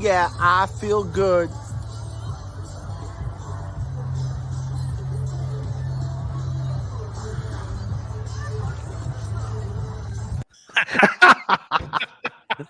yeah, I feel good.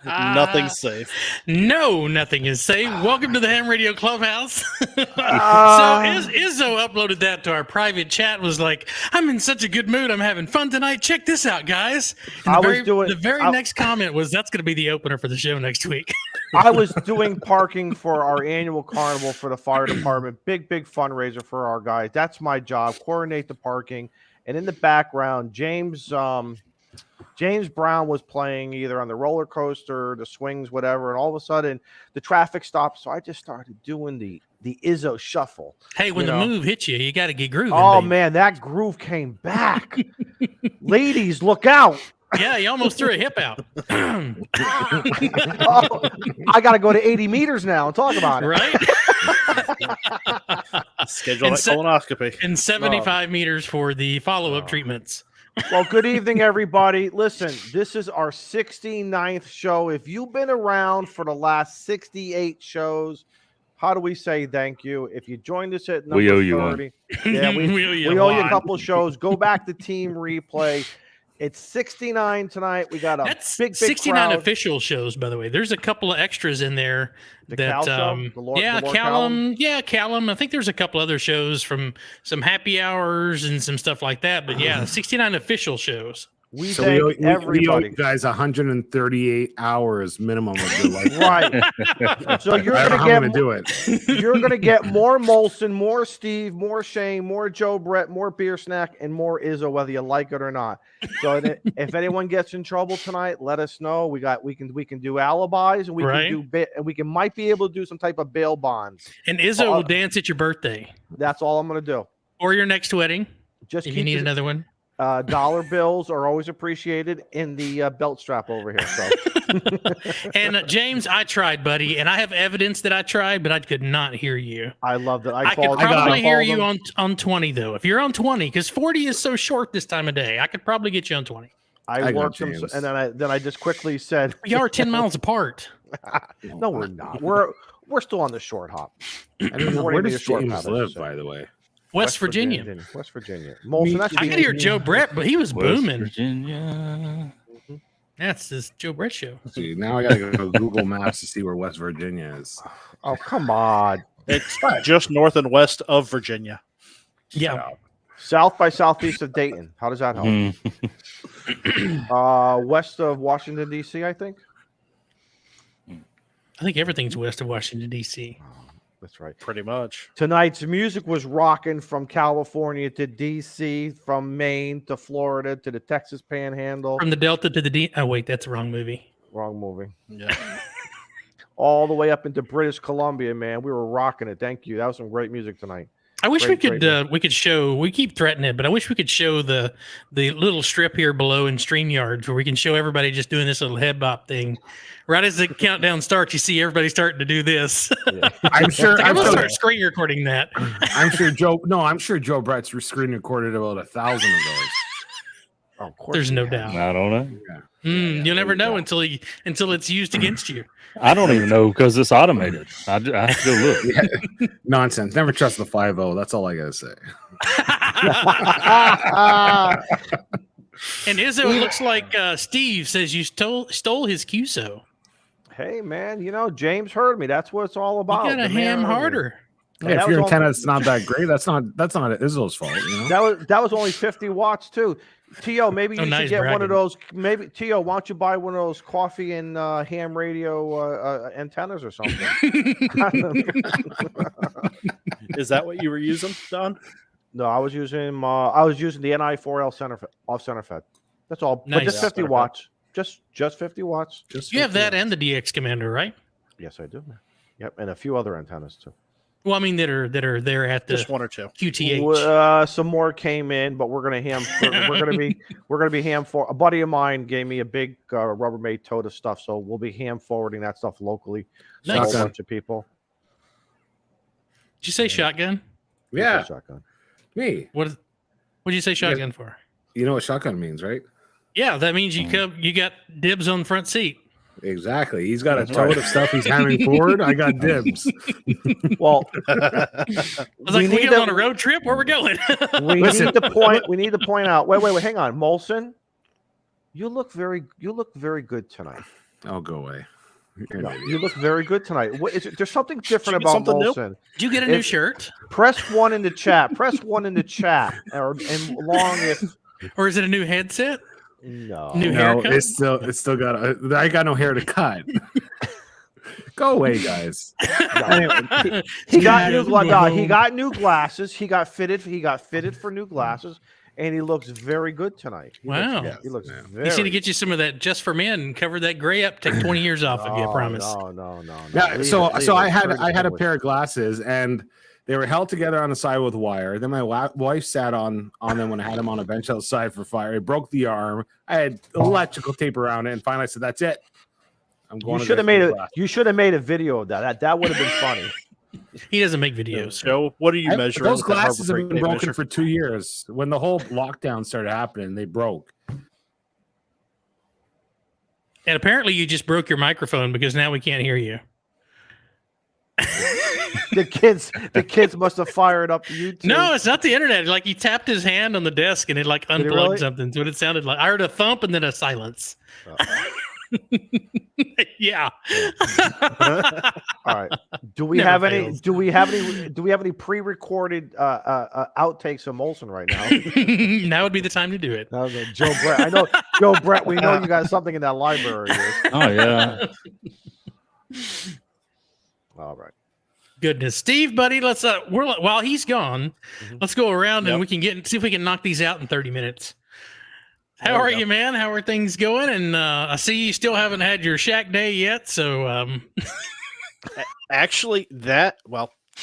Nothing's safe. No, nothing is safe. Welcome to the Ham Radio Clubhouse. So Izzo uploaded that to our private chat. Was like, I'm in such a good mood. I'm having fun tonight. Check this out, guys. And the very next comment was, that's going to be the opener for the show next week. I was doing parking for our annual carnival for the fire department. Big fundraiser for our guys. That's my job. Coordinate the parking. And in the background, James Brown was playing either on the roller coaster, the swings, whatever, and all of a sudden the traffic stopped. So I just started doing the Izzo shuffle. Hey, when the move hits you, you got to get grooving. Oh, baby. man, that groove came back. Ladies, look out. Yeah, you almost threw a hip out. I got to go to 80 meters now and talk about it. Right? Schedule that colonoscopy. And 75 meters for the follow-up treatments. Well, good evening, everybody. Listen, this is our 69th show. If you've been around for the last 68 shows, how do we say thank you? If you joined us at number 30, yeah, we owe you a couple shows. Go back to Team Replay. It's 69 tonight. We got a big 69 crowd. Official shows, by the way. There's a couple of extras in there. Callum. Yeah, Callum. I think there's a couple other shows from some happy hours and some stuff like that. But yeah, 69 official shows. We owe you guys 138 hours minimum of your life. Right. So you're going to do it. You're going to get more Molson, more Steve, more Shane, more Joe Brett, more Beer Snack, and more Izzo, whether you like it or not. So if anyone gets in trouble tonight, let us know. We can do alibis, and we might be able to do some type of bail bonds. And Izzo will dance at your birthday. That's all I'm going to do. Or your next wedding. Just if you need another one. Dollar bills are always appreciated in the belt strap over here. So. And James, I tried, buddy, and I have evidence that I tried, but I could not hear you. I love that. I could probably hear you on 20 though. If you're on 20, because 40 is so short this time of day, I could probably get you on 20. I worked them, and then I just quickly said, "We are 10 miles apart." No, we're not. We're still on the short hop. Where does James live, by the way? West Virginia. West Virginia. Molson, I could hear Joe Brett, but he was booming. Virginia. That's this Joe Brett show. See, now I got to go Google Maps to see where West Virginia is. Oh, come on. It's just north and west of Virginia. Yeah. South by southeast of Dayton. How does that help? West of Washington, D.C., I think. I think everything's west of Washington, D.C. That's right. Pretty much. Tonight's music was rocking from California to D.C., from Maine to Florida to the Texas Panhandle. From the Delta to the D. Oh, wait, that's the wrong movie. Wrong movie. Yeah. All the way up into British Columbia, man. We were rocking it. Thank you. That was some great music tonight. I wish we could show. We keep threatening it, but I wish we could show the little strip here below in StreamYard where we can show everybody just doing this little head bop thing. Right as the countdown starts, you see everybody starting to do this. Yeah. I'm sure. I'm gonna start screen recording that. I'm sure Joe Brett's screen recorded about 1,000 of those. Oh, of course. There's no doubt. I don't know. Yeah. You'll never know until it's used against you. I don't even know because it's automated. I have to go look. Yeah. Nonsense. Never trust the 5-0. That's all I gotta say. And Izzo, it looks like Steve says you stole his QSO. Hey, man, James heard me. That's what it's all about. You got to ham harder. Yeah, if your antenna's not that great, that's not Izzo's fault. That was only 50 watts too. T.O., maybe you should get one of those. Maybe T.O., why don't you buy one of those coffee and ham radio antennas or something? Is that what you were using, Don? No, I was using the NI4L off center fed. That's all. Nice. But just 50 watts. Just 50 watts. You have that and the DX Commander, right? Yes, I do. Yep, and a few other antennas too. Well, I mean that are there at the just one or two QTH. Some more came in, but we're gonna be ham for. A buddy of mine gave me a big Rubbermaid POTA stuff, so we'll be ham forwarding that stuff locally. Nice. To a whole bunch of people. Did you say shotgun? Yeah, shotgun. Me. What did you say shotgun for? You know what shotgun means, right? Yeah, that means you got dibs on the front seat. Exactly. He's got a tote of stuff he's handing forward. I got dibs. Well, I was like, we going on a road trip? Where we're going? we need to point out. Wait. Hang on, Molson. You look very good tonight. I'll go away. No, you look very good tonight. What is it? There's something different Did you about get Molson. Did you get a new shirt? Press 1 in the chat. Press 1 in the chat. And long if Or is it a new headset? no. New No, haircut? it's still got. I got no hair to cut. Go away, guys. Anyway, he got new he got new glasses. He got fitted for new glasses, and he looks very good tonight. Wow. He looks Yeah. very. You need to get you some of that just for men and cover that gray up. Take 20 years off of you, I promise. No. Yeah. Leave So it, so I leave it. had a pair of glasses, and they were held together on the side with wire. Then my wife sat on them when I had them on a bench outside for fire. It broke the arm. I had electrical tape around it, and finally I said, "That's it. I'm going." You should have made a video of that. That would have been funny. He doesn't make videos. Joe, what are you measuring? Those with that glasses Harbor have Freight been broken measure? for 2 years. When the whole lockdown started happening, they broke. And apparently you just broke your microphone because now we can't hear you. The kids must have fired up YouTube. No, it's not the internet. Like he tapped his hand on the desk and it like he unplugged really? something. That's what it sounded like. I heard a thump and then a silence. Yeah. All right. Do we Never have fails. any pre-recorded outtakes of Molson right now? Now would be the time to do it. That was Joe Brett. I know Joe Brett. We know you got something in that library. Oh yeah. All right. Goodness, Steve, buddy, let's while he's gone, let's go around and Yep. we can see if we can knock these out in 30 minutes. How There we are go. you, man? How are things going? And I see you still haven't had your shack day yet, so Actually, that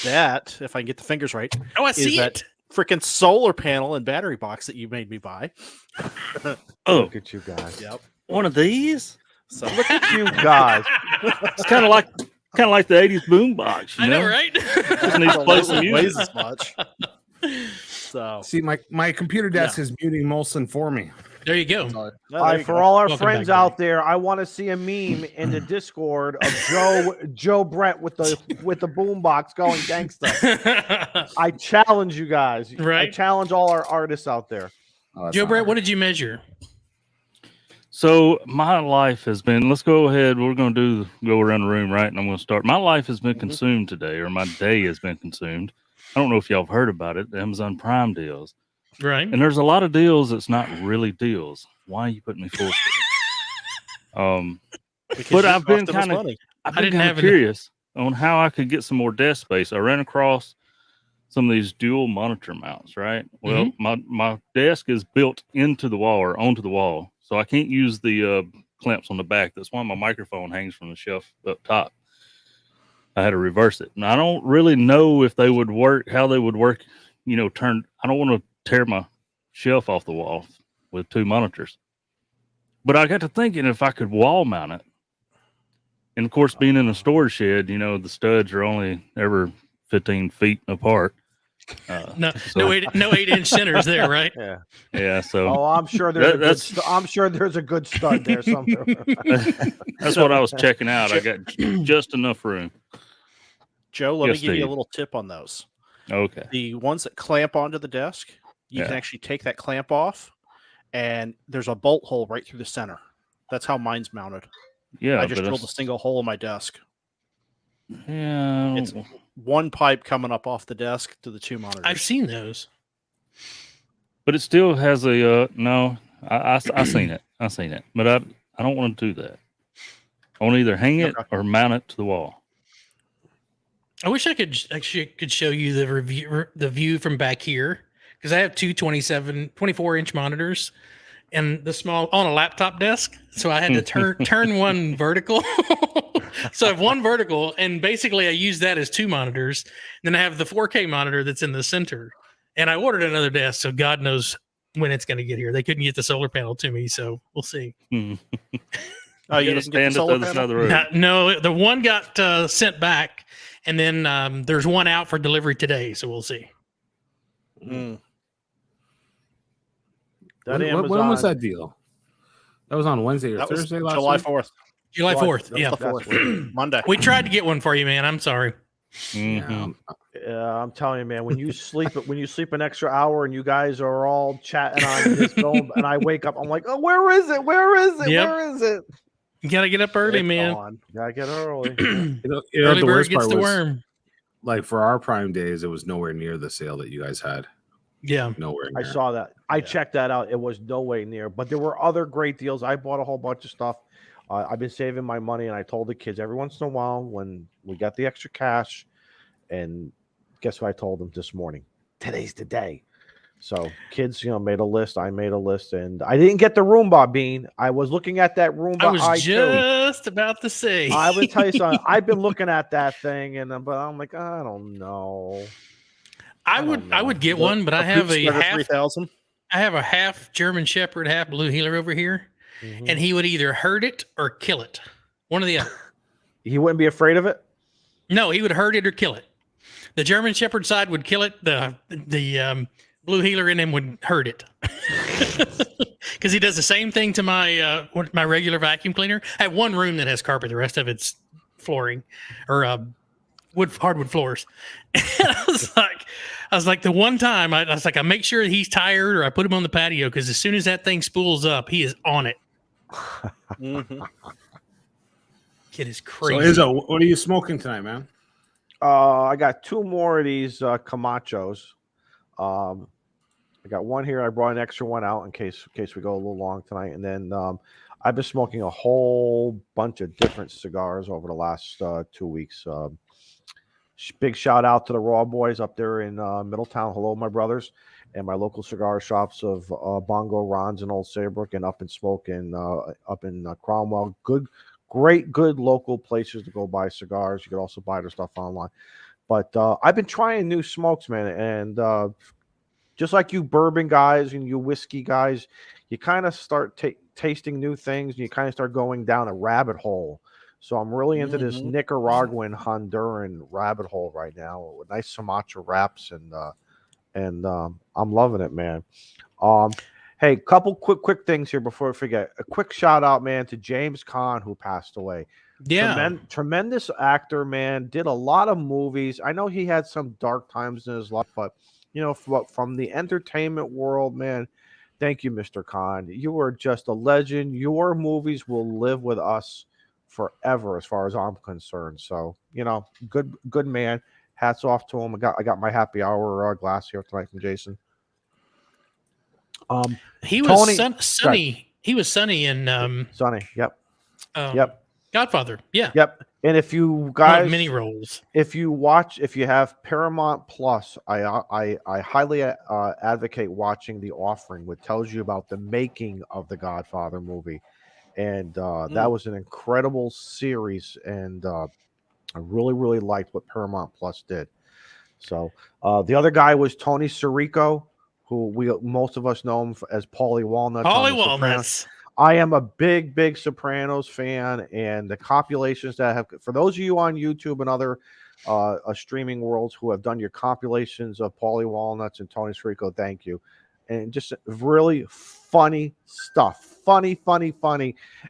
if I can get the fingers right, oh, I is see that it. freaking solar panel and battery box that you made me buy. Oh, Look at you guys. Yep. one of these. So Look at you guys. It's kind of like the '80s boombox. I know, right? Just needs to play some weighs music. as much. So See, my computer desk is muting Molson for me. There you go. no, All right, you for go. all our Welcome friends back, out there, I want to see a meme in the Discord of Joe Brett with the boombox going gangsta. I challenge you guys. I Right. challenge all our artists out there. Oh, that's Joe not Brett, right. what did you measure? So my life has been. Let's go ahead. We're going to go around the room, right? And I'm going to start. My life has been consumed today, or my day has been consumed. I don't know if y'all have heard about it. The Amazon Prime deals, Right. and there's a lot of deals that's not really deals. Why are you putting me forward? Because But you I've been cost us kinda- money. I've I been didn't kind have of any- curious on how I could get some more desk space. I ran across some of these dual monitor mounts, right? Well, my desk is built into the wall or onto the wall, so I can't use the clamps on the back. That's why my microphone hangs from the shelf up top. I had to reverse it, and I don't really know if they would work, how they would work. I don't want to tear my shelf off the wall with two monitors. But I got to thinking if I could wall mount it. And of course, being in a storage shed, the studs are only ever 15 feet apart. No, So- no 8-inch centers there, right? Yeah. Yeah, so Oh, I'm sure there's That- I'm sure there's a good stud there somewhere. that's what I was checking out. I got just enough room. Joe, let Yes, me give you a Steve. little tip on those. Okay. The ones that clamp onto the desk, you can Yeah. actually take that clamp off, and there's a bolt hole right through the center. That's how mine's mounted. Yeah, I just but drilled a single hole in my desk. yeah, It's one pipe coming up off the desk to the two monitors. I've seen those. but it still has a no. I seen it. I seen it, but I don't want to do that. I want to either hang it Okay. or mount it to the wall. I wish I could show you the view from back here because I have two 24-inch monitors and the small on a laptop desk. So I had to turn one vertical. So I have one vertical, and basically I use that as two monitors. Then I have the 4K monitor that's in the center. And I ordered another desk, so God knows when it's going to get here. They couldn't get the solar panel to me, so we'll see. Oh, You you gotta didn't get stand the at the solar other side panel? of the room. No, the one got sent back, and then there's one out for delivery today, so we'll see. Mm. That When was Amazon- that deal? That was on Wednesday or That was Thursday last July week? 4th. July 4th. That's Yeah. the 4th. Monday. We tried to get one for you, man. I'm sorry. Mhm. I'm telling you, man. When you sleep an extra hour and you guys are all chatting on this film, and I wake up, I'm like, oh, where is it? Where is it? Yep. Where is it? You got to get up early, It's man. on. Gotta get early. Early The bird worst gets part the was, worm. like, for our Prime days, it was nowhere near the sale that you guys had. Yeah. Nowhere I near. saw that. I Yeah. checked that out. It was no way near, but there were other great deals. I bought a whole bunch of stuff. I've been saving my money, and I told the kids every once in a while when we got the extra cash. And guess what I told them this morning? Today's the day. So kids, made a list. I made a list, and I didn't get the Roomba, Bean. I was looking at that Roomba. I was just about to say. I would tell you something. I've been looking at that thing, but I'm like, I don't know. I would get one, but I have a half 3,000. I have a half German Shepherd, half Blue Heeler over here, Mhm. and he would either hurt it or kill it. One or the other. He wouldn't be afraid of it. No, he would hurt it or kill it. The German Shepherd side would kill it. The Blue Heeler in him would hurt it. Because he does the same thing to my regular vacuum cleaner. I have one room that has carpet. The rest of it's flooring or hardwood floors. And I was like, the one time I was like, I make sure he's tired or I put him on the patio because as soon as that thing spools up, he is on it. Mm-hmm. Kid is So, crazy. Izzo, what are you smoking tonight, man? I got two more of these Camachos. I got one here. I brought an extra one out in case we go a little long tonight. And then I've been smoking a whole bunch of different cigars over the last 2 weeks. Big shout out to the Raw Boys up there in Middletown. Hello, my brothers, and my local cigar shops of Bongo Ron's in Old Saybrook and Up in Smoke and up in Cromwell. Good local places to go buy cigars. You could also buy their stuff online. But I've been trying new smokes, man, and just like you bourbon guys and you whiskey guys, you kind of start tasting new things, and you kind of start going down a rabbit hole. So I'm really into this Nicaraguan Honduran rabbit hole right now with nice Sumatra wraps, and I'm loving it, man. Hey, couple quick things here before I forget. A quick shout out, man, to James Caan, who passed away. Yeah. Tremendous actor, man. Did a lot of movies. I know he had some dark times in his life, but from the entertainment world, man, thank you, Mr. Caan. You are just a legend. Your movies will live with us forever, as far as I'm concerned. So, good man. Hats off to him. I got my happy hour glass here tonight from Jason. He was Tony- Sonny. He was Sonny in Sonny. Yep. Godfather. Yeah. Yep. And if you One of guys, many roles. if you have Paramount Plus, I highly advocate watching The Offering, which tells you about the making of the Godfather movie. And that was an incredible series, and I really, really liked what Paramount Plus did. So the other guy was Tony Sirico, who most of us know him as Paulie Walnuts. on Holly The Sopranos. Walnuts. I am a big Sopranos fan, and the compilations that have, for those of you on YouTube and other streaming worlds who have done your compilations of Paulie Walnuts and Tony Sirico, thank you. And just really funny stuff. Funny.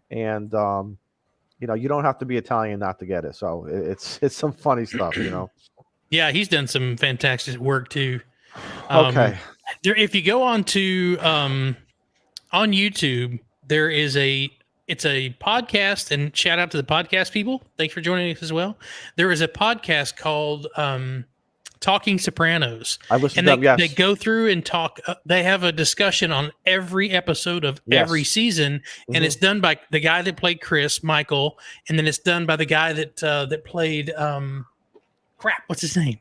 And, you don't have to be Italian not to get it. So it's some funny stuff, Yeah, he's done some fantastic work too. Okay. If you go on to on YouTube, there is it's a podcast, and shout out to the podcast people. Thanks for joining us as well. There is a podcast called Talking Sopranos. I listened And to them, yes. they go through and talk. They have a discussion on every episode of every season, and it's done by the guy that played Chris, Michael, and then it's done by the guy that played what's his name?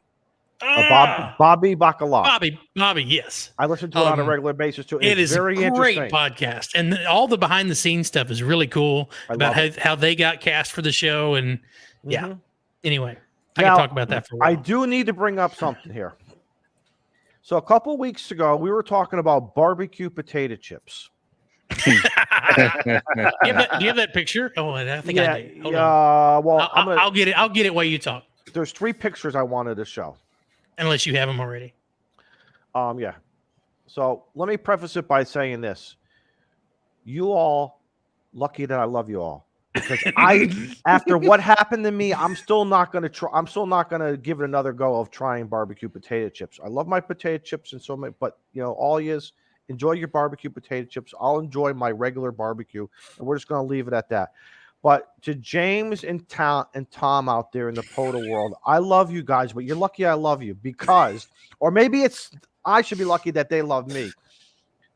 Bobby Bacala. Bobby, yes. I listen to it on a regular basis too. It is very a great interesting podcast, and all the behind the scenes stuff is really cool about how they got cast for the show, and yeah. Anyway, I can talk about that for a while. I do need to bring up something here. So a couple weeks ago, we were talking about barbecue potato chips. Do you have that picture? Oh, I think I do. Hold on. Well, I'll get it. I'll get it while you talk, there's 3 pictures I wanted to show. unless you have them already. Yeah. So let me preface it by saying this. You all, lucky that I love you all. Because after what happened to me, I'm still not going to try. I'm still not going to give it another go of trying barbecue potato chips. I love my potato chips and so many, but all you is enjoy your barbecue potato chips. I'll enjoy my regular barbecue, and we're just going to leave it at that. But to James and Tom out there in the POTA world, I love you guys, but you're lucky I love you because, or maybe I should be lucky that they love me.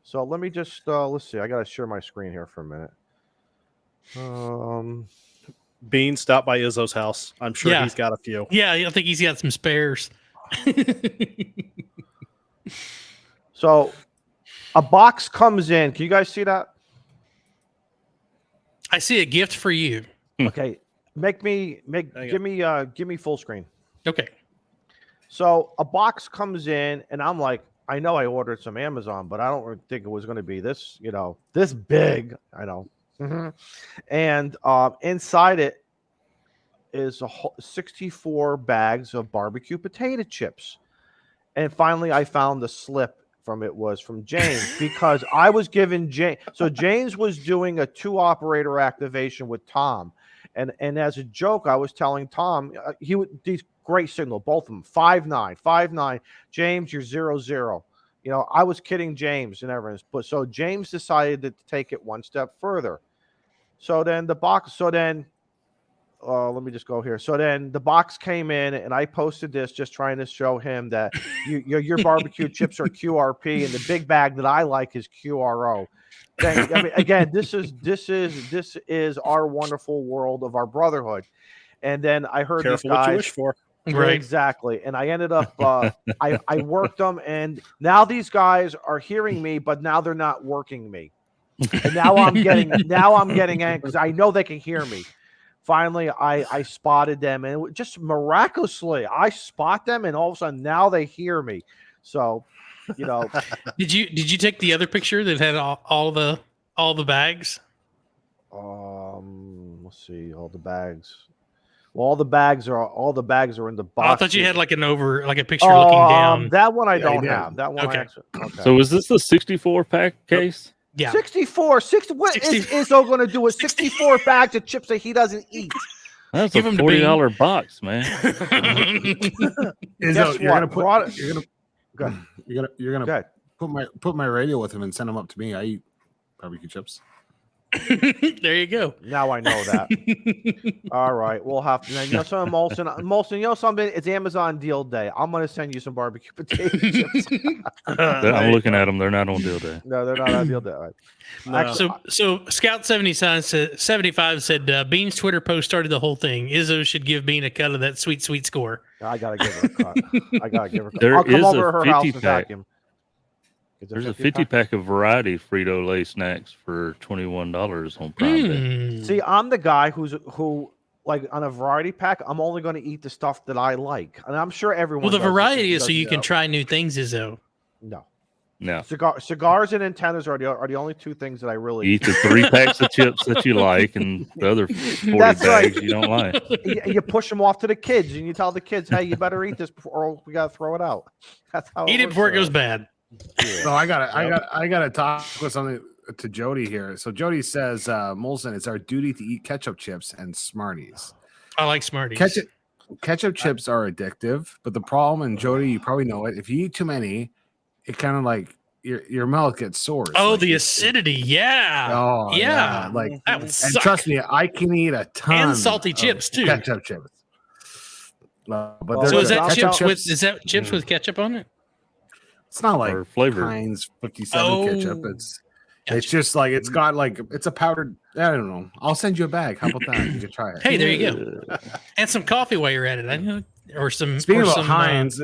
So let me just let's see. I got to share my screen here for a minute. Bean, stop by Izzo's house. I'm sure he's got a few. Yeah, I think he's got some spares. So a box comes in. Can you guys see that? I see a gift for you. Okay. Give me full screen. Okay. So a box comes in and I'm like, I know I ordered some Amazon, but I don't think it was going to be this, this big. I know. Mm-hmm. And inside it is 64 bags of barbecue potato chips. And finally, I found the slip was from James because I was given James. So James was doing a 2-operator activation with Tom. And as a joke, I was telling Tom, these great signal, both of them, 5'9". James, you're 0-0. I was kidding James and everything. But so James decided to take it one step further. So then let me just go here. So then the box came in and I posted this just trying to show him that your barbecue chips are QRP and the big bag that I like is QRO. Again, this is our wonderful world of our brotherhood. And then I heard Careful these guys. what you wish for. Right. Exactly. And I ended up, I worked them and now these guys are hearing me, but now they're not working me. And now I'm getting angry because I know they can hear me. Finally, I spotted them and just miraculously I spot them and all of a sudden now they hear me. So, Did you take the other picture that had all the bags? Let's see, all the bags. Well, all the bags are in the box. Oh, I thought you had like a picture looking down. That one I don't have. That one. Okay. Okay. So is this the 64-pack case? Yeah. 64. What is Izzo going to do with 64 bags of chips that he doesn't eat? That's Give a him to $40 box, man. Guess what? You're gonna put my radio with him and send him up to me. I eat barbecue chips. There you go. Now I know that. All right, we'll have to. Something, Molson. Something. It's Amazon deal day. I'm gonna send you some barbecue potato chips. I'm looking at them. They're not on deal day. No, they're not on deal day. All right. No. Actually, So Scout 75 said Bean's Twitter post started the whole thing. Izzo should give Bean a cut of that sweet score. I gotta give her a cut. There I'll come is over a to her house and 50-pack. vacuum. There's a 50-pack of variety Frito-Lay snacks for $21 on Prime Day. See, I'm the guy who like on a variety pack. I'm only going to eat the stuff that I like, and I'm sure everyone. Well, the does variety is does so you can know. try new things, Izzo. No, No. cigars and antennas are the only two things that I really You eat the 3 packs of chips that you like and the other 40 That's bags right. you don't like. you push them off to the kids, and you tell the kids, "Hey, you better eat this, or we got to throw it out." That's how Eat it works before it there. goes bad. So I gotta talk with something to Jody here. So Jody says, Molson, it's our duty to eat ketchup chips and Smarties. I like Smarties. Ketchup chips are addictive, but the problem, and Jody, you probably know it, if you eat too many, it kind of like your mouth gets sore. Oh, like the acidity. Yeah. Oh yeah. like, That would and suck. trust me, I can eat a ton And salty of chips, too. Ketchup chips. But Well, So is that ketchup chips with ketchup on it? It's not like Or flavored. Heinz 57 Oh. ketchup. It's Gotcha. just like it's got like it's a powdered. I don't know. I'll send you a bag. How about that? You can try it. Hey, there you go. And some coffee while you're at it. I know, or some. Speaking or about some, Heinz,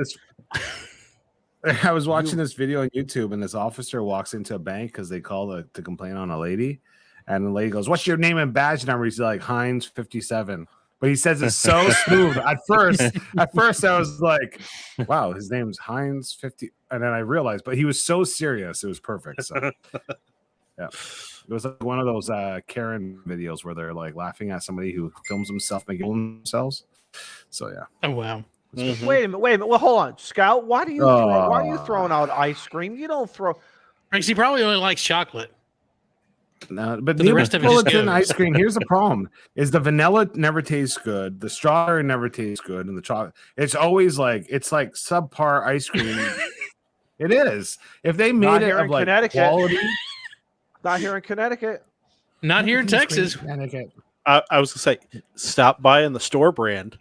I was watching this video on YouTube, and this officer walks into a bank because they call to complain on a lady, and the lady goes, "What's your name and badge number?" He's like, "Heinz 57." But he says it's so smooth. At first, I was like, "Wow, his name's Heinz 50," and then I realized, but he was so serious, it was perfect. So, yeah, it was like one of those Karen videos where they're like laughing at somebody who films himself making themselves. So yeah. Oh wow. Mhm. Wait a minute. Well, hold on, Scout. Why are you throwing out ice cream? You don't throw. He probably only likes chocolate. No, but the rest of it just Neapolitan goes. ice cream. Here's the problem: is the vanilla never tastes good, the strawberry never tastes good, and the chocolate. It's always like subpar ice cream. It is. If they made Not it here of in like Connecticut. quality, Not here in Connecticut. Not here in Texas. Connecticut. I was gonna say, stop buying the store brand,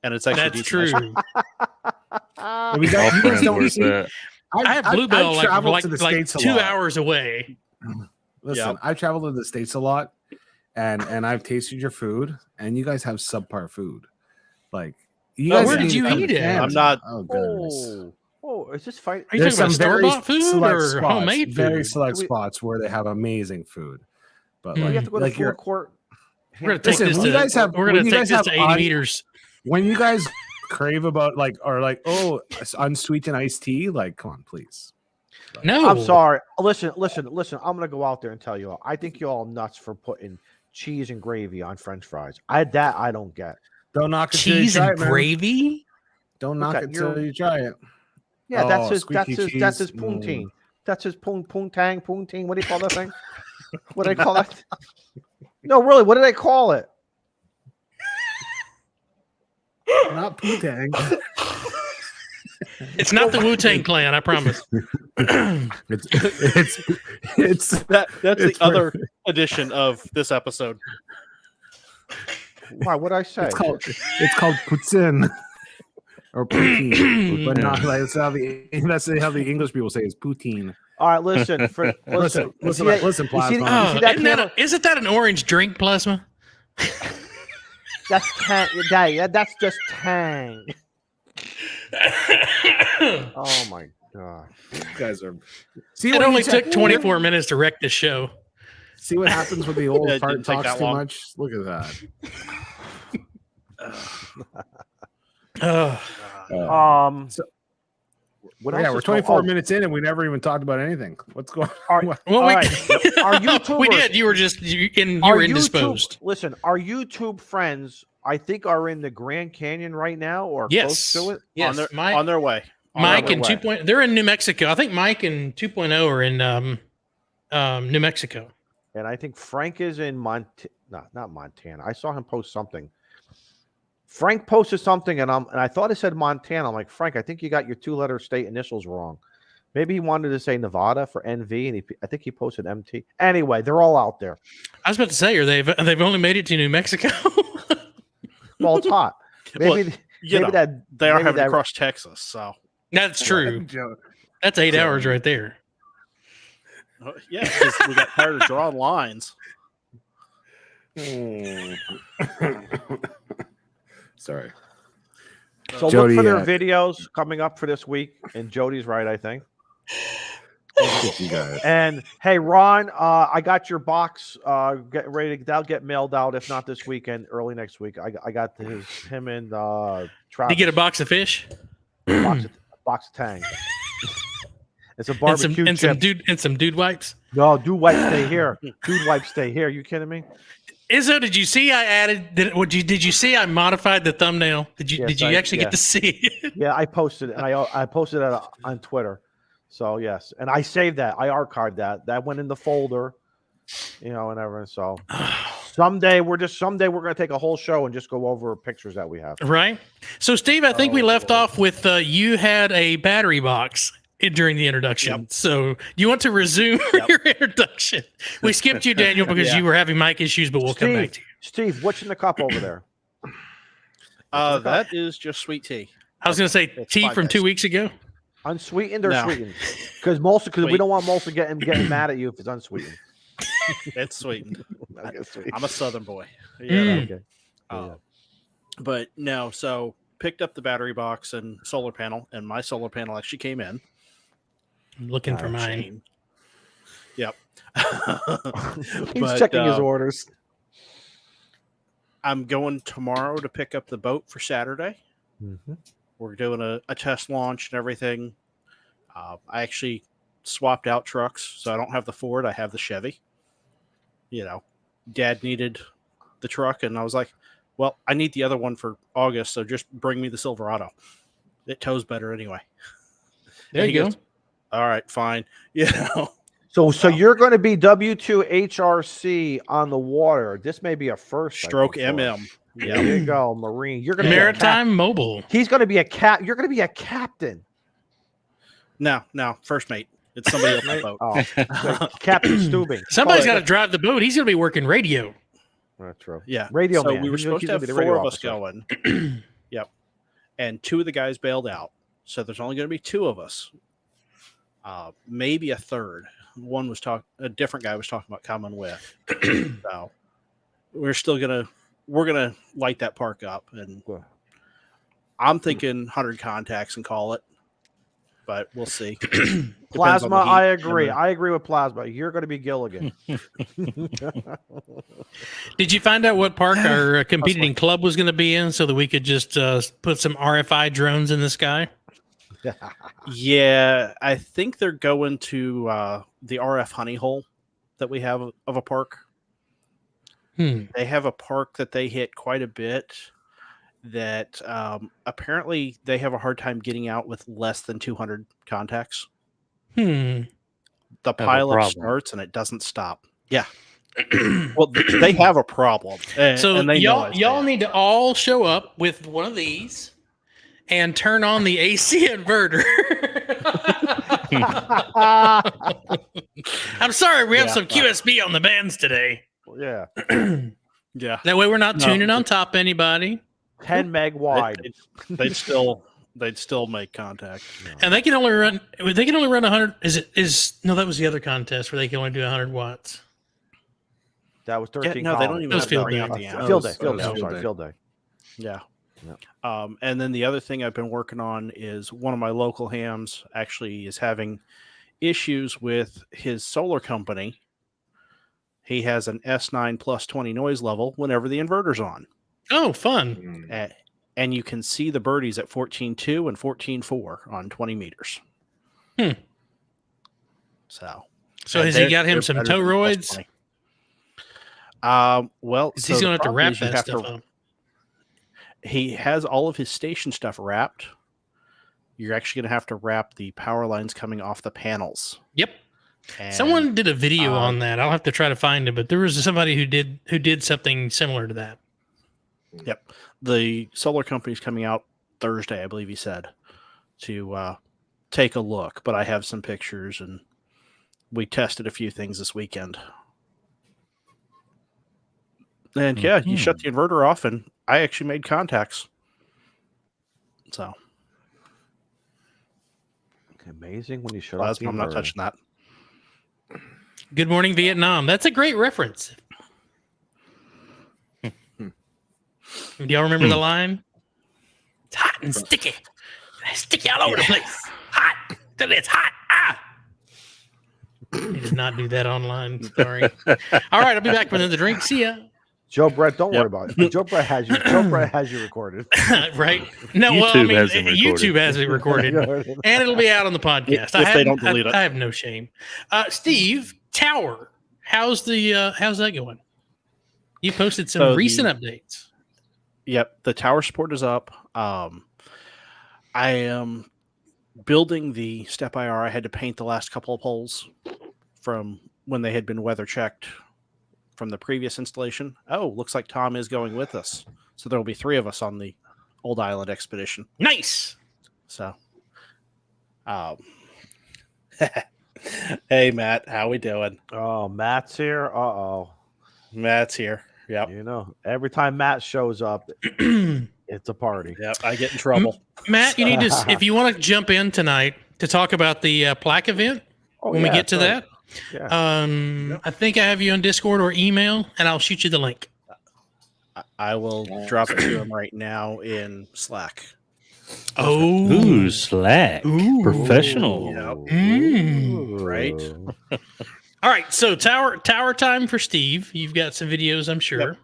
and it's actually That's decent ice true. cream. Yeah, we got, All you guys friends don't worth see. that. I have Bluebell I've like traveled to the like States a 2 lot. hours away. Listen, Yep. I've traveled to the States a lot, and I've tasted your food, and you guys have subpar food. Like, you Oh, guys where need did to you come eat to it? Canada. I'm not- Oh goodness. Is this fight? Are you There's talking about some very store-bought food select or spots, homemade very food? select Do we- spots where they have amazing food. But Mm. We like, have to go to like food you're, court. We're gonna take Listen, this when you to guys have- we're when gonna you take guys this have to 80 on- meters. when you guys crave about like or like unsweetened iced tea, like come on, please. No, I'm sorry. Listen. I'm gonna go out there and tell you all. I think you're all nuts for putting cheese and gravy on French fries. I don't get. Don't knock it till you cheese try and it, man. gravy. Don't knock Okay, it till you're- you try it. Yeah, Oh, that's his squeaky cheese. poutine. That's his poutine. What do you call that thing? What do they call that? No, really. What do they call it? Not poutine. It's not the Wu-Tang Clan, I promise. It's That's It's the other edition of this episode. Why? What did I say? it's called poutine or poutine, but not like that's how the English people say it's poutine. All right, listen. Listen, You see that- listen, you see Plasma. that- Oh, see that isn't, that camera? isn't that an orange drink, Plasma? That's tang. That's just tang. Oh my god. You guys are. See It what only you took said? 24 minutes to wreck the show. See what happens when the old Yeah, it fart didn't take talks that too long. much. Look at that. So, what Yeah, else we're is going- 24 oh, minutes in and we never even talked about anything. What's going Are, on? Well, all we, right. Our we YouTubers- did. You were just our indisposed. Listen, our YouTube friends, I think, are in the Grand Canyon right now, or Yes. close to it. Yes, on their way. Mike their and way. 2.0. They're in New Mexico. I think Mike and 2.0 are in New Mexico. And I think Frank is in not Montana. I saw him post something. Frank posted something, and I thought it said Montana. I'm like, Frank, I think you got your 2-letter state initials wrong. Maybe he wanted to say Nevada for NV, and I think he posted MT. Anyway, they're all out there. I was about to say, they've only made it to New Mexico. Well, it's hot. Maybe, Well, maybe know, that They are maybe having that- to cross Texas, so That's true. That's 8 hours right there. yeah, 'cause we got tired of drawing lines. Sorry. So Jody, look for their videos coming up for this week. And Jody's right, I think. You guys. And hey, Ron, I got your box. Get ready. That'll get mailed out. If not this weekend, early next week. I got him and Did Travis. you get a box of fish? box of Tang. It's a barbecue and chip. some dude wipes. No, dude wipes stay here. Dude wipes stay here. You kidding me? Izzo, did you see I added? Did you see I modified the thumbnail? Did you Yes, actually yeah. get to see it? Yeah, I posted it. And I posted it on Twitter. So yes, and I saved that. I archived that. That went in the folder, and everything. So someday we're gonna take a whole show and just go over pictures that we have. Right. So, Steve, I think we left off with you had a battery box during the introduction. Yep. So, do you want to resume your introduction? We skipped you, Daniel, because Yeah. you were having mic issues, but we'll come back to you. Steve, what's in the cup over there? That is just sweet tea. I was going to say It's tea my from 2 best. weeks ago. Unsweetened or No. sweetened? Because we Sweet. don't want Molson getting mad at you if it's unsweetened. It's sweetened. Okay, sweet. I'm a Southern boy. Mm. Okay. But no, so picked up the battery box and solar panel, and my solar panel actually came in. I'm looking for mine. Chain. Yep. He's But, checking his orders. I'm going tomorrow to pick up the boat for Saturday. Mm-hmm. We're doing a test launch and everything. I actually swapped out trucks, so I don't have the Ford. I have the Chevy. Dad needed the truck, and I was like, well, I need the other one for August, so just bring me the Silverado. It tows better anyway. There And you he go. goes, all right, fine. So you're going to be W2 HRC on the water. This may be a first. I Stroke think, for us. MM. There you go, Marine. You're going to Maritime Mobile. He's going to be a You're going to be a captain. No, first mate. It's somebody else on the boat. Oh, Captain Stubing. Somebody's got to drive the boat. He's going to be working radio. That's true. Yeah. Radio so man. we were He's supposed to gonna have be the 4 radio of us officer. going. Yep. And 2 of the guys bailed out. So there's only going to be 2 of us. Maybe a third. A different guy was talking about coming with. So we're gonna light that park up, and I'm thinking 100 contacts and call it. But we'll see. Plasma, I agree. I agree with Plasma. You're going to be Gilligan. Did you find out what park our competing club was going to be in so that we could just put some RFI drones in the sky? Yeah, I think they're going to the RF honey hole that we have of a park. They have a park that they hit quite a bit that apparently they have a hard time getting out with less than 200 contacts. The pileup starts and it doesn't stop. Yeah. Well, they have a problem. So and they y'all need to all show up with one of these and turn on the AC inverter. I'm sorry, we have some QSB on the bands today. Yeah. Yeah. That way we're not tuning on top of anybody. 10 meg wide. They'd still make contact. And they can only run 100. No, that was the other contest where they can only do 100 watts. That was 13. No, they don't even That was have field to day. bring out the amp. Field day. Field day. Yeah. Yeah. And then the other thing I've been working on is one of my local hams actually is having issues with his solar company. He has an S9 plus 20 noise level whenever the inverter's on. Oh, fun. And you can see the birdies at 14.2 and 14.4 on 20 meters. So has he got him some toroids? Well, he's going to have to wrap that stuff up. He has all of his station stuff wrapped. You're actually going to have to wrap the power lines coming off the panels. Yep. And, someone did a video on that. I'll have to try to find it, but there was somebody who did something similar to that. Yep. The solar company's coming out Thursday, I believe he said, to take a look. But I have some pictures, and we tested a few things this weekend. And yeah, you shut the inverter off, and I actually made contacts. So amazing when you shut off the inverter. I'm not touching that. Good Morning Vietnam. That's a great reference. Do y'all remember the line? It's hot and sticky. Sticky all over the place. Hot. It's hot. Ah. He did not do that online. Sorry. All right, I'll be back with another drink. See ya. Joe Brett, don't worry about it. Joe Brett has you. Joe Brett has you recorded. Right? No, YouTube has it recorded, and it'll be out on the podcast. If they don't delete it. I have no shame. Steve Tower, how's that going? You posted some recent updates. Yep, the tower support is up. I am building the step IR. I had to paint the last couple of holes from when they had been weather checked from the previous installation. Oh, looks like Tom is going with us. So there will be 3 of us on the Old Island expedition. Nice. So, hey, Matt, how we doing? Oh, Matt's here. Matt's here. Yep. You know, every time Matt shows up, it's a party. Yep, I get in trouble. Matt, you need to, if you want to jump in tonight to talk about the plaque event when we get to that. Yeah. I think I have you on Discord or email, and I'll shoot you the link. I will drop it to him right now in Slack. Oh, Ooh, Slack. Ooh. Professional. Yep. Right. All right, so tower time for Steve. You've got some videos, I'm sure. Yep.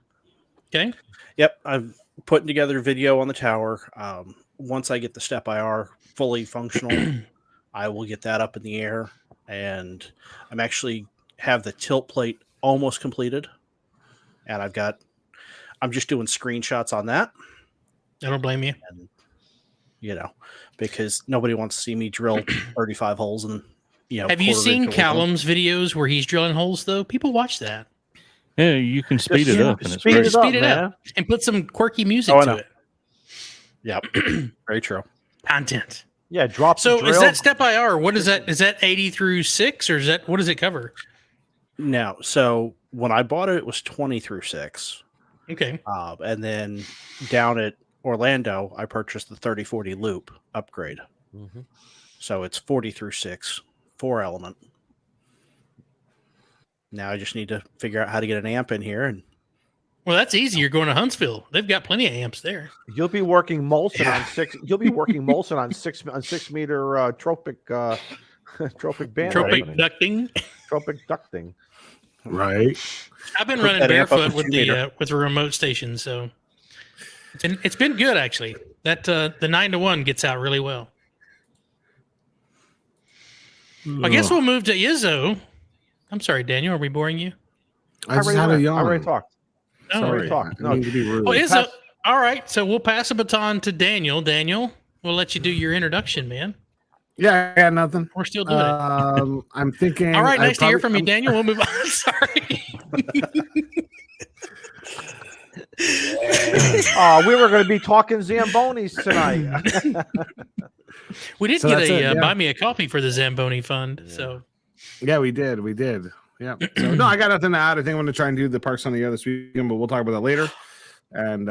Okay. Yep, I'm putting together a video on the tower. Once I get the step IR fully functional, I will get that up in the air, and I'm actually have the tilt plate almost completed, and I'm just doing screenshots on that. I don't blame you. And, because nobody wants to see me drill 35 holes in Have you seen Callum's videos where he's drilling holes though? People watch that. Yeah, you can speed it up, and it's Speed great. it up, Speed it man. up and put some quirky music I to know. it. Yep. Very true. Content. Yeah, drop the So drill. is that step IR? What is that? Is that 80 through 6 or is that what does it cover? No. So when I bought it, it was 20 through 6. Okay. And then down at Orlando, I purchased the 3040 loop upgrade. Mhm. So it's 40 through 6, 4 element. Now I just need to figure out how to get an amp in here. And Well, that's easy. You're going to Huntsville. They've got plenty of amps there. You'll be working Molson on 6. You'll be working Molson on 6 meter tropic tropic band. Tropic opening. ducting. Tropic ducting. Right. I've been Hook running that amp up barefoot a with few the remote station, so it's been good actually. That the 9-to-1 gets out really well. I guess we'll move to Izzo. I'm sorry, Daniel. Are we boring you? I just had a yawn. I already talked. Oh, Sorry. Sorry. talk. I No. need to be rude. well, Izzo. All right, so we'll pass the baton to Daniel. Daniel, we'll let you do your introduction, man. Yeah, I got nothing. We're still doing it. I'm thinking. All right, nice to hear from you, I'm- Daniel. We'll move on. Sorry. We were going to be talking Zambonis tonight. We did So get that's a it, yeah. buy me a coffee for the Zamboni fund. So Yeah, we did. We did. Yeah. So, no, I got nothing to add. I think I'm going to try and do the Parks on the Air this weekend, but we'll talk about that later. And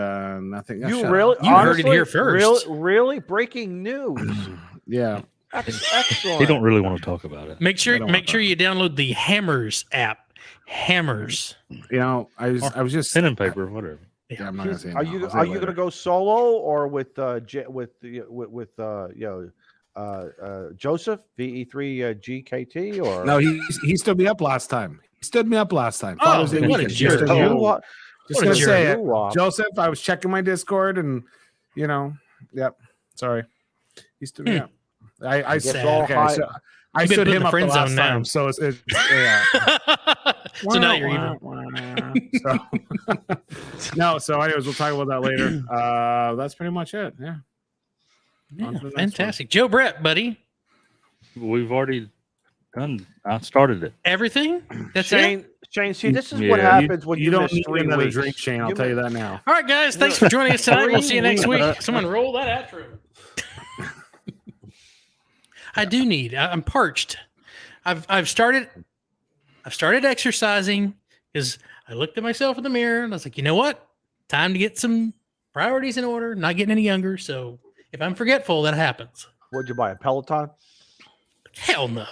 nothing. You shut really? up. You heard it honestly, here first. Really? Breaking news. Yeah. Excellent. They don't really want to talk about it. make I sure don't want you download the Hammers app. Hammers. You know, I was just. Pen and paper, whatever. Yeah, I'm not going to say. Are no. you I'll say are it you later. going to go solo or with Joseph VE3 GKT or No, he stood me up last time. He stood me up last time. Oh, Father's Day what a weekend. He jerk. stood me up. Just What a gonna jerk. say it, Joseph. I was checking my Discord, and yep. Sorry, he stood me up. I Gets said, all okay, high. so I You've been stood put in him the up the friend last zone now. time. So it's yeah. So now you're even. So, no. So, anyways, we'll talk about that later. That's pretty much it. Yeah. On Yeah, to the next fantastic. Joe Brett, buddy. We've already done. I started it. Everything? That's it? Shane, see, this is what Yeah. happens when You you don't miss need 3 another weeks. drink, Shane. I'll You tell you miss- that now. All right, guys. Thanks for joining us tonight. We'll see you next week. Someone roll that outro. I do need. I'm parched. I've started exercising because I looked at myself in the mirror and I was like, you know what? Time to get some priorities in order. Not getting any younger, so if I'm forgetful, that happens. What'd you buy? A Peloton? Hell no.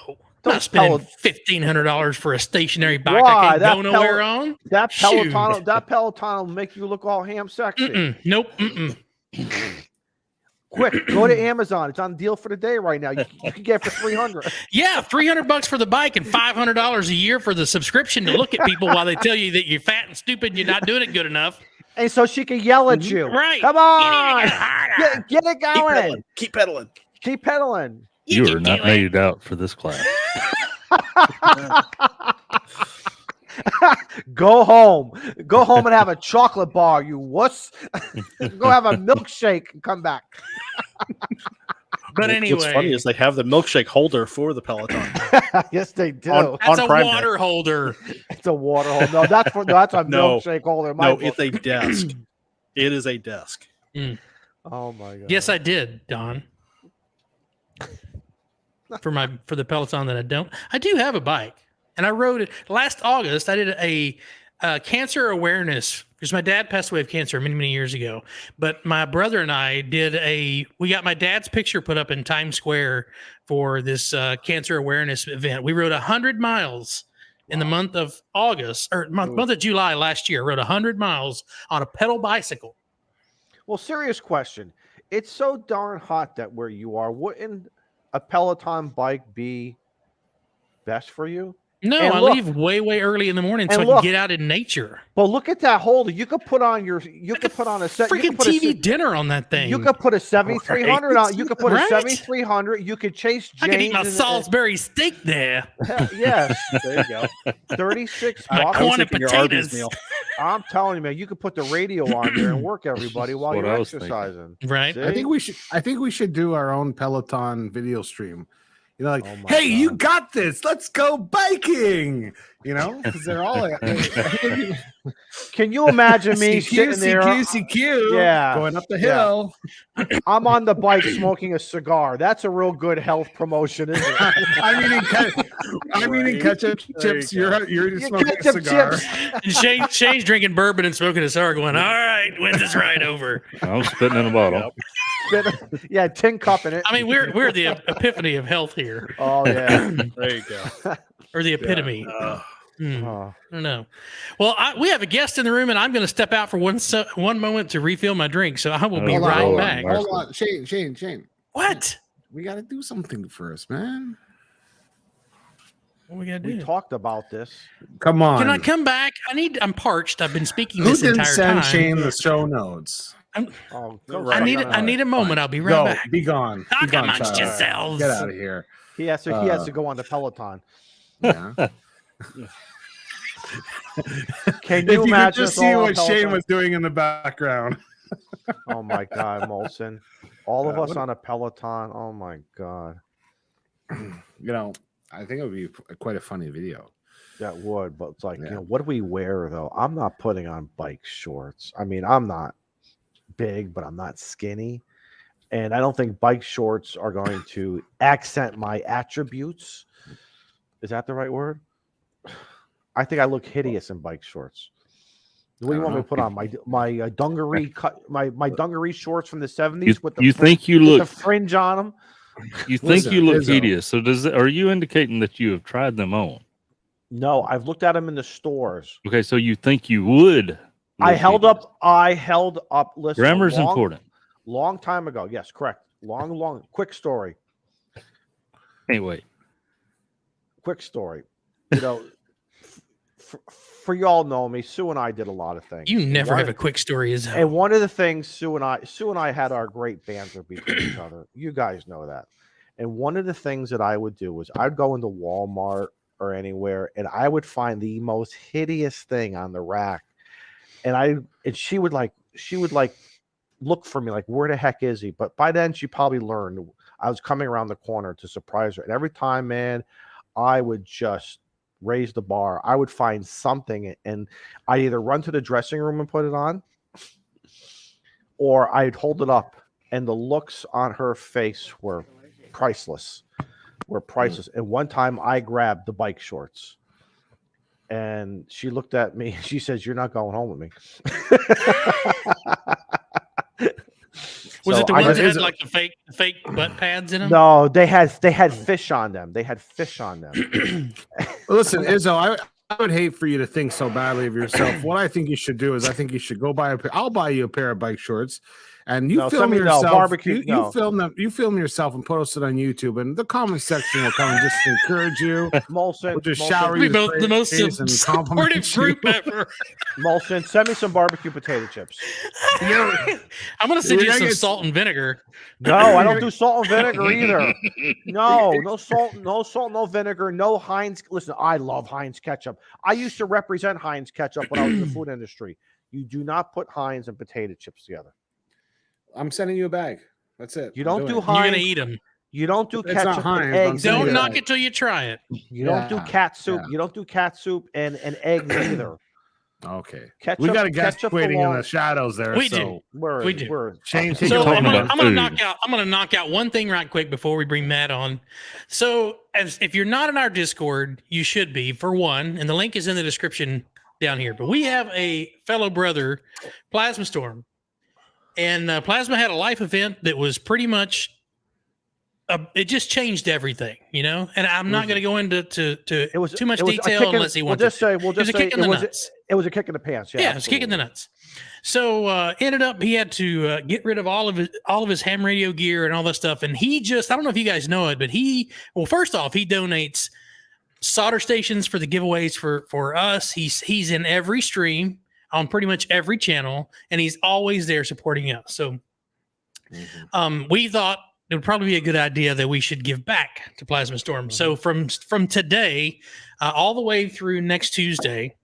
Don't Not spending $1,500 for a stationary bike I Why? can't That go nowhere on. That Shoot. Peloton will make you look all ham sexy. Mm-mm. Nope. Mm-mm. Quick, go to Amazon. It's on deal for the day right now. You can get it for $300. Yeah, $300 for the bike and $500 a year for the subscription to look at people while they tell you that you're fat and stupid and you're not doing it good enough. And so she can yell at you. Right. Come on. Get it keep going. pedaling. Keep pedaling. Keep pedaling. You can are not do it. made out for this class. Go home. Go home and have a chocolate bar, you wuss. Go have a milkshake and come back. But What's funny anyway, is they have the milkshake holder for the Peloton. Yes, they do. that's a Prime Day. water holder. It's a water hole. No, that's a No. milkshake holder. in my No, book. it's a desk. It is a desk. Oh my god. Yes, I did, Don. For the Peloton that I do have a bike, and I rode it last August. I did a cancer awareness because my dad passed away of cancer many years ago. But my brother and I we got my dad's picture put up in Times Square for this cancer awareness event. We rode 100 miles in the month of August or month of July last year. Rode 100 miles on a pedal bicycle. Well, serious question. It's so darn hot that where you are, wouldn't a Peloton bike be best for you? No, And I look- leave way early in the morning so and I can look. get out in nature. But look at that holder. You could put on your. You I could put on a set. You freaking could put a TV se- dinner on that thing. You could put a 7300 on. You could put Right? a 7300. You could chase James. I could eat my and- Salisbury steak there. Yes, There you go. 36 My bucks. corn and thinking your Arby's potatoes. meal. I'm telling you, man. You could put the radio on there and work everybody while what you're I was thinking. exercising. Right. See? I think we should do our own Peloton video stream. You know, like, Oh my hey, you God. got this. Let's go biking. You know, because they're all like, Can you imagine me sitting there? CQ, Yeah, going up the yeah. hill. I'm on the bike smoking a cigar. That's a real good health promotion, isn't it? I'm eating ketchup chips. You're You smoking a ketchup cigar. chips. And Shane's drinking bourbon and smoking a cigar, going, "All right, when's this ride over?" I'm spitting in a bottle. Yeah, tin cup in it. I mean, we're the epiphany of health here, Oh yeah. There you go. or the epitome. Oh. I don't know. Well, we have a guest in the room, and I'm going to step out for one moment to refill my drink. So I will be Hold on, right hold on, back. Mark. Hold on, Shane. What? We got to do something first, man. What we got to We do? talked about this. Come on. Can I come back? I'm parched. I've been speaking Who this didn't entire send time. Shane the show notes? Oh, I need a moment. I'll be right Go. back. Be gone. Be Talk gone, amongst child. yourselves. Get out of here. He has to go on the Peloton. Yeah. Can If you you could imagine just us see all on what Shane Peloton? was doing in the background. Oh my God, Molson. All of us what- on a Peloton. Oh my God. You know, I think it would be quite a funny video. That would, but it's like, Yeah. you know, what do we wear though? I'm not putting on bike shorts. I mean, I'm not big, but I'm not skinny. And I don't think bike shorts are going to accent my attributes. Is that the right word? I think I look hideous in bike shorts. What do you want me to put on? My dungaree my dungaree shorts from the 70s with the You think you with look the fringe on them? you think Listen, you look Izzo. hideous. So are you indicating that you have tried them on? No, I've looked at them in the stores. Okay, so you think you would. I look held hideous. up. Listen, Grammar's long, important. Long time ago. Yes, correct. Quick story. Anyway, Quick story. You know, for y'all know me, Sue and I did a lot of things. You never One- have a quick story, is And one of the things Sue and I had our great banter between each other. You guys know that. And one of the things that I would do was I'd go into Walmart or anywhere, and I would find the most hideous thing on the rack, and she would look for me like, where the heck is he? But by then she probably learned I was coming around the corner to surprise her. And every time, man, I would just raise the bar. I would find something, and I either run to the dressing room and put it on, or I'd hold it up, and the looks on her face were priceless. And one time I grabbed the bike shorts, and she looked at me. She says, "You're not going home with me." Was it the I ones that just- had like the fake butt pads in them? No, they had fish on them. They had fish on them. Listen, Izzo, I would hate for you to think so badly of yourself. What I think you should do is I think you should go buy I'll buy you a pair of bike shorts, and you No, film send me- no, yourself. barbecue, You no. film yourself and post it on YouTube, and the comment section will come and just encourage you. Molson, We'll just Molson, shower We you both with the most praise and supportive compliment you. group ever. Molson, send me some barbecue potato chips. I'm gonna send You're you gonna some get- salt and vinegar. No, I don't do salt and vinegar either. No salt, no vinegar, no Heinz. Listen, I love Heinz ketchup. I used to represent Heinz ketchup when I was in the food industry. You do not put Heinz and potato chips together. I'm sending you a bag. That's it. You I'm don't doing do it. You're gonna Heinz. eat them. You don't do It's not ketchup Heinz, and but I'm eggs. saying Don't either. knock it till you try it. You don't do Yeah, cat soup. yeah. You don't do cat soup and eggs either. Okay. Ketchup, We got a guest ketchup waiting in along- the shadows there. We so do. Word, We do. word. Shane, take So it away. talking about I'm gonna food. I'm gonna knock out one thing right quick before we bring Matt on. So if you're not in our Discord, you should be, for one, and the link is in the description down here. But we have a fellow brother, Plasma Storm, and Plasma had a life event that was pretty much it just changed everything, you know. And I'm not going to go into It was too much it was a detail kick in- unless he we'll wants just to. say we'll It was just a say kick in the nuts. it was a kick in the pants. Yeah, it was a kick in the absolutely. nuts. So ended up he had to get rid of all of his ham radio gear and all that stuff. And he just, I don't know if you guys know it, but first off, he donates solder stations for the giveaways for us. He's in every stream on pretty much every channel, and he's always there supporting us. So we thought it would probably be a good idea that we should give back to Plasma Storm. So from today all the way through next Tuesday,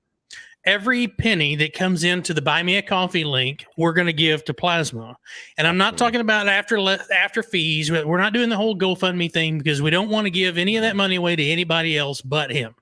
every penny that comes into the Buy Me a Coffee link, we're going to give to Plasma. And I'm not talking about after fees. We're not doing the whole GoFundMe thing because we don't want to give any of that money away to anybody else but him.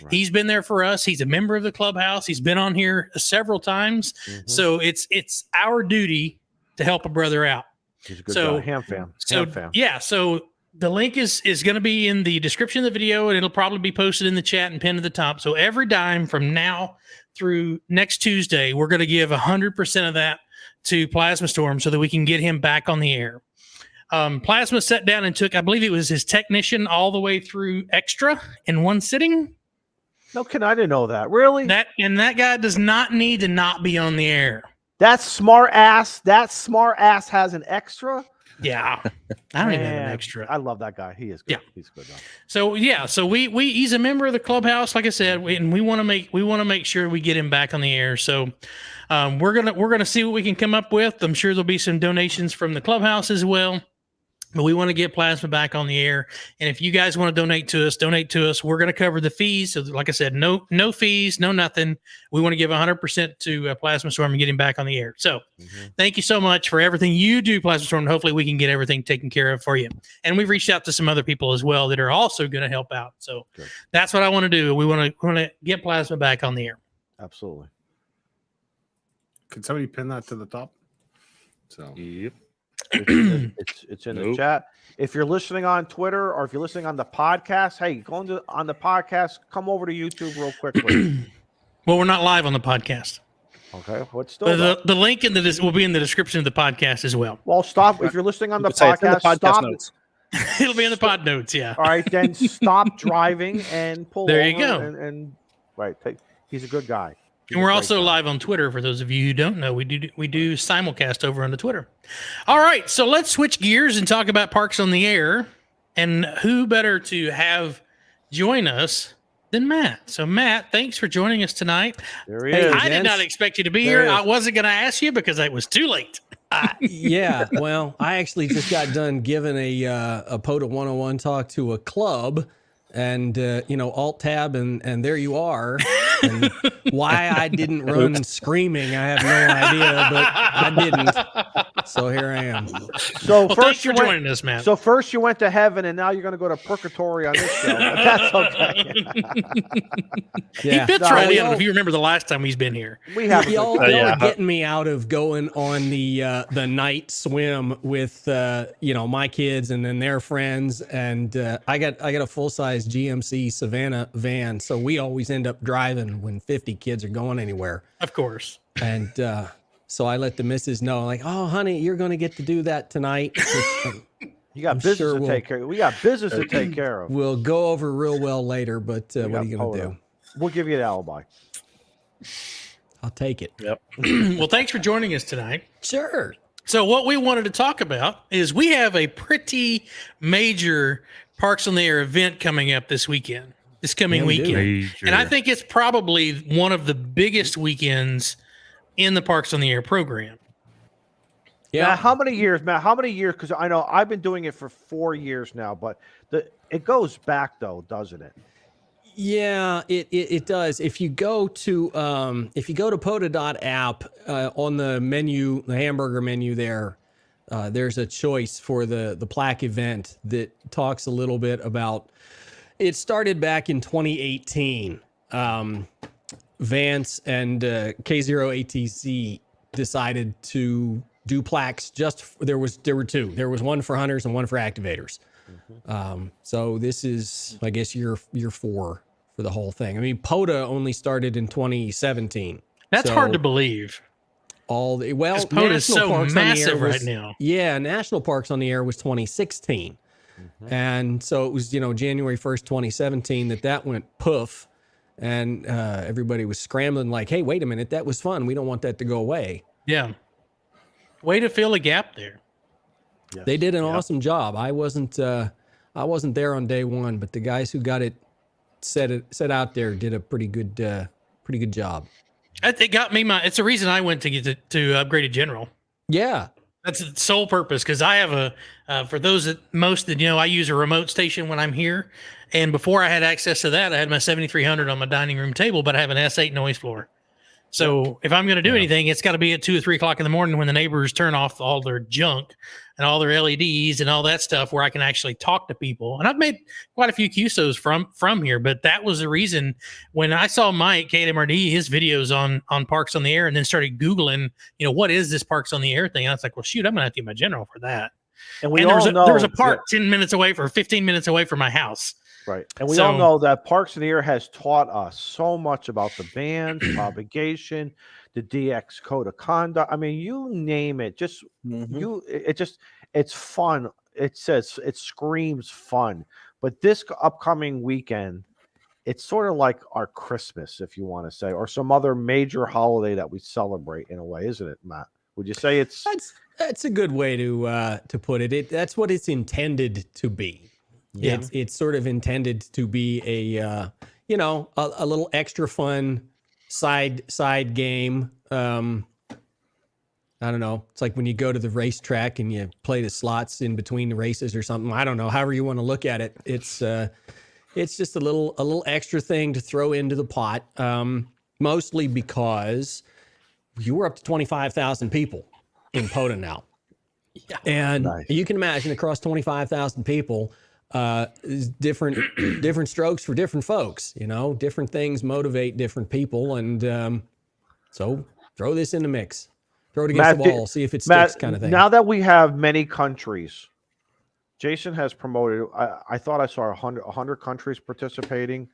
Right. He's been there for us. He's a member of the clubhouse. He's been on here several times. So it's our duty to help a brother out. He's a good guy. Ham fam. Yeah. So the link is going to be in the description of the video, and it'll probably be posted in the chat and pinned to the top. So every dime from now through next Tuesday, we're going to give 100% of that to Plasma Storm so that we can get him back on the air. Plasma sat down and took, I believe it was his technician all the way through extra in one sitting. No, I didn't know that. Really? That guy does not need to not be on the air. That smart ass has an extra. Yeah, I don't even have an extra. I love that guy. He is good. Yeah, he's good. So he's a member of the clubhouse, like I said, and we want to make sure we get him back on the air. So we're gonna see what we can come up with. I'm sure there'll be some donations from the clubhouse as well. But we want to get Plasma back on the air. And if you guys want to donate to us. We're going to cover the fees. So like I said, no fees, no nothing. We want to give 100% to Plasma Storm and get him back on the air. So thank you so much for everything you do, Plasma Storm. And hopefully we can get everything taken care of for you. And we've reached out to some other people as well that are also going to help out. So that's what I want to do. We want to get Plasma back on the air. Absolutely. Could somebody pin that to the top? So, yep. It's in the chat. If you're listening on Twitter or if you're listening on the podcast, hey, on the podcast, come over to YouTube real quickly. Well, we're not live on the podcast. Okay, what's still the link will be in the description of the podcast as well. Well, stop if you're listening on the podcast. Stop. Notes. It'll be in the pod notes. Yeah. All right, then stop driving and pull. There you go. And right, he's a good guy. And we're also live on Twitter. For those of you who don't know, we do simulcast over on the Twitter. All right, so let's switch gears and talk about Parks on the Air. And who better to have join us than Matt? So Matt, thanks for joining us tonight. There he is. I did not expect you to be here. I wasn't going to ask you because it was too late. Yeah, well, I actually just got done giving a POTA 101 talk to a club. And alt tab and there you are. And why I didn't run screaming, I have no idea, but I didn't. So here I am. So thanks for joining us, man. So first you went to heaven, and now you're going to go to purgatory on this show. But that's okay. Yeah. He fits right in. If you remember the last time he's been here, y'all are getting me out of going on the night swim with my kids and then their friends, and I got a full size GMC Savannah van, so we always end up driving when 50 kids are going anywhere. Of course. And so I let the missus know, like, oh, honey, you're going to get to do that tonight. You got business to take care of. We got business to take care of. We'll go over real well later, but what are you going to do? We'll give you the alibi. I'll take it. Yep. Well, thanks for joining us tonight. Sure. So what we wanted to talk about is we have a pretty major Parks on the Air event coming up this coming weekend. And I think it's probably one of the biggest weekends in the Parks on the Air program. Yeah. Now, how many years, Matt? How many years? Because I know I've been doing it for 4 years now, but it goes back though, doesn't it? Yeah, it does. If you go to POTA.app on the menu, the hamburger menu there's a choice for the plaque event that talks a little bit about. It started back in 2018. Vance and K0ATC decided to do plaques. There were two. There was one for hunters and one for activators. So this is, I guess, year 4 for the whole thing. I mean, POTA only started in 2017. That's hard to believe. POTA is so massive right now. Yeah, National Parks on the Air was 2016. And so it was, January 1st, 2017 that went poof. And everybody was scrambling like, hey, wait a minute, that was fun. We don't want that to go away. Yeah. Way to fill a gap there. Yes. They did an awesome job. I wasn't there on day one, but the guys who got it set out there did a pretty good job. It got me it's the reason I went to get to Upgraded General. Yeah. That's the sole purpose, because I have for those that I use a remote station when I'm here. And before I had access to that, I had my 7300 on my dining room table, but I have an S8 noise floor. So if I'm going to do anything, it's got to be at 2 or 3 o'clock in the morning when the neighbors turn off all their junk and all their LEDs and all that stuff, where I can actually talk to people. And I've made quite a few QSOs from here, but that was the reason when I saw Mike KMRD, his videos on Parks on the Air, and then started Googling, what is this Parks on the Air thing? And I was like, well, shoot, I'm going to have to get my general for that. And there was a park 10 minutes away 15 minutes away from my house. Right. And we all know that Parks and the Air has taught us so much about the bands, propagation, the DX code of conduct. I mean, you name it. Just it's fun. It screams fun. But this upcoming weekend, it's sort of like our Christmas, if you want to say, or some other major holiday that we celebrate in a way, isn't it, Matt? Would you say it's that's a good way to put it. That's what it's intended to be. Yeah. It's sort of intended to be a little extra fun side game. I don't know. It's like when you go to the racetrack and you play the slots in between the races or something. I don't know. However you want to look at it. It's just a little extra thing to throw into the pot. Mostly because you were up to 25,000 people in POTA now. Yeah. And you can imagine across 25,000 people, different strokes for different folks, different things motivate different people. And so throw this in the mix, throw it against the wall, see if it sticks, kind of thing. Now that we have many countries, Jason has promoted, I thought I saw 100 countries participating.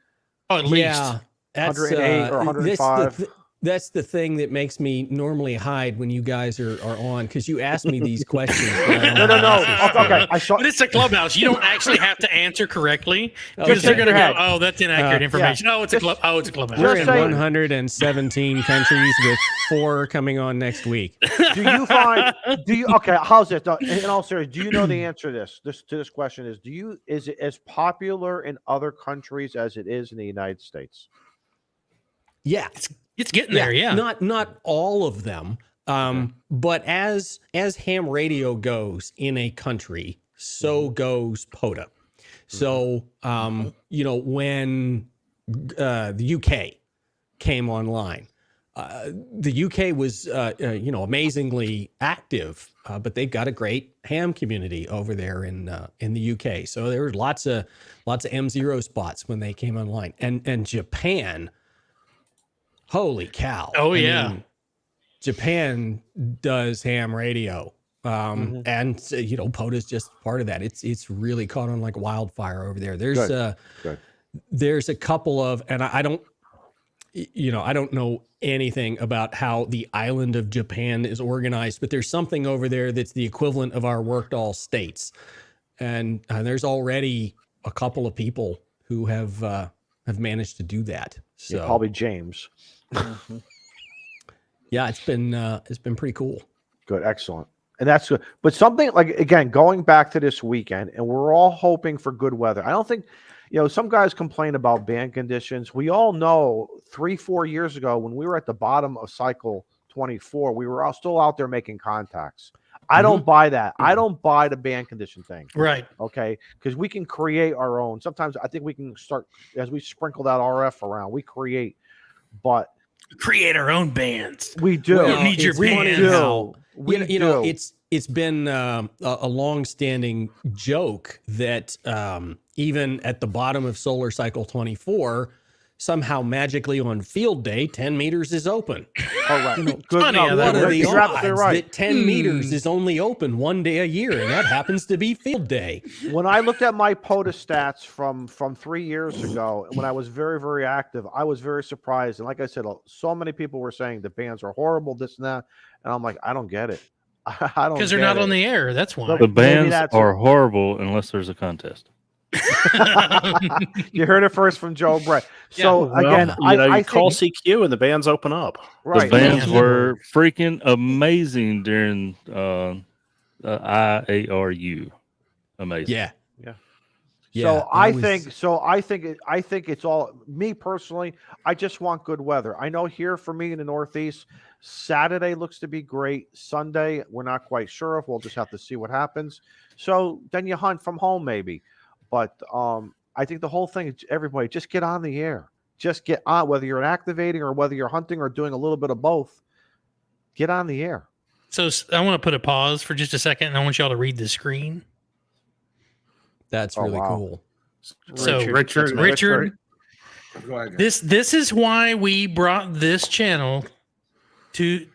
Oh, at least. Yeah, 108 or 105. That's the thing that makes me normally hide when you guys are on, because you ask me these questions. No. Okay, but it's a clubhouse. You don't actually have to answer correctly, because they're going to go, "Oh, that's inaccurate information." Yeah. It's a clubhouse. We're in 117 countries with 4 coming on next week. Okay, how's it? In all seriousness, do you know the answer to this question? Is it as popular in other countries as it is in the United States? Yeah. It's getting there, yeah. Not all of them, but as ham radio goes in a country, so goes POTA. So, when the UK came online, the UK was, amazingly active, but they've got a great ham community over there in the UK. So there were lots of M0 spots when they came online, and Japan. Holy cow. Oh, yeah. Japan does ham radio. And, POTA's just part of that. It's really caught on like wildfire over there. There's a couple of, and I don't know anything about how the island of Japan is organized, but there's something over there that's the equivalent of our worked all states. And there's already a couple of people who have managed to do that. So yeah, probably James. Yeah, it's been pretty cool. Good, excellent, and that's good. But something like, again, going back to this weekend, and we're all hoping for good weather. I don't think, some guys complain about band conditions. We all know 3-4 years ago when we were at the bottom of cycle 24, we were still out there making contacts. I don't buy that. I don't buy the band condition thing. Right. Okay. Because we can create our own. Sometimes I think we can start, as we sprinkle that RF around, we create, but create our own bands. We do. We don't need your band. It's been a long-standing joke that even at the bottom of solar cycle 24, somehow magically on field day, 10 meters is open. All right. What are the odds that 10 meters is only open one day a year, and that happens to be field day? When I looked at my POTA stats from 3 years ago, when I was very, very active, I was very surprised. And like I said, so many people were saying the bands are horrible, this and that. And I'm like, I don't get it. I don't, because they're not on the air. That's why. The bands are horrible unless there's a contest. You heard it first from Joe Brett. So again, I call CQ and the bands open up. Right. The bands were freaking amazing during IARU. Amazing. Yeah. So I think it's all, me personally, I just want good weather. I know here for me in the Northeast, Saturday looks to be great. Sunday, we're not quite sure if, we'll just have to see what happens. So then you hunt from home maybe. But I think the whole thing is, everybody just get on the air. just get on, whether you're activating or whether you're hunting or doing a little bit of both, get on the air. So I want to put a pause for just a second, and I want y'all to read the screen. That's really cool. So Richard, Go ahead, this is why we brought this channel to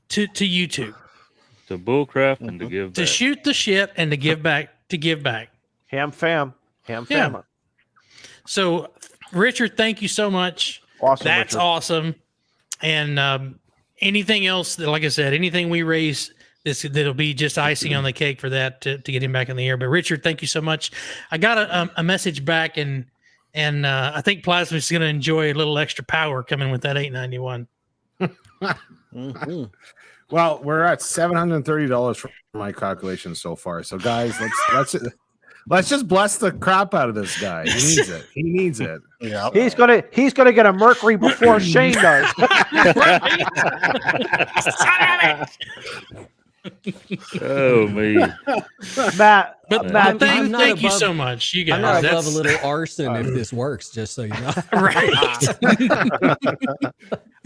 YouTube. To bullcraft and to give To back. shoot the shit and to give back. Ham fam. Yeah. So, Richard, thank you so much. Awesome. That's Richard. awesome. And anything else that, like I said, anything we raise, that'll be just icing on the cake for that to get him back in the air. But Richard, thank you so much. I got a message back, and I think Plasma's going to enjoy a little extra power coming with that 891. Well, we're at $730 for my calculation so far. So, guys, let's just bless the crap out of this guy. He needs it. He needs it. Yeah. He's gonna get a Mercury before Shane does. Oh me. Matt, But Matt, thank you so much, you guys. I'm not above a That's little arson if this works, just so you know. right. all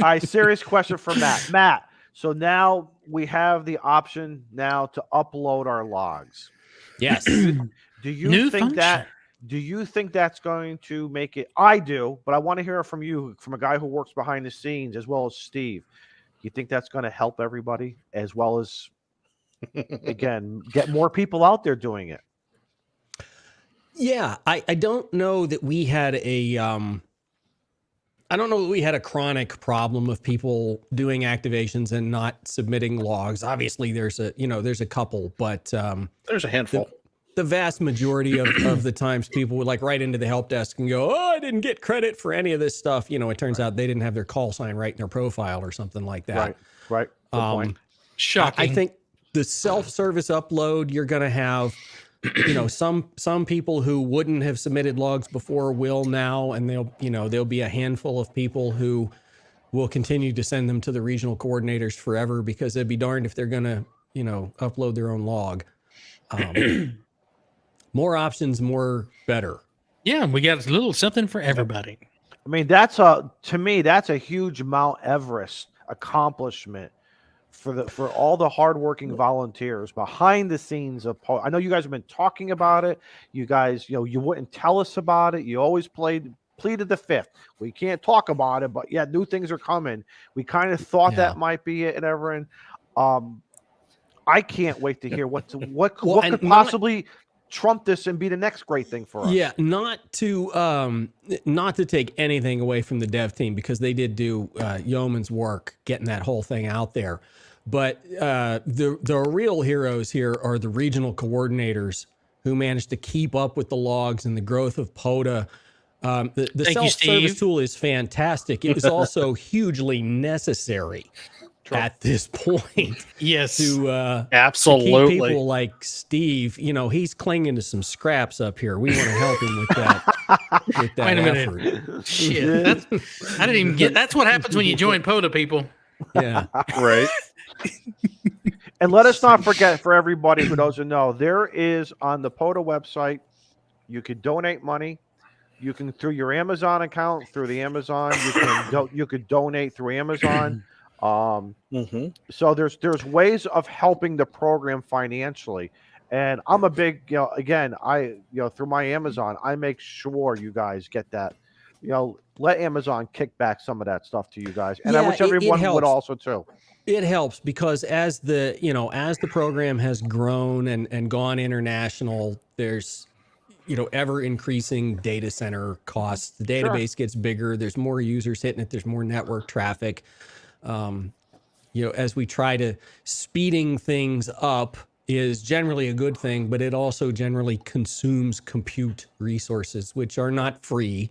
right, serious question for Matt. Matt, so now we have the option now to upload our logs. Yes. Do you New think function. do you think that's going to make it? I do, but I want to hear from you, from a guy who works behind the scenes, as well as Steve. You think that's going to help everybody, as well as, again, get more people out there doing it? Yeah, I don't know that we had I don't know that we had a chronic problem of people doing activations and not submitting logs. Obviously, there's a couple, but There's a handful. the vast majority of the times people would like write into the help desk and go, "Oh, I didn't get credit for any of this stuff." It turns out they didn't have their call sign right in their profile or something like that. Right. Good point. Shocking. I think the self-service upload, you're going to have, some people who wouldn't have submitted logs before will now, and there'll be a handful of people who will continue to send them to the regional coordinators forever, because they'd be darned if they're going to, upload their own log. More options, more better. Yeah, we got a little something for everybody. I mean, to me, that's a huge Mount Everest accomplishment for all the hardworking volunteers behind the scenes of POTA. I know you guys have been talking about it. You guys, you wouldn't tell us about it. You always pleaded the fifth. We can't talk about it, but yeah, new things are coming. We kind of thought that might be it, and everyone. I can't wait to hear what could possibly trump this and be the next great thing for us. Yeah, not to take anything away from the dev team, because they did do yeoman's work getting that whole thing out there. But the real heroes here are the regional coordinators who managed to keep up with the logs and the growth of POTA. The self-service tool is fantastic. It was also hugely necessary at this point. Yes. To Absolutely. keep people like Steve, he's clinging to some scraps up here. We want to help him with that. Wait a effort. minute. Shit. I didn't even get. That's what happens when you join POTA, people. Yeah. Right. And let us not forget, for everybody who doesn't know, there is on the POTA website, you can donate money. You can, through your Amazon account, through the Amazon, you could donate through Amazon. So there's ways of helping the program financially. And I'm a big, again, through my Amazon, I make sure you guys get that. Let Amazon kick back some of that stuff to you guys. And I wish everyone would also too. It helps, because as the program has grown and gone international, there's ever increasing data center costs. The database gets bigger. There's more users hitting it. There's more network traffic. As we try to speeding things up is generally a good thing, but it also generally consumes compute resources, which are not free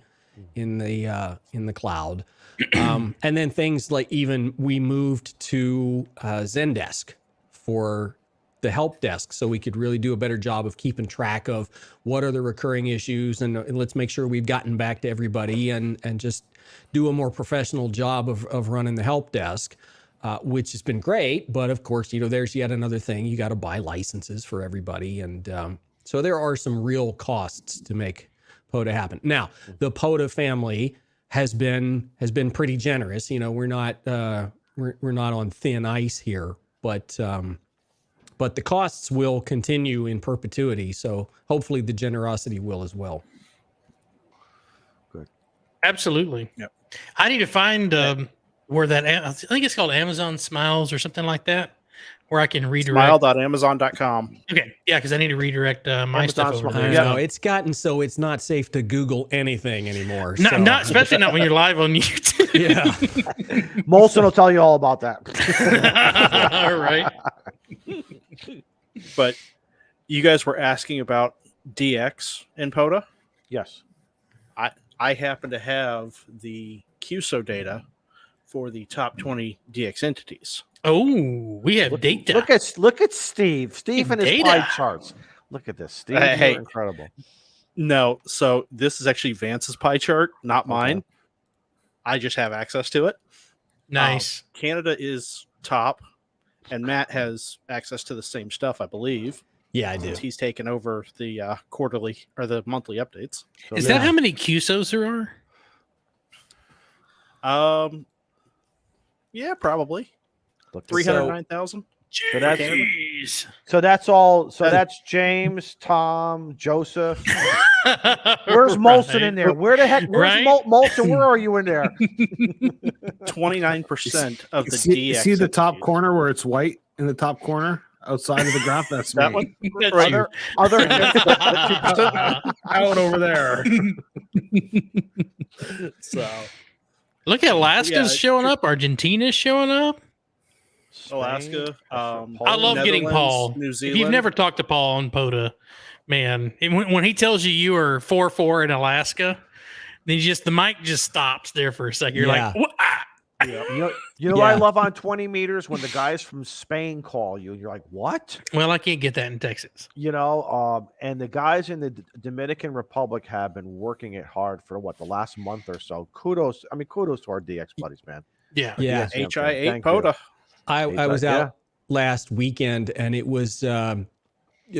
in the cloud. And then things like, even we moved to Zendesk for the help desk, so we could really do a better job of keeping track of what are the recurring issues, and let's make sure we've gotten back to everybody, and just do a more professional job of running the help desk, which has been great. But of course, there's yet another thing. You got to buy licenses for everybody. And so there are some real costs to make POTA happen. Now, the POTA family has been pretty generous. You know, we're not on thin ice here, but the costs will continue in perpetuity. So hopefully the generosity will as well. Good. Absolutely. Yep. I need to find where that, I think it's called Amazon Smiles or something like that, where I can redirect. Smile.amazon.com. Okay. Yeah, because I need to redirect my Amazon stuff over Smile. there. I Yeah. know it's gotten so it's not safe to Google anything anymore. No, so. not especially not when you're live on YouTube. Yeah. Molson will tell you all about that. All right. But you guys were asking about DX in POTA. Yes. I happen to have the QSO data for the top 20 DX entities. Oh, we have data. Look at Steve. Steve and his Data. pie charts. Look at this. Steve, Hey. you're incredible. No, so this is actually Vance's pie chart, not mine. I just have access to it. Nice. Canada is top, and Matt has access to the same stuff, I believe. Yeah, I do. Since he's taken over the quarterly or the monthly updates. So, Is that how many QSOs there are? Yeah, probably look, 309,000. So that's- Jeez. So that's all. So that's James, Tom, Joseph. Where's Molson in there? Where the heck? Where's Right? Molson? Where are you in there? 29% of the see, DX. see the top entities. corner where it's white in the top corner outside of the graph? That's That me. one? That's you. Other Out over there. So Look at Alaska's Yeah, showing up. Argentina's showing up. Alaska, I love getting Netherlands, Paul. New If you've Zealand. never talked to Paul on POTA, man, when he tells you are 4-4 in Alaska, then the mic just stops there for a second. You're Yeah. like, what? You know what I Yeah. love on 20 meters when the guys from Spain call you. You're like, what? Well, I can't get that in Texas. You know, and the guys in the Dominican Republic have been working it hard for the last month or so. Kudos to our DX buddies, man. Yeah. Yeah. HI8 Thank you. POTA. I was out last weekend and it was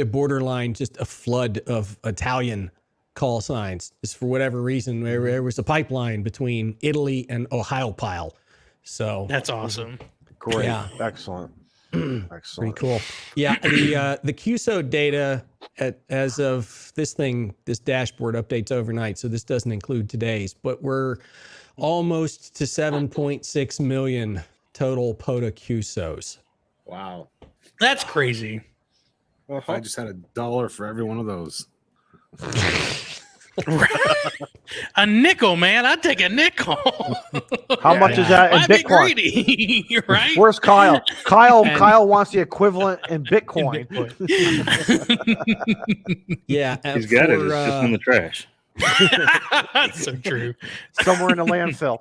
borderline just a flood of Italian call signs. Just for whatever reason, there was a pipeline between Italy and Ohio pile. So That's awesome. Great. Yeah. Excellent. pretty Excellent. cool. Yeah, the QSO data as of this dashboard updates overnight, so this doesn't include today's, but we're almost to 7.6 million total POTA QSOs. Wow. That's crazy. Well, if I just had $1 for every one of those. A nickel, man. I'd take a nickel. How much is that in I'd be Bitcoin? greedy, right? Where's Kyle? Kyle wants the equivalent in In Bitcoin. Yeah, He's got it. It's just in the trash. That's so true. Somewhere in the landfill.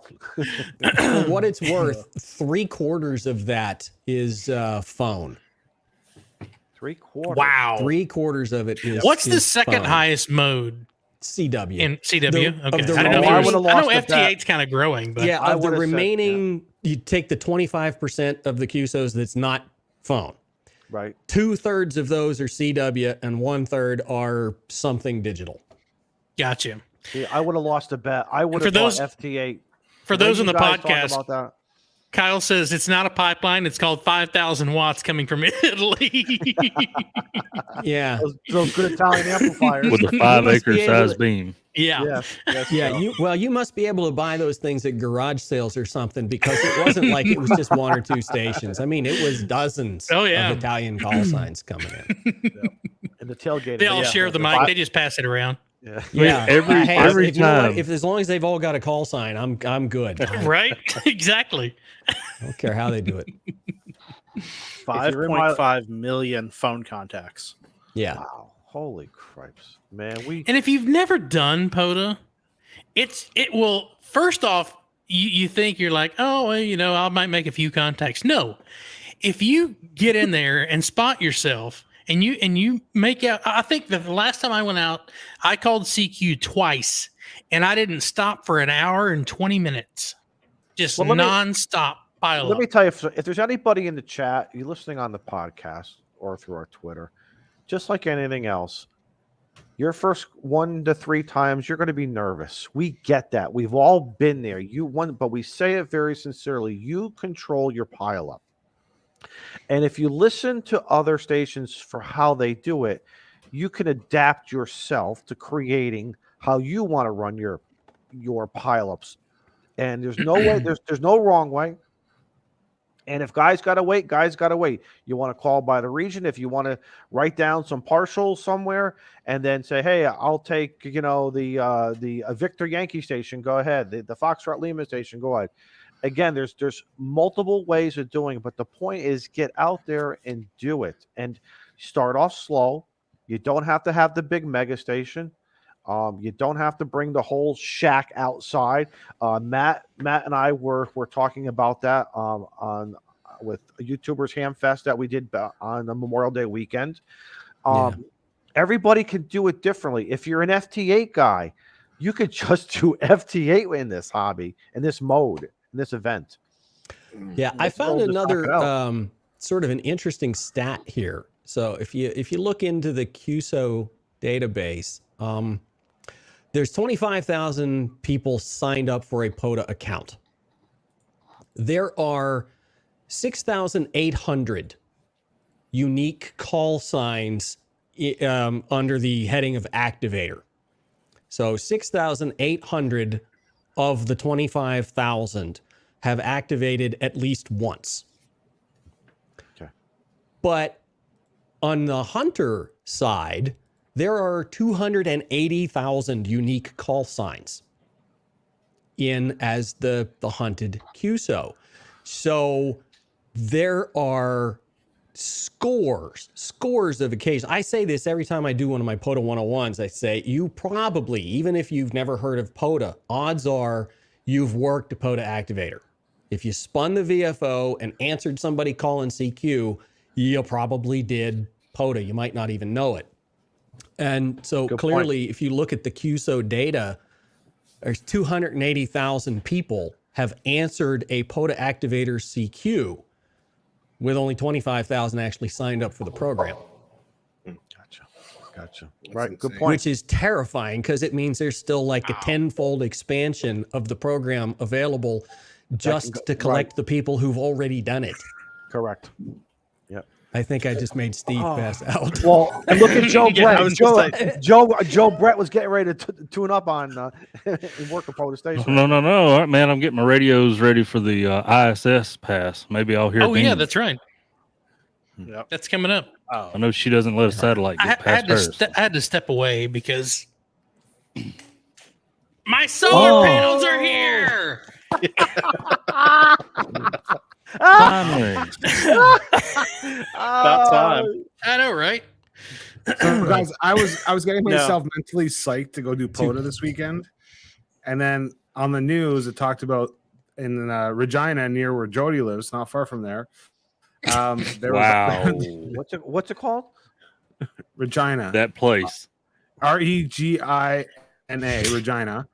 for what it's worth, 3/4 of that is phone. 3/4. Wow. 3/4 of it is. What's the is second phone. highest mode CW? in CW? The- Okay. of the I don't know. remaining- I If would've I know lost the bet. FT8's kind of growing, but Yeah, I of the would've said, remaining, you take the 25% of the QSOs that's not phone. Right. 2/3 of those are CW and 1/3 are something digital. gotcha. See, I would have lost a bet. I would for have bought those- FT8. For those When on you the guys talk podcast, about that. Kyle says it's not a pipeline. It's called 5,000 watts coming from Italy. Yeah. Those good Italian amplifiers. With a You 5 must be acre able size to- beam. yeah. Yes, Yeah, you must be able to buy those things at garage sales or something because it wasn't like it was just one or two stations. I mean, it was dozens Oh, yeah. of Italian call signs coming in. And the tailgate. They all share the mic. They just pass it around. Yeah. Yeah, Every if you know what, time. if as long as they've all got a call sign, I'm good. I Right? Exactly. don't care how they do it. 5.5 million phone contacts. Yeah, Wow. Holy cripes. Man, And if you've never done POTA, it will, first off, you think you're like, oh, well, I might make a few contacts. No. If you get in there and spot yourself and you make out, I think the last time I went out, I called CQ twice and I didn't stop for an hour and 20 minutes. Just Well, let me- nonstop pile let up. me tell you, if there's anybody in the chat, you're listening on the podcast or through our Twitter, just like anything else, Your first 1 to 3 times, you're going to be nervous. We get that. We've all been there. But we say it very sincerely. You control your pileup. And if you listen to other stations for how they do it, you can adapt yourself to creating how you want to run your pileups. And there's no way, there's no wrong way. And if guys got to wait, guys got to wait. You want to call by the region. If you want to write down some partials somewhere and then say, hey, I'll take, the Victor Yankee station, go ahead. The Foxtrot Lima station, go ahead. Again, there's multiple ways of doing it, but the point is get out there and do it. And start off slow. You don't have to have the big mega station. You don't have to bring the whole shack outside. Matt and I were talking about that with YouTubers Ham Fest that we did on the Memorial Day weekend. Everybody can do it differently. If you're an FT8 guy, you could just do FT8 in this hobby, in this mode, in this event. Yeah, I found another sort of an interesting stat here. So if you look into the QSO database, there's 25,000 people signed up for a POTA account. There are 6,800 unique call signs under the heading of activator. So 6,800 of the 25,000 have activated at least once. Okay. But on the hunter side, there are 280,000 unique call signs in as the hunted QSO. So there are scores of occasions. I say this every time I do one of my POTA 101s. I say, you probably, even if you've never heard of POTA, odds are you've worked a POTA activator. If you spun the VFO and answered somebody calling CQ, you probably did POTA. You might not even know it. And so clearly, if you look at the QSO data, there's 280,000 people have answered a POTA activator CQ with only 25,000 actually signed up for the program. Gotcha. That's Right. insane. Good point. Which is terrifying because it means there's still like a tenfold expansion of the program available just to collect the people who've already done it. Correct. Yep. I think I just made Steve pass out. Well, and look at Joe Yeah, I Brett. was Joe Brett was getting ready to tune up on and work a POTA station. No. All right, man. I'm getting my radios ready for the ISS pass. Maybe I'll hear. Oh yeah, Dean. that's right. Yep. That's coming up. I know she doesn't let a satellite get past hers. I had to step away because my solar panels are here. Finally. About time. I know, right? So, guys, I was getting No. myself mentally psyched to go do POTA this weekend, and then on the news it talked about in Regina, near where Jody lives, not far from there. There Wow. What's it called? Regina, That place. Regina, Regina.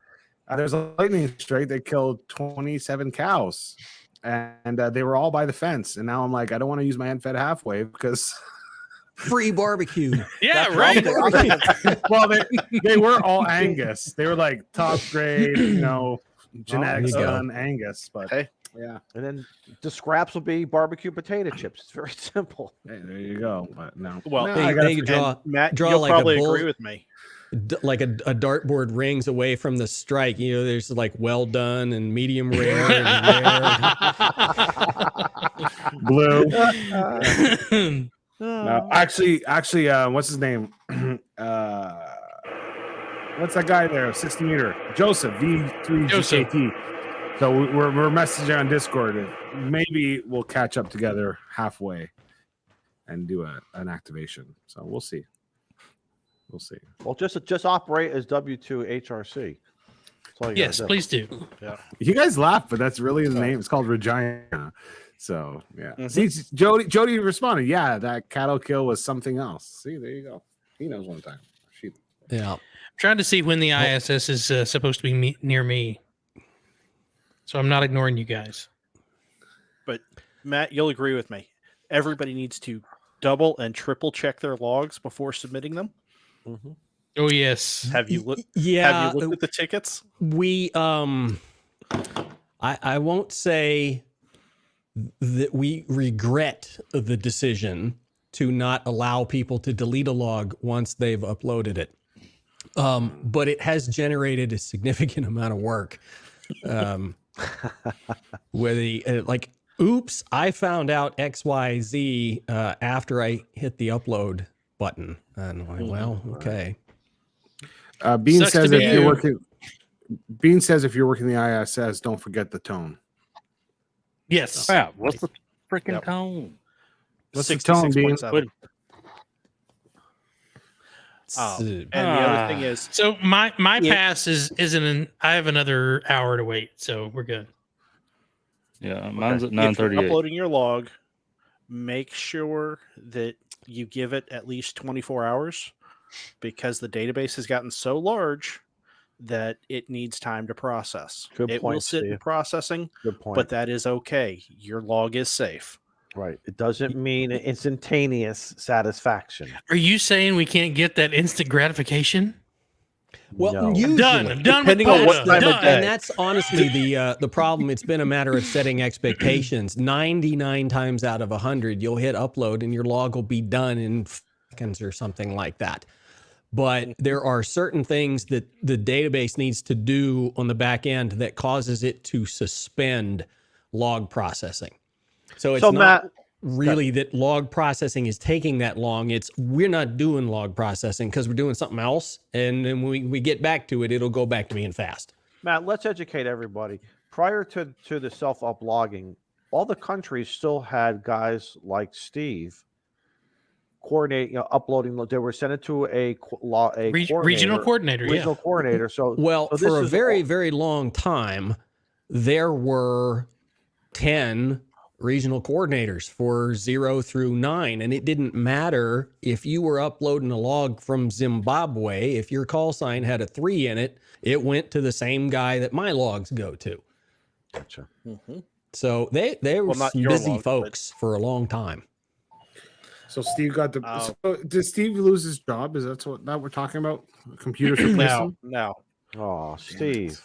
There's a lightning strike that killed 27 cows, and they were all by the fence. And now I'm like, I don't want to use my unfed halfway because. Free barbecue. Yeah, right. Well, they were all Angus. They were like top grade, genetics there you go. done Angus. But Hey. yeah, And then the scraps will be barbecue potato chips. It's very simple. hey, there you go. But no, Well, no, They- I gotta they forget- draw Matt, draw you'll like a probably bull- agree with me. like a dartboard rings away from the strike. There's like well done and medium rare and rare. blue. No, actually, what's his name? What's that guy there? 60 meter Joseph V3 Joseph. GKT. So we're messaging on Discord. And maybe we'll catch up together halfway and do an activation. So we'll see. We'll see. Well, just operate as W2 HRC. That's all you Yes, gotta do. please do. You guys laugh, but that's really his name. It's called Regina. So yeah. See, Jody responded. Yeah, that cattle kill was something else. See, there you go. He knows one time. She. Yeah. Trying to see when the ISS is supposed to be near me. So I'm not ignoring you guys. But Matt, you'll agree with me. Everybody needs to double and triple check their logs before submitting them. Mhm. Oh yes. Have you looked? Yeah, Have you looked at the tickets? we I won't say that we regret the decision to not allow people to delete a log once they've uploaded it. But it has generated a significant amount of work. Where the oops, I found out XYZ after I hit the upload button. And I'm like, well, okay. Bean Sucks says to if be you're you. working. Bean says if you're working the ISS, don't forget the tone. Yes. Crap, what's the freaking Yep. tone? What's the tone, Bean? 66.7. And the other thing is, So my Yeah. pass isn't in. I have another hour to wait, so we're good. Yeah, mine's at if you're 9:38. uploading your log, make sure that you give it at least 24 hours because the database has gotten so large that it needs time to process. Good It will point, sit in Steve. processing, Good point. but that is okay. Your log is safe. Right. It doesn't mean instantaneous satisfaction. Are you saying we can't get that instant gratification? Well, No. usually, Done. Done with Depending on what POTA. time of Done. day. and that's honestly the problem. It's been a matter of setting expectations. 99 times out of 100, you'll hit upload and your log will be done in seconds or something like that. But there are certain things that the database needs to do on the back end that causes it to suspend log processing. So it's So, not Matt, really that log processing is taking that long. It's we're not doing log processing because we're doing something else. And then when we get back to it, it'll go back to being fast. Matt, let's educate everybody. Prior to the self-uplogging, all the countries still had guys like Steve coordinate, uploading. They were sent it to a Regional coordinator. regional coordinator. So, Well, so this for a is very, all- very long time, there were 10 regional coordinators for 0 through 9. And it didn't matter if you were uploading a log from Zimbabwe, if your call sign had a 3 in it, it went to the same guy that my logs go to. Gotcha. So they were Well, not some your busy logs, but- folks for a long time. So Steve got the. Oh. So did Steve lose his job? Is that what we're talking about? Computers replace him? No. Oh, Steve.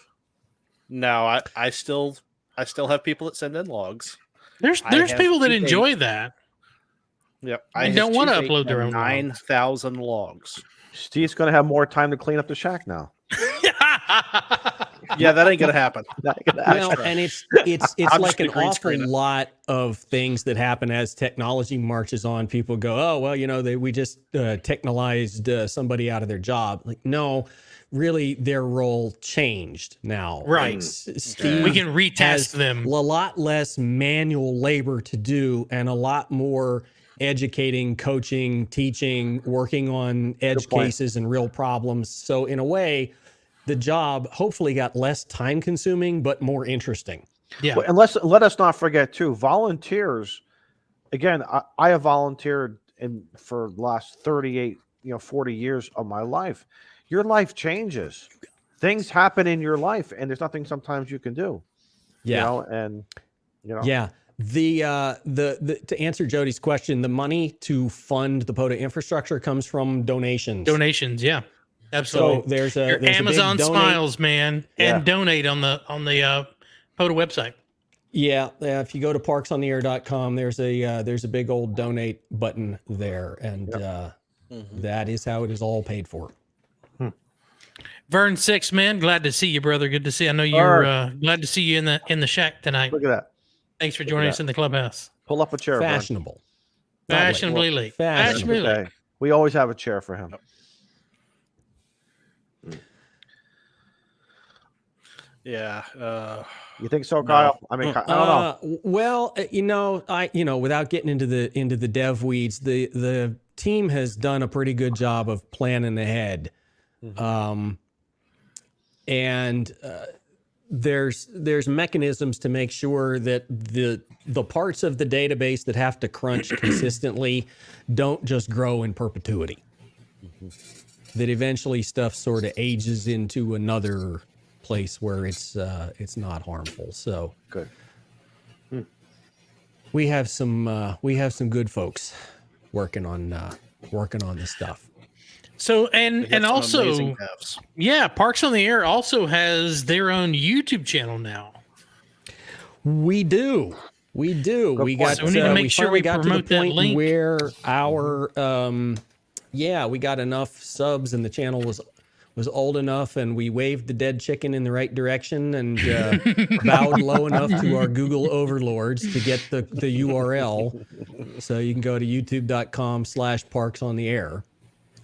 No, I still have people that send in logs. There's I have people that two enjoy that. Yep. And don't wanna upload their own logs. 9,000 logs. Steve's going to have more time to clean up the shack now. Yeah, that ain't gonna happen. Well, and it's I'm like just an gonna green awful screen it. lot of things that happen as technology marches on. People go, "Oh, well, we just technologized somebody out of their job." Like, no, really, their role changed now. Right. Steve We can retask has them. a lot less manual labor to do, and a lot more educating, coaching, teaching, working on edge point. cases and real problems. So, in a way, the job hopefully got less time consuming, but more interesting. Yeah. Well, and let us not forget too, volunteers. Again, I have volunteered for the last 38, 40 years of my life. Your life changes. Things happen in your life, and there's nothing sometimes you can do. Yeah. Yeah. The to answer Jody's question, the money to fund the POTA infrastructure comes from donations. Donations. Yeah. Absolutely. So there's a Your big Amazon donate- Smiles, man, and Yeah. donate on the POTA website. Yeah, if you go to parksontheair.com, there's a big old donate button there, and that is how it is all paid for. Vern Six, man, glad to see you, brother. Good to see. I know you're glad to see you in the shack tonight. Look at that. Thanks for joining us in the clubhouse. Pull up a chair. Vern. Fashionable. Fashionably late. Fashionably. Fashionably late. Okay. We always have a chair for him. Yeah. You think so, Kyle? I mean, I don't know. Well, without getting into the dev weeds, the team has done a pretty good job of planning ahead. And there's mechanisms to make sure that the parts of the database that have to crunch consistently don't just grow in perpetuity. That eventually stuff sort of ages into another place where it's not harmful. So Good. we have some good folks working on this stuff. So They and got some also, amazing devs. yeah, Parks on the Air also has their own YouTube channel now. We do. We do. Good We point. got. So we need to make we sure finally we got to the promote that point link. where our we got enough subs and the channel was old enough, and we waved the dead chicken in the right direction and bowed low enough to our Google overlords to get the URL. So you can go to youtube.com/parksontheair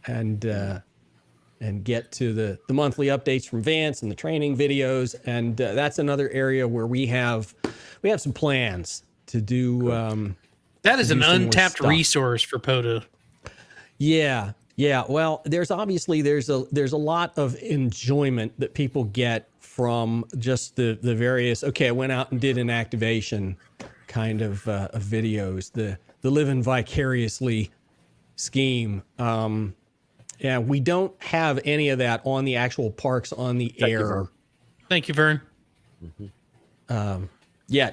and get to the monthly updates from Vance and the training videos. And that's another area where we have some plans to do. That is to an do some more untapped stuff. resource for POTA. Yeah. Well, there's a lot of enjoyment that people get from just the various. Okay, I went out and did an activation kind of videos. The living vicariously scheme. Yeah, we don't have any of that on the actual Parks on the Air. Thank you, Vern.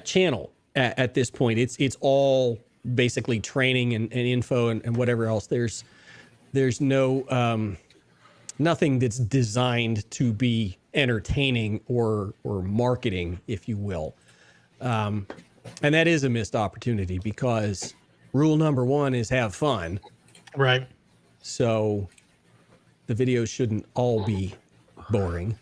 Channel at this point. It's all basically training and info and whatever else. There's no nothing that's designed to be entertaining or marketing, if you will. And that is a missed opportunity because rule number one is have fun. Right. So the videos shouldn't all be boring.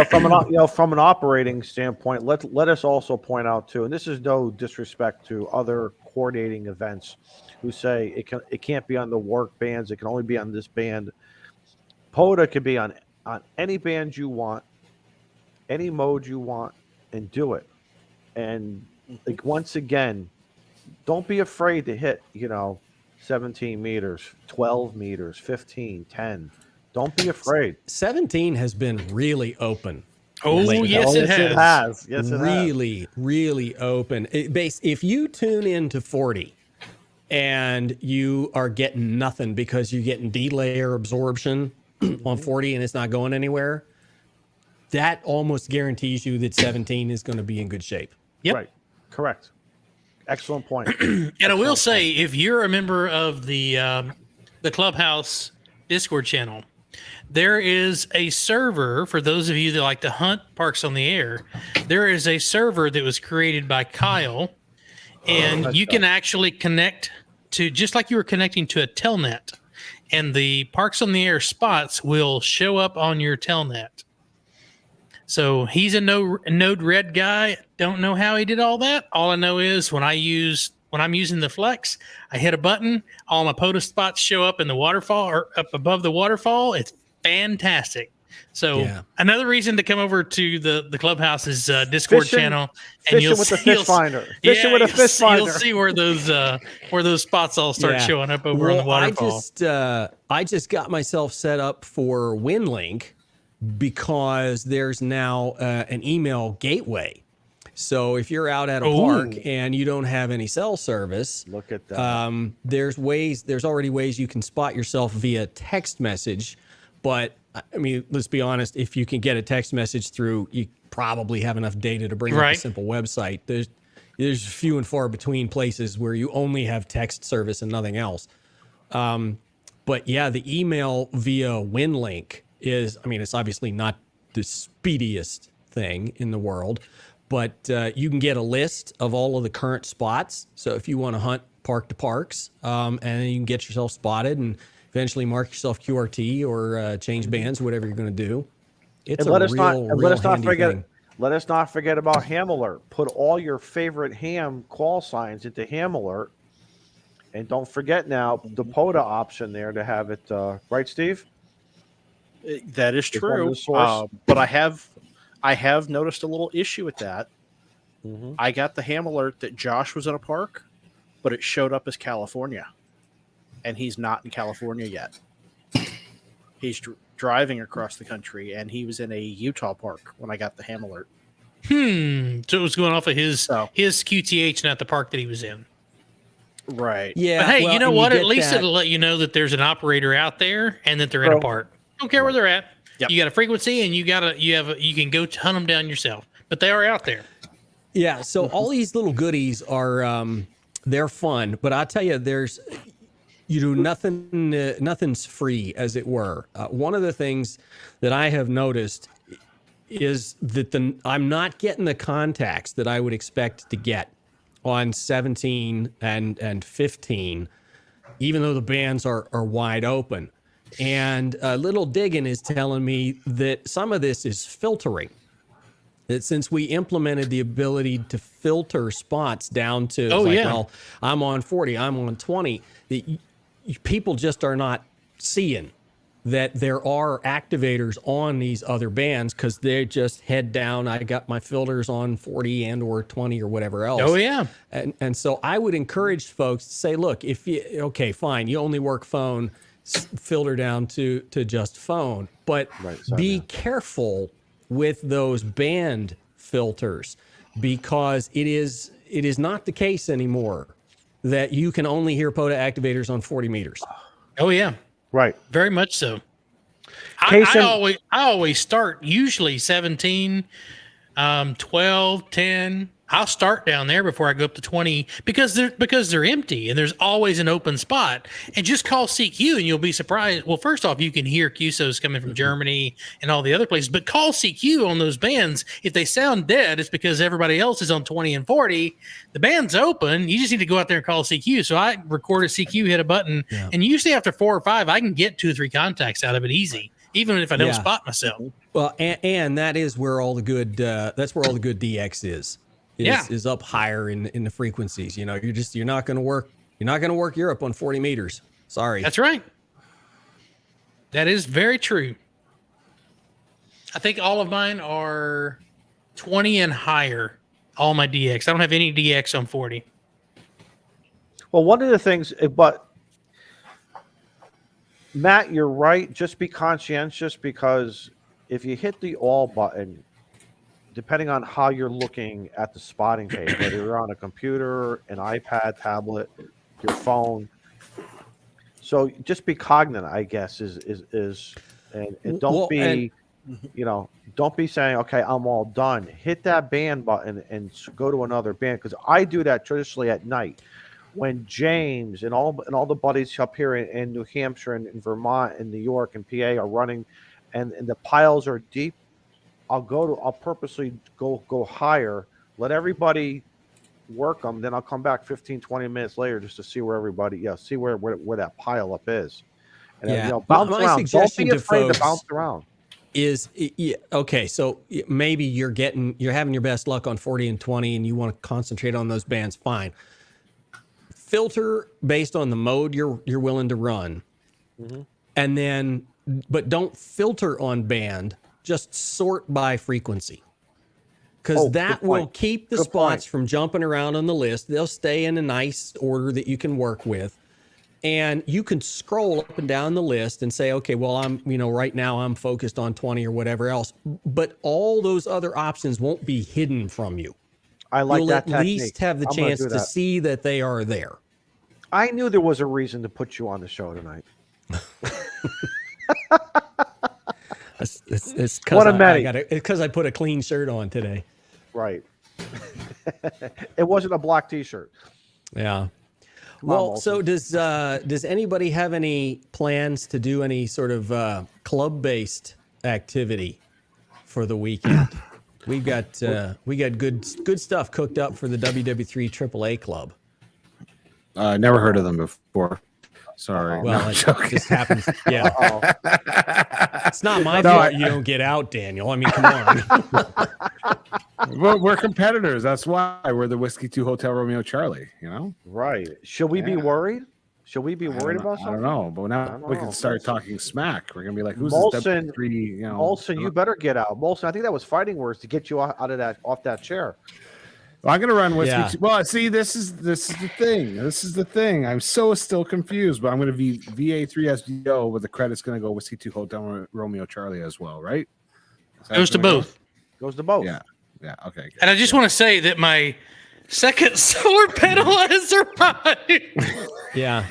From an operating standpoint, let us also point out too, and this is no disrespect to other coordinating events who say it can't be on the work bands, it can only be on this band. POTA can be on any band you want, any mode you want, and do it. And like, once again, don't be afraid to hit 17 meters, 12 meters, 15, 10. Don't be afraid. 17 has been really open. Oh, lately. yes, it has. Yes, it really, really open. If you tune into 40 and you are getting nothing because you're getting delayer absorption on 40 and it's not going anywhere, that almost guarantees you that 17 is going to be in good shape. Yep. Right. Correct. Excellent point. And I will say, if you're a member of the Clubhouse Discord channel, there is a server for those of you that like to hunt Parks on the Air. There is a server that was created by Kyle, and you can actually connect to, just like you were connecting to a telnet, and the Parks on the Air spots will show up on your telnet. So he's a Node Red guy. Don't know how he did all that. All I know is when I'm using the Flex, I hit a button, all my POTA spots show up in the waterfall or up above the waterfall. It's fantastic. So another reason to come over to the Clubhouse's Discord channel, and Fishing with the fish finder. Fishing with a fish finder. You'll see where those spots all start showing up over on the waterfall. I just got myself set up for WinLink because there's now an email gateway. So if you're out at a park and you don't have any cell service, look at that. There's already ways you can spot yourself via text message. But I mean, let's be honest, if you can get a text message through, you probably have enough data to bring up a simple website. There's few and far between places where you only have text service and nothing else. But yeah, the email via WinLink is, I mean, it's obviously not the speediest thing in the world, but you can get a list of all of the current spots. So if you want to hunt park to parks, and you can get yourself spotted and eventually mark yourself QRT or change bands, whatever you're going to do. It's and let us not forget about Ham Alert. Put all your favorite ham call signs into Ham Alert, and don't forget now the POTA option there to have it. Right, Steve? That is true. But I have noticed a little issue with that. Mm-hmm. I got the Ham Alert that Josh was in a park, but it showed up as California. And he's not in California yet. He's driving across the country, and he was in a Utah park when I got the Ham Alert. So it was going off of his QTH, not the park that he was in. Right. Yeah. But hey, you know what? At least it'll let you know that there's an operator out there and that they're in a park. Don't care where they're at. Yep. You got a frequency, and you can go hunt them down yourself. But they are out there. Yeah. So all these little goodies are they're fun, but I tell you, there's you do nothing. Nothing's free, as it were. One of the things that I have noticed is that I'm not getting the contacts that I would expect to get on 17 and 15, even though the bands are wide open. And Little Diggin is telling me that some of this is filtering. That since we implemented the ability to filter spots down to, well, I'm on 40, I'm on 20, that people just are not seeing that there are activators on these other bands because they just head down. I got my filters on 40 and or 20 or whatever else. Oh, yeah. And so I would encourage folks to say, look, if you, okay, fine, you only work phone, filter down to just phone, but be careful with those band filters, because it is not the case anymore that you can only hear POTA activators on 40 meters. Oh yeah, right, very much so. I always start usually 17, 12, 10. I'll start down there before I go up to 20 because they're empty and there's always an open spot. And just call CQ and you'll be surprised. Well, first off, you can hear QSOs coming from Germany and all the other places, but call CQ on those bands. If they sound dead, it's because everybody else is on 20 and 40. The band's open. You just need to go out there and call CQ. So I record a CQ, hit a button, and usually after 4 or 5, I can get 2 or 3 contacts out of it easy, even if I don't spot myself. Well, and that is where all the good DX is up higher in the frequencies. You know, you're not going to work Europe on 40 meters. Sorry. That's right. That is very true. I think all of mine are 20 and higher. All my DX. I don't have any DX on 40. Well, one of the things, but Matt, you're right. Just be conscientious, because if you hit the all button, depending on how you're looking at the spotting page, whether you're on a computer, an iPad, tablet, your phone. So just be cognizant, I guess, and don't don't be saying, okay, I'm all done. Hit that band button and go to another band, because I do that traditionally at night when James and all the buddies up here in New Hampshire and in Vermont and New York and PA are running, and the piles are deep. I'll purposely go higher, let everybody work them, then I'll come back 15, 20 minutes later just to see where everybody, see where that pile up is. And bounce around. Don't be afraid to bounce around. Okay, so maybe you're having your best luck on 40 and 20 and you want to concentrate on those bands, fine. Filter based on the mode you're willing to run. Mm-hmm. And then, but don't filter on band. Just sort by frequency, because that will keep the spots from jumping around on the list. They'll stay in a nice order that you can work with, and you can scroll up and down the list and say, okay, well, right now I'm focused on 20 or whatever else, but all those other options won't be hidden from you. I like that technique. You'll at least have the chance to see that they are there. I knew there was a reason to put you on the show tonight. It's because I put a clean shirt on today. Right. It wasn't a black T-shirt. Yeah. Well, so does anybody have any plans to do any sort of club-based activity for the weekend? We got good stuff cooked up for the WW3 AAA Club. Never heard of them before. Sorry. Well, it just happens. Yeah. It's not my fault you don't get out, Daniel. I mean, come on. We're competitors. That's why we're the Whiskey 2 Hotel Romeo Charlie, Right. Should we be worried? Should we be worried about something? I don't know. But now we can start talking smack. We're going to be like, who's Molson, this W3? Molson, you better get out. Molson, I think that was fighting words to get you off that chair. Well, I'm going to run Whiskey 2. Well, see, this is the thing. This is the thing. I'm still confused, but I'm going to be VA3SGO, but the credit's going to go Whiskey 2 Hotel Romeo Charlie as well, right? Goes to both. Goes to both. Yeah. Okay. Good. And I just want to say that my second solar panel has survived. Yeah.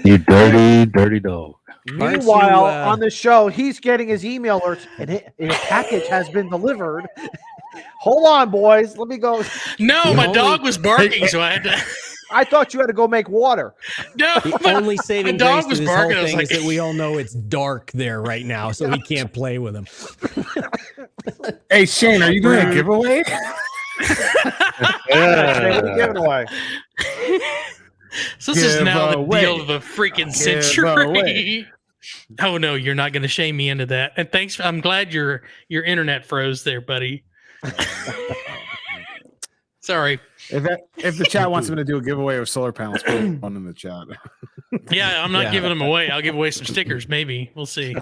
You dirty dog. Meanwhile, on the show, he's getting his email alerts, and his package has been delivered. Hold on, boys. Let me go. No, my dog was barking, so I had to. I thought you had to go make water. No, The but only saving the dog grace to was this whole barking. I was thing like, is that we all know it's dark there right now, so he can't play with him. Hey Shane, are you doing a giveaway? Hey, what are you giving away? So this is now the Giveaway. deal of the freaking century. Giveaway. Oh no, you're not going to shame me into that. And thanks. I'm glad your internet froze there, buddy. Sorry. If the chat wants me to do a giveaway of solar panels, put one in the chat. Yeah, I'm not giving them away. I'll give away some stickers. Maybe we'll see.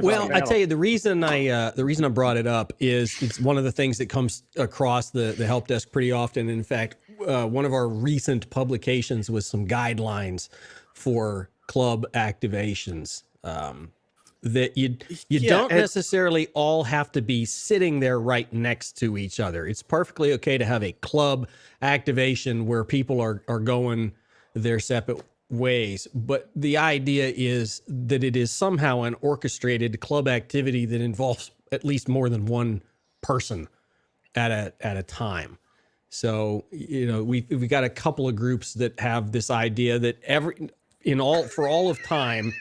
Well, I tell you, the reason I brought it up is it's one of the things that comes across the help desk pretty often. In fact, one of our recent publications was some guidelines for club activations. That you don't necessarily all have to be sitting there right next to each other. It's perfectly okay to have a club activation where people are going their separate ways. But the idea is that it is somehow an orchestrated club activity that involves at least more than one person at a time. So, we've got a couple of groups that have this idea that for all of time,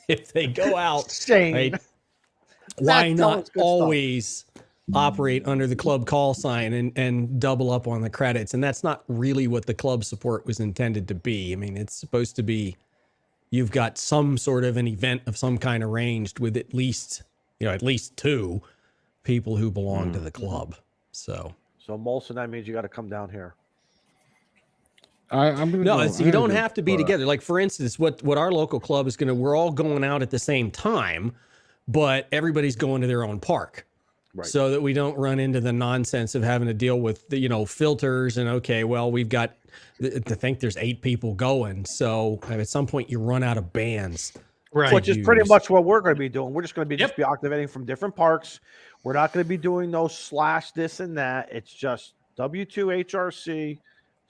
if they go out, right, why not always operate under the club call sign and double up on the credits? And that's not really what the club support was intended to be. I mean, it's supposed to be you've got some sort of an event of some kind arranged with at least two people who belong to the club. So Molson, that means you got to come down here. I'm gonna you don't have to be together. Like, for instance, what our local club is we're all going out at the same time, but everybody's going to their own park. Right. So that we don't run into the nonsense of having to deal with the, filters and, okay, well, we've got to think there's 8 people going. So at some point you run out of bands. Right. Which is pretty much what we're going to be doing. We're just going to be just be activating from different parks. We're not going to be doing no slash this and that. It's just W2 HRC.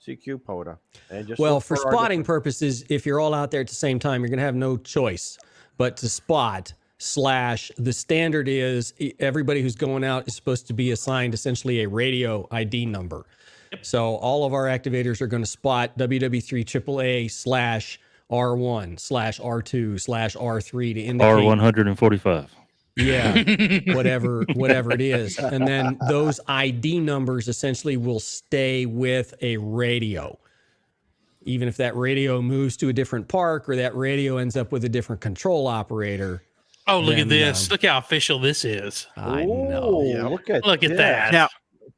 CQ POTA. And just for spotting purposes, if you're all out there at the same time, you're going to have no choice but to spot / the standard is everybody who's going out is supposed to be assigned essentially a radio ID number. So all of our activators are going to spot WW3 AAA / R1 / R2 / R3 to indicate R145. Yeah, whatever it is. And then those ID numbers essentially will stay with a radio. Even if that radio moves to a different park or that radio ends up with a different control operator. Oh, look at this. Look how official this is. I know. Yeah, look at that. Now,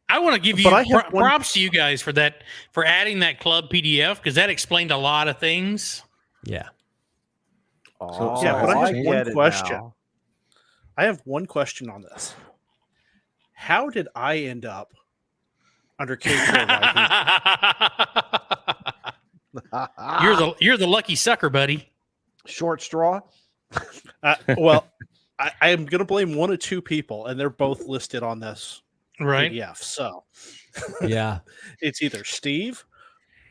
I want to give you props to you guys for that, for adding that club PDF, because that explained a lot of things. Yeah. But I have one question. I have one question on this. How did I end up under K4? You're the lucky sucker, buddy. Short straw. Well, I am going to blame one of 2 people, and they're both listed on this PDF. So, yeah, it's either Steve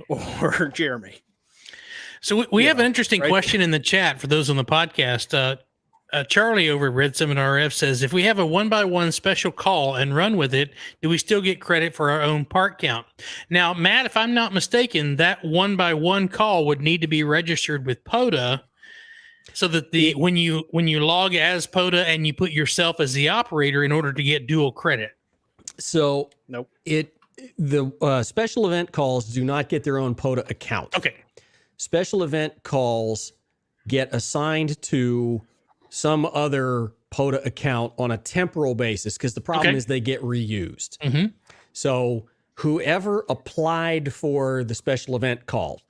or Jeremy. So we have an interesting question in the chat for those on the podcast. Charlie over at Red 7 RF says, if we have a 1x1 special call and run with it, do we still get credit for our own part count? Now, Matt, if I'm not mistaken, that 1x1 call would need to be registered with POTA, so that when you log as POTA and you put yourself as the operator in order to get dual credit. So nope. The special event calls do not get their own POTA account. Okay. Special event calls get assigned to some other POTA account on a temporal basis, because the problem is they get reused. Mm-hmm. So whoever applied for the special event call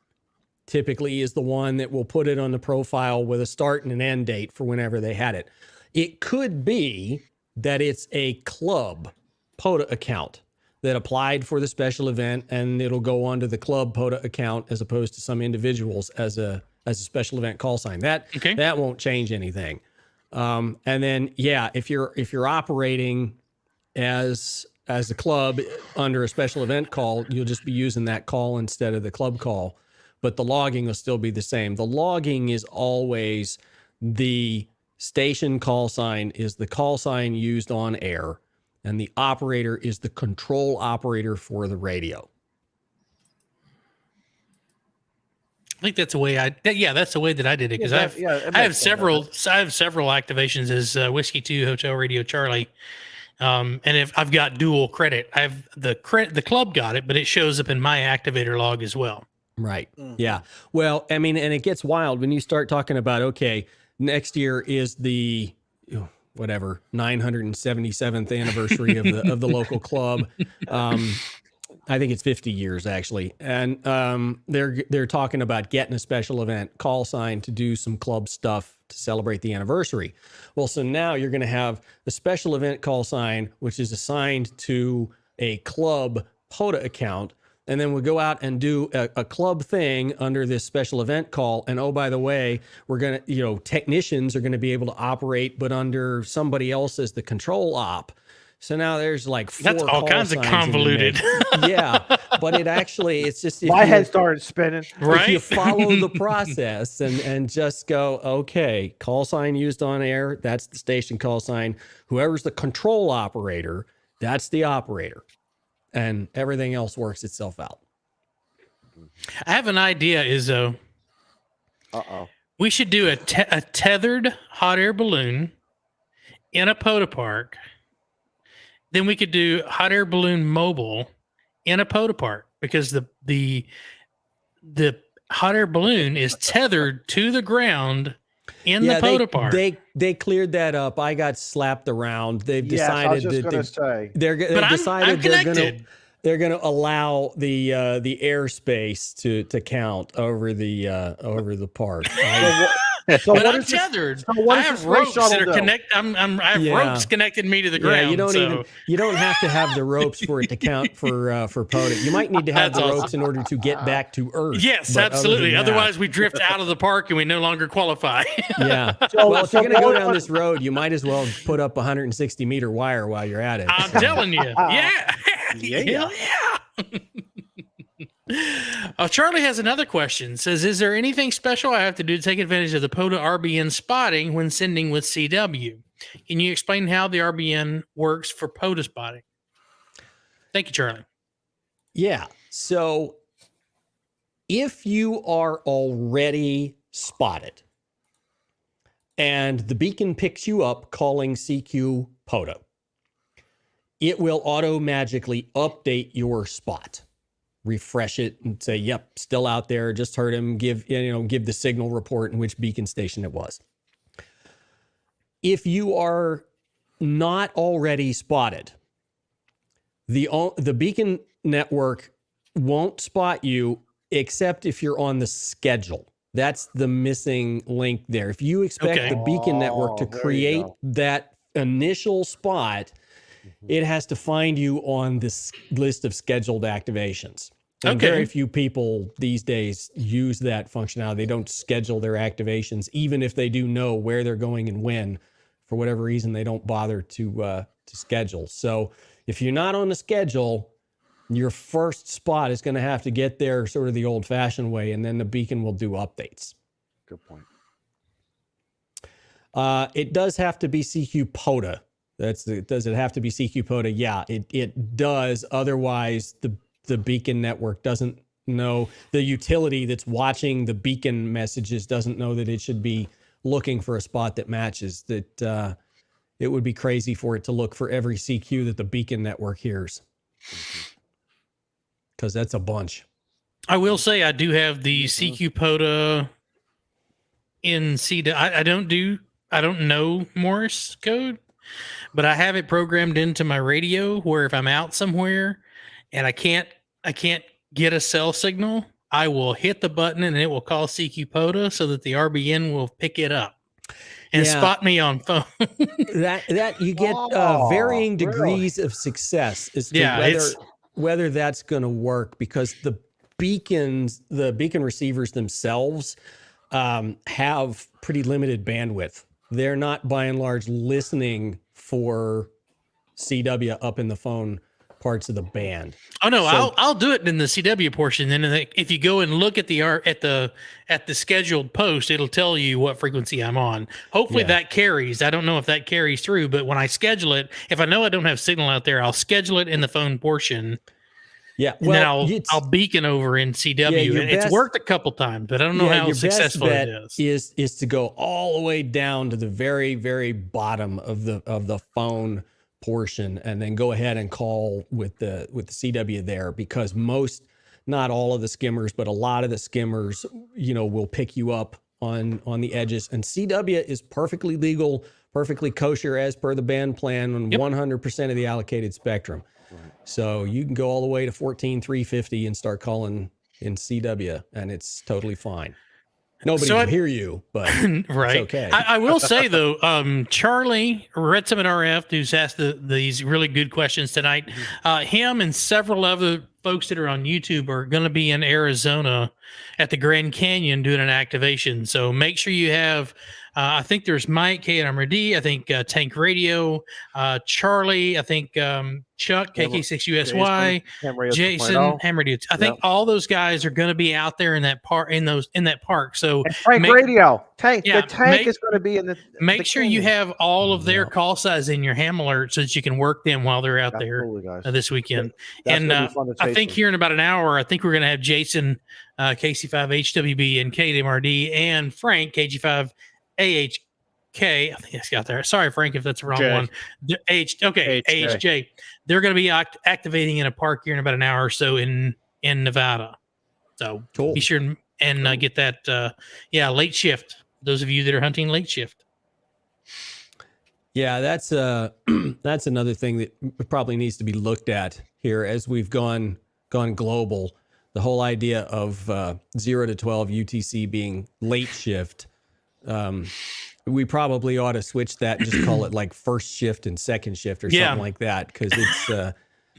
typically is the one that will put it on the profile with a start and an end date for whenever they had it. It could be that it's a club POTA account that applied for the special event, and it'll go onto the club POTA account as opposed to some individuals as a special event call sign. That won't change anything. And then, if you're operating as a club under a special event call, you'll just be using that call instead of the club call, but the logging will still be the same. The logging is always the station call sign is the call sign used on air, and the operator is the control operator for the radio. think that's the way that's the way that I did it, because that makes I have sense. several activations as Whiskey 2 Hotel Radio Charlie. And if I've got dual credit, I have the club got it, but it shows up in my activator log as well. Right. Yeah. Well, I mean, and it gets wild when you start talking about, okay, next year is the 977th anniversary of the local club. I think it's 50 years actually. And they're talking about getting a special event call sign to do some club stuff to celebrate the anniversary. Well, so now you're going to have a special event call sign, which is assigned to a club POTA account. And then we'll go out and do a club thing under this special event call. And oh, by the way, we're going to, technicians are going to be able to operate, but under somebody else as the control op. So now there's like 4 That's all kinds of convoluted. Yeah, but it's just My head started spinning. Right? If you follow the process and just go, okay, call sign used on air, that's the station call sign. Whoever's the control operator, that's the operator. And everything else works itself out. I have an idea, Izzo. Uh-oh. We should do a tethered hot air balloon in a POTA park. Then we could do hot air balloon mobile in a POTA park, because the hot air balloon is tethered to the ground in the POTA park. They cleared that up. I got slapped around. They've decided they've decided they're going to allow the airspace to count over the park. So but what I'm is this- tethered. so what I is have this ropes race that are shuttle do? I have ropes connected me to the ground. You don't have to have the ropes for it to count for POTA. You might need to have That's the awesome. ropes in order to get back to Earth. Yes, But other absolutely. than that- Otherwise, we drift out of the park and we no longer qualify. Yeah. Well, if you're going to go down this road, you might as well put up 160 meter wire while you're at it. I'm telling you. Yeah. Yeah. Hell yeah. Charlie has another question. Says, is there anything special I have to do to take advantage of the POTA RBN spotting when sending with CW? Can you explain how the RBN works for POTA spotting? Thank you, Charlie. Yeah. So if you are already spotted and the beacon picks you up calling CQ POTA, it will auto-magically update your spot. Refresh it and say, yep, still out there. Just heard him give the signal report in which beacon station it was. If you are not already spotted, the beacon network won't spot you except if you're on the schedule. That's the missing link there. If you expect the beacon network to there you create go. that initial spot, it has to find you on this list of scheduled activations. And Okay. very few people these days use that functionality. They don't schedule their activations, even if they do know where they're going and when. For whatever reason, they don't bother to schedule. So if you're not on the schedule, your first spot is going to have to get there sort of the old-fashioned way, and then the beacon will do updates. Good point. It does have to be CQ POTA. Does it have to be CQ POTA? Yeah, it does. Otherwise, the beacon network doesn't know, the utility that's watching the beacon messages doesn't know that it should be looking for a spot that matches. That it would be crazy for it to look for every CQ that the beacon network hears, because that's a bunch. I will say I do have the CQ POTA in CW. I don't know Morse code, but I have it programmed into my radio where if I'm out somewhere and I can't get a cell signal, I will hit the button and it will call CQ POTA so that the RBN will pick it up and spot me on phone. that you get varying degrees of success as to whether that's going to work, because the beacon receivers themselves have pretty limited bandwidth. They're not by and large listening for CW up in the phone parts of the band. Oh no, so, I'll do it in the CW portion. Then if you go and look at the scheduled post, it'll tell you what frequency I'm on. Hopefully that carries. I don't know if that carries through, but when I schedule it, if I know I don't have signal out there, I'll schedule it in the phone portion. Yeah, and then I'll beacon over in CW, and it's worked a couple times, but I don't know how successful it is to go all the way down to the very, very bottom of the phone portion, and then go ahead and call with the CW there, because not all of the skimmers, but a lot of the skimmers, will pick you up on the edges. And CW is perfectly legal, perfectly kosher as per the band plan on 100% of the allocated spectrum. So you can go all the way to 14,350 and start calling in CW, and it's totally fine. Nobody will hear you, but right. It's okay. I will say though, Charlie Red Summit RF, who's asked these really good questions tonight, him and several other folks that are on YouTube are going to be in Arizona at the Grand Canyon doing an activation. So make sure you have. I think there's Mike KNMRD. I think Tank Radio, Charlie. I think Chuck KK6USY, Jason Ham Radio. I think all those guys are going to be out there in that park. In that park. So and Frank Radio, Tank. The Tank is going to be in the. Make sure you have all of their call size in your ham alert so that you can work them while they're out there this weekend. And I think here in about an hour, I think we're going to have Jason KC5HWB and KDMRD and Frank KG5. AHK, I think it's got there. Sorry, Frank, if that's the wrong one. AHJ. They're going to be activating in a park here in about an hour or so in Nevada. So be sure and get that. Late shift. Those of you that are hunting late shift. Yeah, that's another thing that probably needs to be looked at here as we've gone global. The whole idea of 0 to 12 UTC being late shift. We probably ought to switch that and just call it like first shift and second shift or something like that, because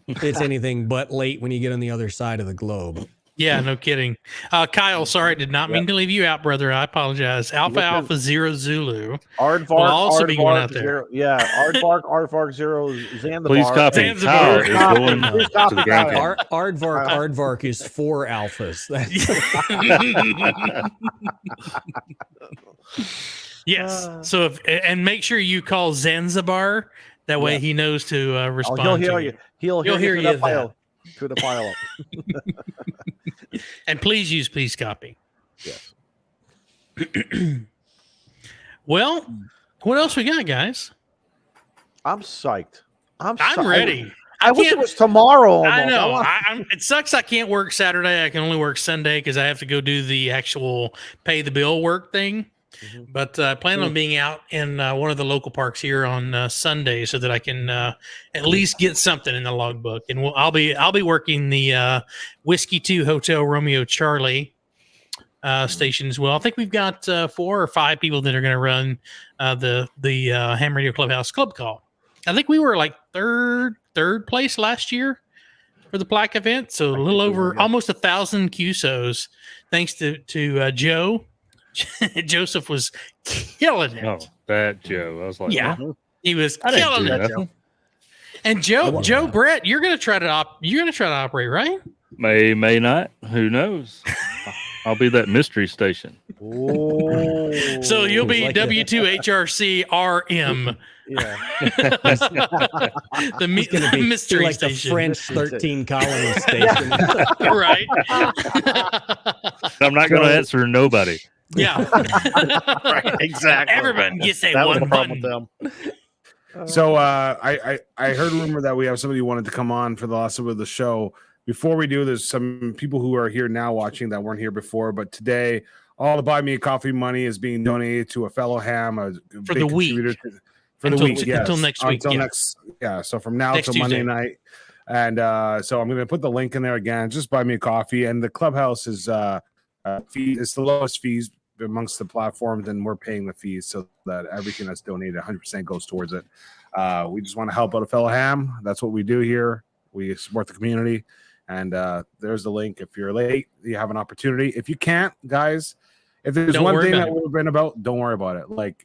it's anything but late when you get on the other side of the globe. Yeah, no kidding. Kyle, sorry, did not mean to leave you out, brother. I apologize. Alpha 0 Zulu. Aardvark will also be going out there. Aardvark 0 Zanzibar. Please copy. Kyle is going to the Grand Canyon. Aardvark is 4 alphas. Yes. So and make sure you call Zanzibar. That way he knows to respond. He'll hear you. He'll hear you through the pile up. And please copy. Yes. Well, what else we got, guys? I'm psyched. I'm ready. I wish it was tomorrow. Almost. I know. It sucks I can't work Saturday. I can only work Sunday because I have to go do the actual pay the bill work thing. Mm-hmm. But I plan on being out in one of the local parks here on Sunday so that I can at least get something in the logbook. And I'll be working the Whiskey 2 Hotel Romeo Charlie station as well. I think we've got 4 or 5 people that are going to run the Ham Radio Clubhouse Club Call. I think we were like third place last year for the plaque event, so a little over almost 1,000 QSOs, thanks to Joe. Joseph was killing it. Oh, that Joe! I was like, he was killing it. Joe. And Joe Brett, you're gonna try to operate, right? May not. Who knows? I'll be that mystery station. Oh, so you'll be like W2HRC RM. Yeah, the mystery like station, the French 13 colony station, right? I'm not going to answer nobody. Yeah, right, exactly. Everybody gets that was one the problem button. with them. So I heard a rumor that we have somebody who wanted to come on for the last of the show. Before we do, there's some people who are here now watching that weren't here before, but today all the Buy Me a Coffee money is being donated to a fellow ham, for the week. Until next week. So from now till Monday night. And so I'm going to put the link in there again. Just buy me a coffee. And the clubhouse is it's the lowest fees amongst the platforms, and we're paying the fees so that everything that's donated 100% goes towards it. We just want to help out a fellow ham. That's what we do here. We support the community. And there's the link. If you're late, you have an opportunity. If you can't, guys, if there's one thing that we've been about, don't worry about it. Like,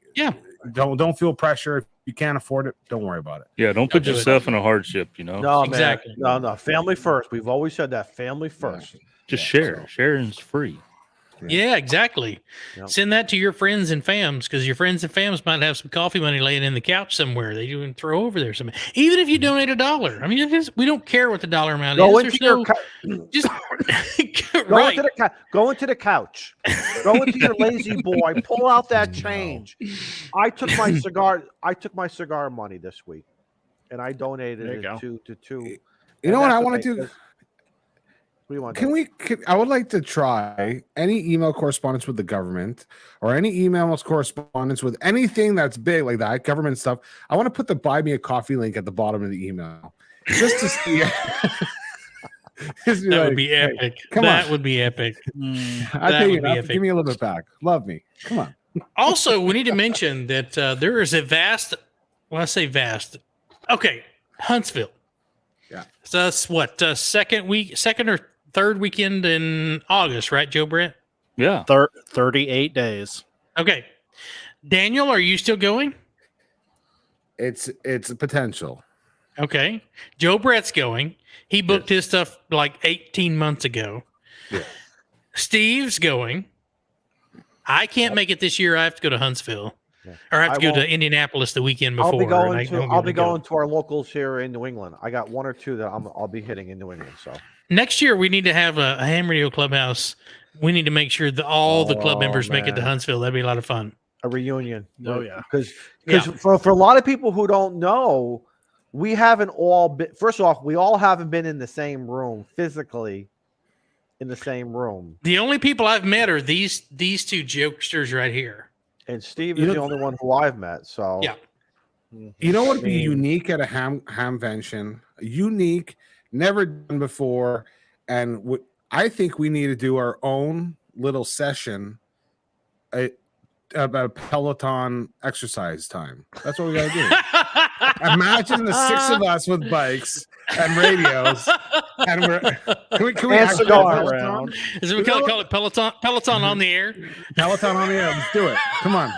don't feel pressure. If you can't afford it, don't worry about it. Yeah, don't put yourself in a hardship, you know. No, exactly. Man. No, family first. We've always said that, family first. Just share. Sharing's free. Yeah, exactly. Yep. Send that to your friends and fams, because your friends and fams might have some coffee money laying in the couch somewhere. They can throw over there something. Even if you donate $1. I mean, we don't care what the dollar amount Go is. into Just Go into the couch. Go into your lazy boy. Pull out that change. I took my cigar money this week, and I donated it to two. You know what I want to do? What do you want? I would like to try any email correspondence with the government or any email correspondence with anything that's big like that, government stuff. I want to put the buy me a coffee link at the bottom of the email just to see. That would be epic. That would be epic. I tell you, give me a little bit back. Love me. Come on. Also, we need to mention that there is a vast. Well, I say vast. Okay, Huntsville. Yeah. So that's what second or third weekend in August, right, Joe Brett? Yeah. 38 days. Okay. Daniel, are you still going? It's a potential. Okay. Joe Brett's going. He booked his stuff like 18 months ago. Yeah. Steve's going. I can't make it this year. I have to go to Huntsville. Yeah. Or I have to go to Indianapolis the weekend before. I'll be going to our locals here in New England. I got one or two that I'll be hitting in New England. So next year we need to have a Ham Radio Clubhouse. We need to make sure that all the club members make it to Huntsville. That'd be a lot of fun. A reunion. Oh yeah. Because for a lot of people who don't know, we haven't all been. First off, we all haven't been in the same room physically. In the same room. The only people I've met are these two jokesters right here. And Steve is the only one who I've met. So yeah. You know what would be unique at a hamvention? Unique, never done before, and I think we need to do our own little session about Peloton exercise time. That's what we got to do. Imagine the six of us with bikes and radios, and can we actually go around? Is it we call it Peloton on the air? Peloton on the air. Let's do it. Come on.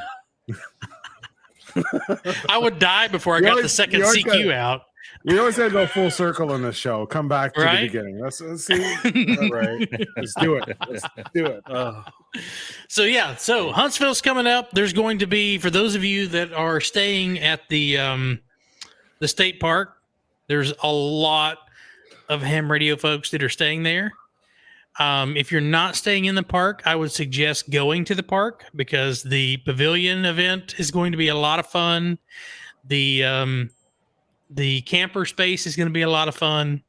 I would die before I got the second CQ out. We always got to go full circle in this show. Come back to the beginning. Let's see. Right. Let's do it. Let's do it. So Huntsville's coming up. There's going to be, for those of you that are staying at the state park, there's a lot of Ham Radio folks that are staying there. If you're not staying in the park, I would suggest going to the park because the pavilion event is going to be a lot of fun. The camper space is going to be a lot of fun.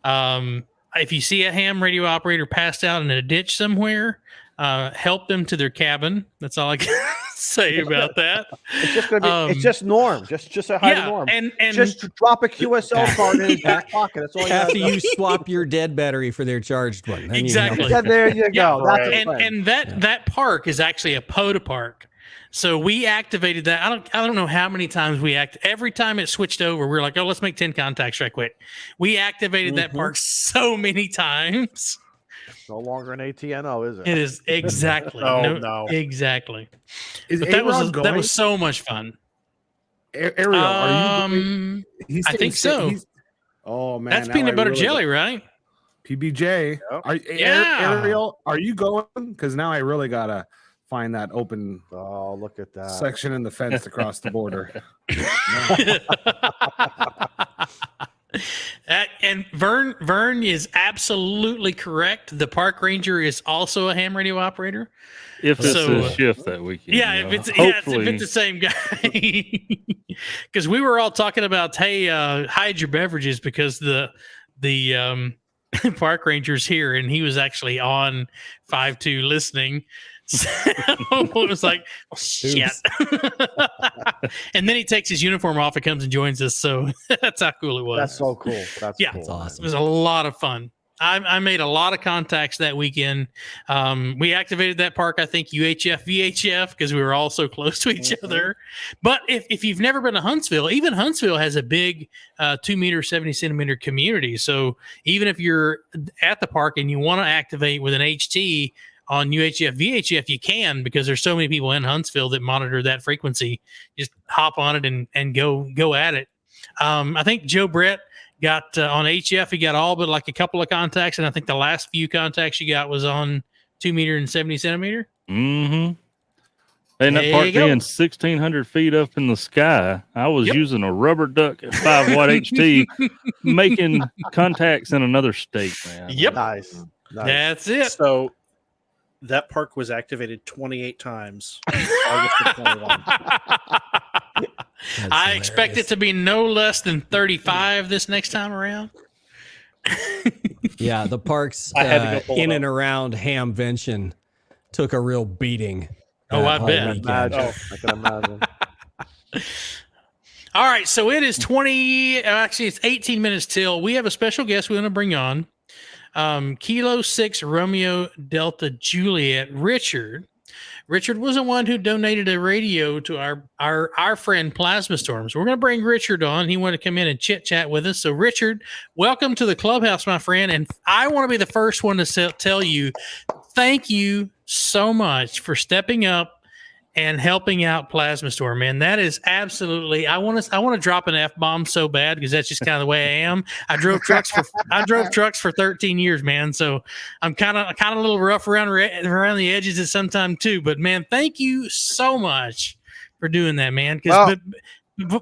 If you see a ham radio operator passed out in a ditch somewhere, help them to their cabin. That's all I can say about that. It's just going to be, it's just Norm. Just say hi to Norm. And just drop a QSL card in his back pocket. That's all. After you swap your dead battery for their charged one. Exactly. Yeah, there you go. Yeah, and that park is actually a POTA park. So we activated that. I don't know how many times every time it switched over, we're like, oh, let's make 10 contacts right quick. We activated that park so many times. No longer an ATNO, is it? It is exactly. No. Exactly. But that was so much fun. Ariel, are you going? I think so. Oh man, that's peanut butter jelly, right? PBJ. Ariel, are you going? Because now I really gotta find that open. Oh, look at that section in the fence across the border. And Vern is absolutely correct. The park ranger is also a ham radio operator. If it's a shift that weekend. Yeah, if it's the same guy. Because we were all talking about, hey, hide your beverages because the park ranger's here, and he was actually on 5-2 listening. So it was like, oh, shit. And then he takes his uniform off and comes and joins us. So that's how cool it was. That's so cool. That's cool. That's awesome. It was a lot of fun. I made a lot of contacts that weekend. We activated that park, I think, UHF, VHF, because we were all so close to each other. But if you've never been to Huntsville, even Huntsville has a big 2 meter, 70 centimeter community. So even if you're at the park and you want to activate with an HT on UHF, VHF, you can, because there's so many people in Huntsville that monitor that frequency. Just hop on it and go at it. I think Joe Brett got on HF, he got all but like a couple of contacts, and I think the last few contacts you got was on 2 meter and 70 centimeter. Mm-hmm. And that There part you go. being 1,600 feet up in the sky, I was using a rubber duck at 5 watt HT, making contacts in another state, man. Yep. Nice. That's it. So that park was activated 28 times. August of 21. I expect it to be no less than 35 this next time around. Yeah, the parks I had to go pull it in up. and around Hamvention took a real beating. Oh, that I whole bet. weekend. Imagine. I can imagine. All right, so it is actually it's 18 minutes till. We have a special guest we want to bring on. Kilo 6 Romeo Delta Juliet Richard. Richard was the one who donated a radio to our friend Plasma Storm. So we're going to bring Richard on. He wanted to come in and chit chat with us. So Richard, welcome to the clubhouse, my friend. And I want to be the first one to tell you, thank you so much for stepping up and helping out Plasma Storm, man. That is absolutely. I want to drop an F-bomb so bad because that's just kind of the way I am. I drove trucks for 13 years, man. So I'm kind of a little rough around the edges at some time too. But man, thank you so much for doing that, man. Because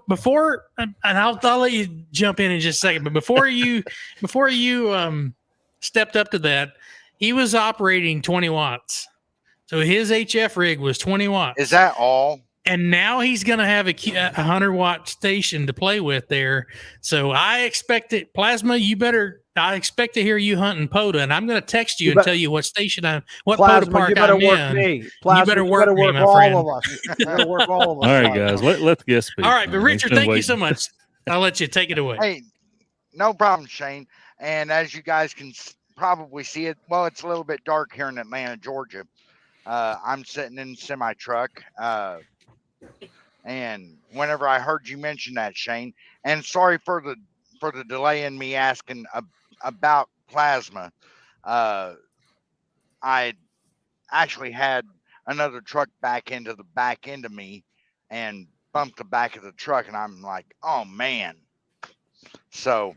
before, and I'll let you jump in just a second. But before you stepped up to that, he was operating 20 watts. So his HF rig was 20 watts. Is that all? And now he's going to have a 100-watt station to play with there. So I expect it. Plasma, I expect to hear you hunting POTA, and I'm going to text you and tell you what station what POTA park you better I'm work in. me. Plasma, you better work me, my friend. all of us. You better work all of us. All right, guys, let the guest speak. All right, but man. Richard, He's been thank you waiting. so much. I'll let you take it away. Hey, no problem, Shane. And as you guys can probably see it, well, it's a little bit dark here in Atlanta, Georgia. I'm sitting in a semi truck, and whenever I heard you mention that, Shane, and sorry for the delay in me asking about Plasma, I actually had another truck back into the back end of me and bumped the back of the truck, and I'm like, oh man. So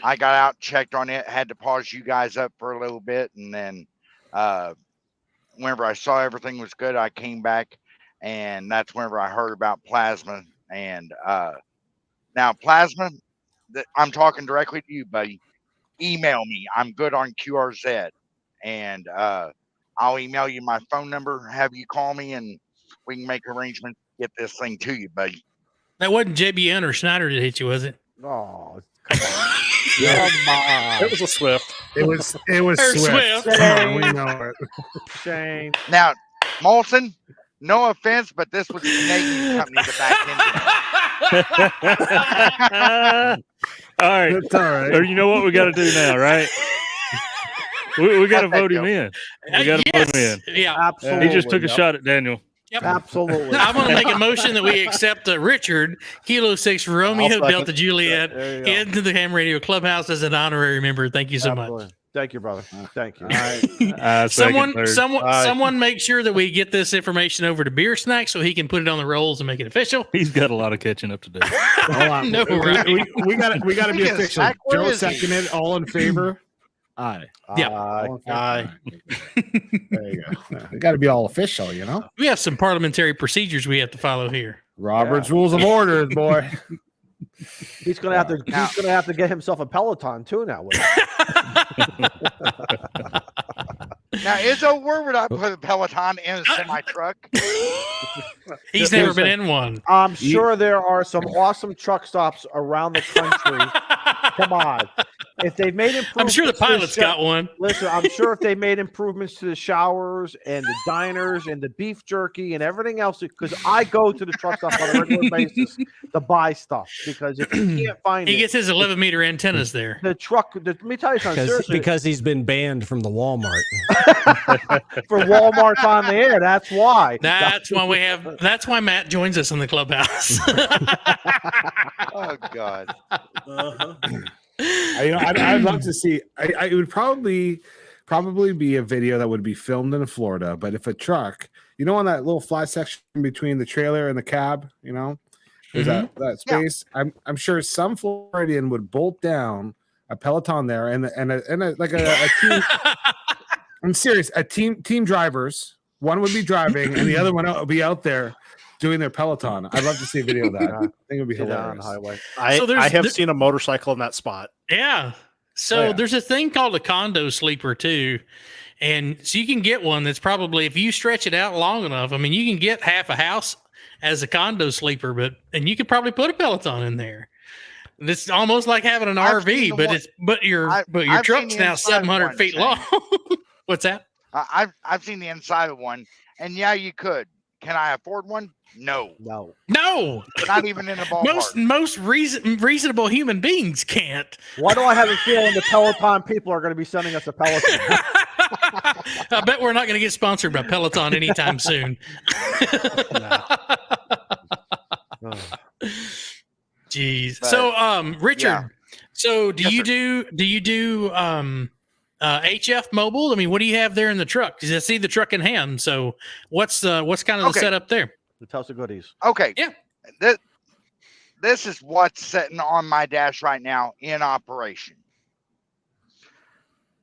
I got out, checked on it, had to pause you guys up for a little bit, and then whenever I saw everything was good, I came back, and that's whenever I heard about Plasma. And now Plasma, I'm talking directly to you, buddy. Email me. I'm good on QRZ, and I'll email you my phone number, have you call me, and we can make arrangements to get this thing to you, buddy. That wasn't JBN or Schneider that hit you, was it? Oh, come on. Come on. It was a Swift. It was Or Swift. Swift. We know it. Shane. Now, Molson, no offense, but this was a Canadian company to back into. All right. It's all right. Or you know what we got to do now, right? We got to Got that vote him deal. in. We got to vote him in. Yeah. Absolutely. He just took a shot at Daniel. Yep. Absolutely. I'm going to make a motion that we accept Richard, Kilo 6 Romeo second. Delta Juliet, There you go. into the Ham Radio Clubhouse as an honorary member. Thank you so much. Absolutely. Thank you, brother. Thank you. Someone make sure that we get this information over to Beer Snack so he can put it on the rolls and make it official. He's got a lot of catching up to do. Hold on. No, right. we got to be Yes, official. Zach, where Joe is he? seconded. All in favor? Aye. Yeah. All in favor? Aye. There you go. Yeah, we got to be all official, you know. We have some parliamentary procedures we have to follow here. Robert's Rules of Order, boy. He's gonna have to. He's gonna have to get himself a Peloton too now. With Now, Izzo, where would I put a Peloton in a semi truck? He's never been in one. I'm sure there are some awesome truck stops around the country. Come on, if they've made improvements, I'm sure the to pilot's got one. Listen, I'm sure if they made improvements to the showers and the diners and the beef jerky and everything else, because I go to the truck stop on a regular basis to buy stuff, because if you can't find He it, gets his 11-meter antennas there. the truck. Let me tell you something. Seriously, Because he's been banned from the Walmart. for Walmart's on the air, that's why. That's why Matt joins us in the clubhouse. Oh, God. I'd love to see. It would probably be a video that would be filmed in Florida. But if a truck, on that little flat section between the trailer and the cab, there's that space. I'm sure some Floridian would bolt down a Peloton there and a team. I'm serious. A team drivers. One would be driving, and the other one would be out there doing their Peloton. I'd love to see a video of that. I think it would be Get down on hilarious. the highway. I have seen a motorcycle in that spot. Yeah. So yeah. there's a thing called a condo sleeper too. And so you can get one that's probably, if you stretch it out long enough, I mean, you can get half a house as a condo sleeper, and you could probably put a Peloton in there. It's almost like having an RV, but your I've truck's seen the now inside 700 one, feet Shane. long. What's that? I've seen the inside of one, and yeah, you could. Can I afford one? No, No. No, not even in the ballpark. most reasonable human beings can't. Why do I have a feeling the Peloton people are going to be sending us a Peloton? I bet we're not going to get sponsored by Peloton anytime soon. Jeez. But, So, Richard. yeah. So, do Yes, you sir. do HF mobile? I mean, what do you have there in the truck? Because I see the truck in hand. So, what's kind of the Okay. setup there? The Tulsa goodies. Okay. Yeah. This is what's sitting on my dash right now in operation.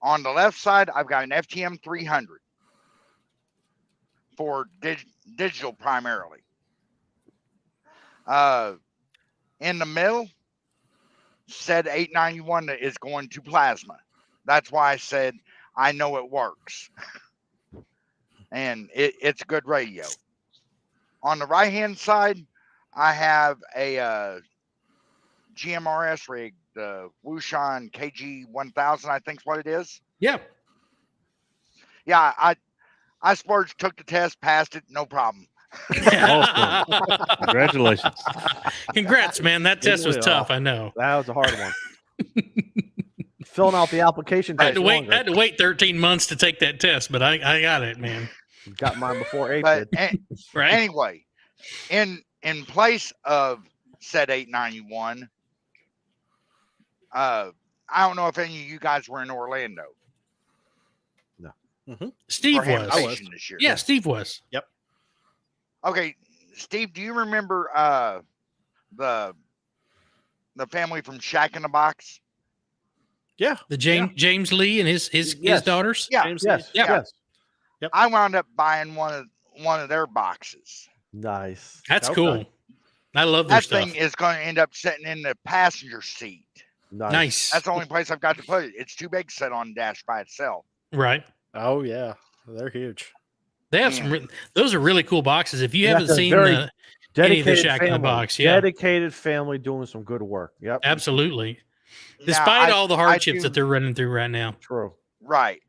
On the left side, I've got an FTM 300 for digital primarily. In the middle, said 891 is going to plasma. That's why I said I know it works. And it's a good radio. On the right-hand side, I have a GMRS rig, the Wushan KG 1000, I think is what it is. Yeah. Yeah, I splurged, took the test, passed it, no problem. Awesome. Congratulations. Congrats, man. That test was tough. I know. That was a hard one. Filling out the application. I had to takes wait. longer. I had to wait 13 months to take that test, but I got it, man. Got mine before 8 But did. Right. anyway, in place of said 891, I don't know if any of you guys were in Orlando Steve for Ham was. Nation this year. Yeah, Steve was. Okay, Steve, do you remember the family from Shack in the Box? Yeah. The James Lee and his Yes. daughters. Yeah, James Yes. Yeah. Yes. I wound up buying one of their boxes. Nice. That's Okay. cool. I love their That stuff. thing is going to end up sitting in the passenger seat. Nice. That's the only place I've got to put it. It's too big to sit on the dash by itself. Right. Oh yeah, they're huge. They have some. Those are really cool boxes. If you Yeah, haven't they're seen very any of the Dedicated Shack in the family. Box, yeah, Dedicated family doing some good work. Yep. absolutely. Now, Despite I- all the I hardships do- that they're running through right now. True. Right.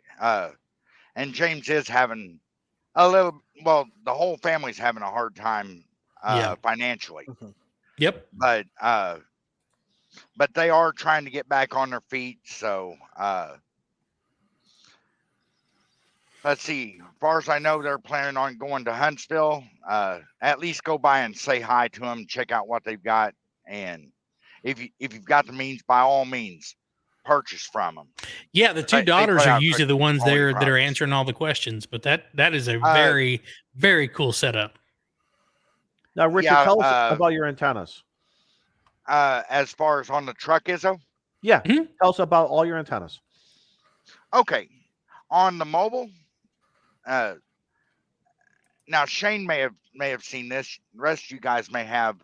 And James is having a little, well, the whole family's having a hard time Yeah. financially. Yep. But they are trying to get back on their feet. So let's see. As far as I know, they're planning on going to Huntsville. At least go by and say hi to them, check out what they've got, and if you've got the means, by all means, purchase from them. Yeah, the two They daughters put are out usually good the ones quality there that are products. answering all the questions. But that is a very, very cool setup. Now, Richard, Yeah, tell us about your antennas. As far as on the truck, Izzo? Yeah. Mhm. Tell us about all your antennas. Okay. On the mobile, now Shane may have seen this. The rest of you guys may have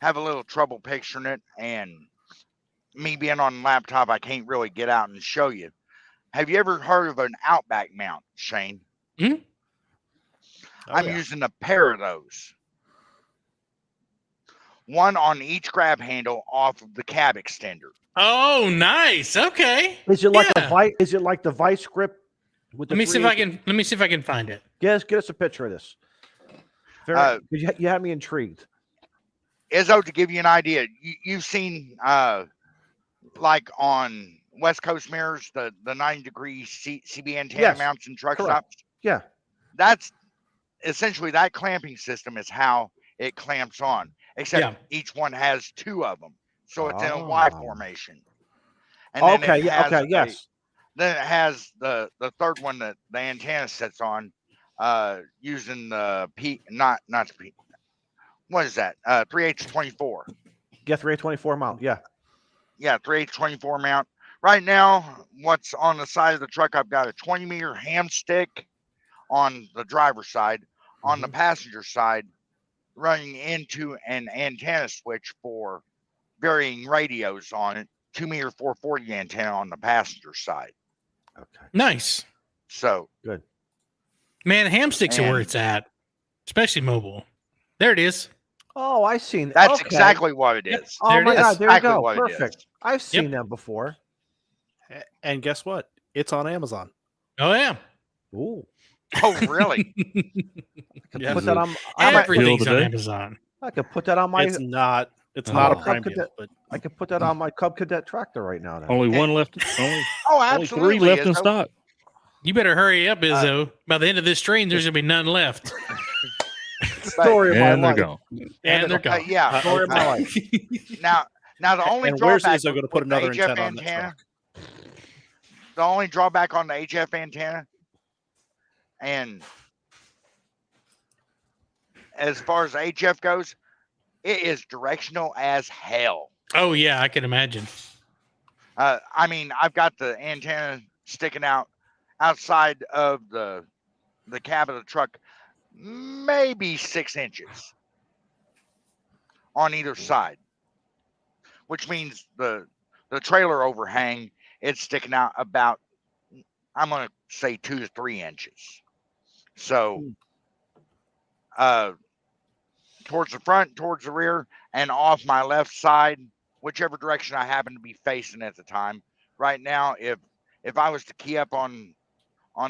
a little trouble picturing it, and me being on the laptop, I can't really get out and show you. Have you ever heard of an Outback mount, Shane? Mhm. I'm using a pair of those. One on each grab handle off of the cab extender. Oh, nice. Okay. Is it like Yeah. a vice? Is it like the vice grip? With the Let me see if I 3/8? can. Let me see if I can find it. Get us a picture of this. You have me intrigued. Izzo, to give you an idea, you've seen like on West Coast mirrors, the 90-degree CB antenna Yes, mounts and truck correct. stops. Yeah. That's essentially that clamping system is how it clamps on, except Yeah. each one has two of them, so it's in a Y Oh. formation. And then Okay. it Yeah. has Okay. Yes. then it has the third one that the antenna sits on, using the not the P. What is that? 3H24. Get 324 mount. Yeah. Yeah, 3H24 mount Right now, what's on the side of the truck, I've got a 20-meter ham stick on the driver's side. On the passenger side, running into an antenna switch for varying radios on it. 2-meter 440 antenna on the passenger side. Okay. Nice. So Good. Man, ham sticks are where And- it's at, especially mobile. There it is. Oh, I seen. that's okay. exactly what it Yep. is. Oh There it my is. God! There Exactly you go. what it Perfect. is. I've seen Yep. them before. And guess what? It's on Amazon. Oh yeah. Ooh. Oh, really? Yeah. Put that on. Everything's Deal on today? Amazon. I could put that on my. It's not a Oh. Prime Could deal, that- but I could put that on my Cub Cadet tractor right now. Then. Only one left. Only Oh, only absolutely. 3 left in Izzo. stock. You better hurry up, Izzo. By the end of this stream, there's gonna be none left. Story of And my they're life. gone. And they're gone. Yeah. Story of my life. Now the only and where's drawback Izzo going to with put the another HF antenna on the antenna, truck? the only drawback on the HF antenna, and as far as HF goes, it is directional as hell. Oh yeah, I can imagine. I mean, I've got the antenna sticking out outside of the cab of the truck, maybe 6 inches on either side, which means the trailer overhang, it's sticking out about, I'm going to say 2 to 3 inches. So, towards the front, towards the rear, and off my left side, whichever direction I happen to be facing at the time. Right now, if I was to key up on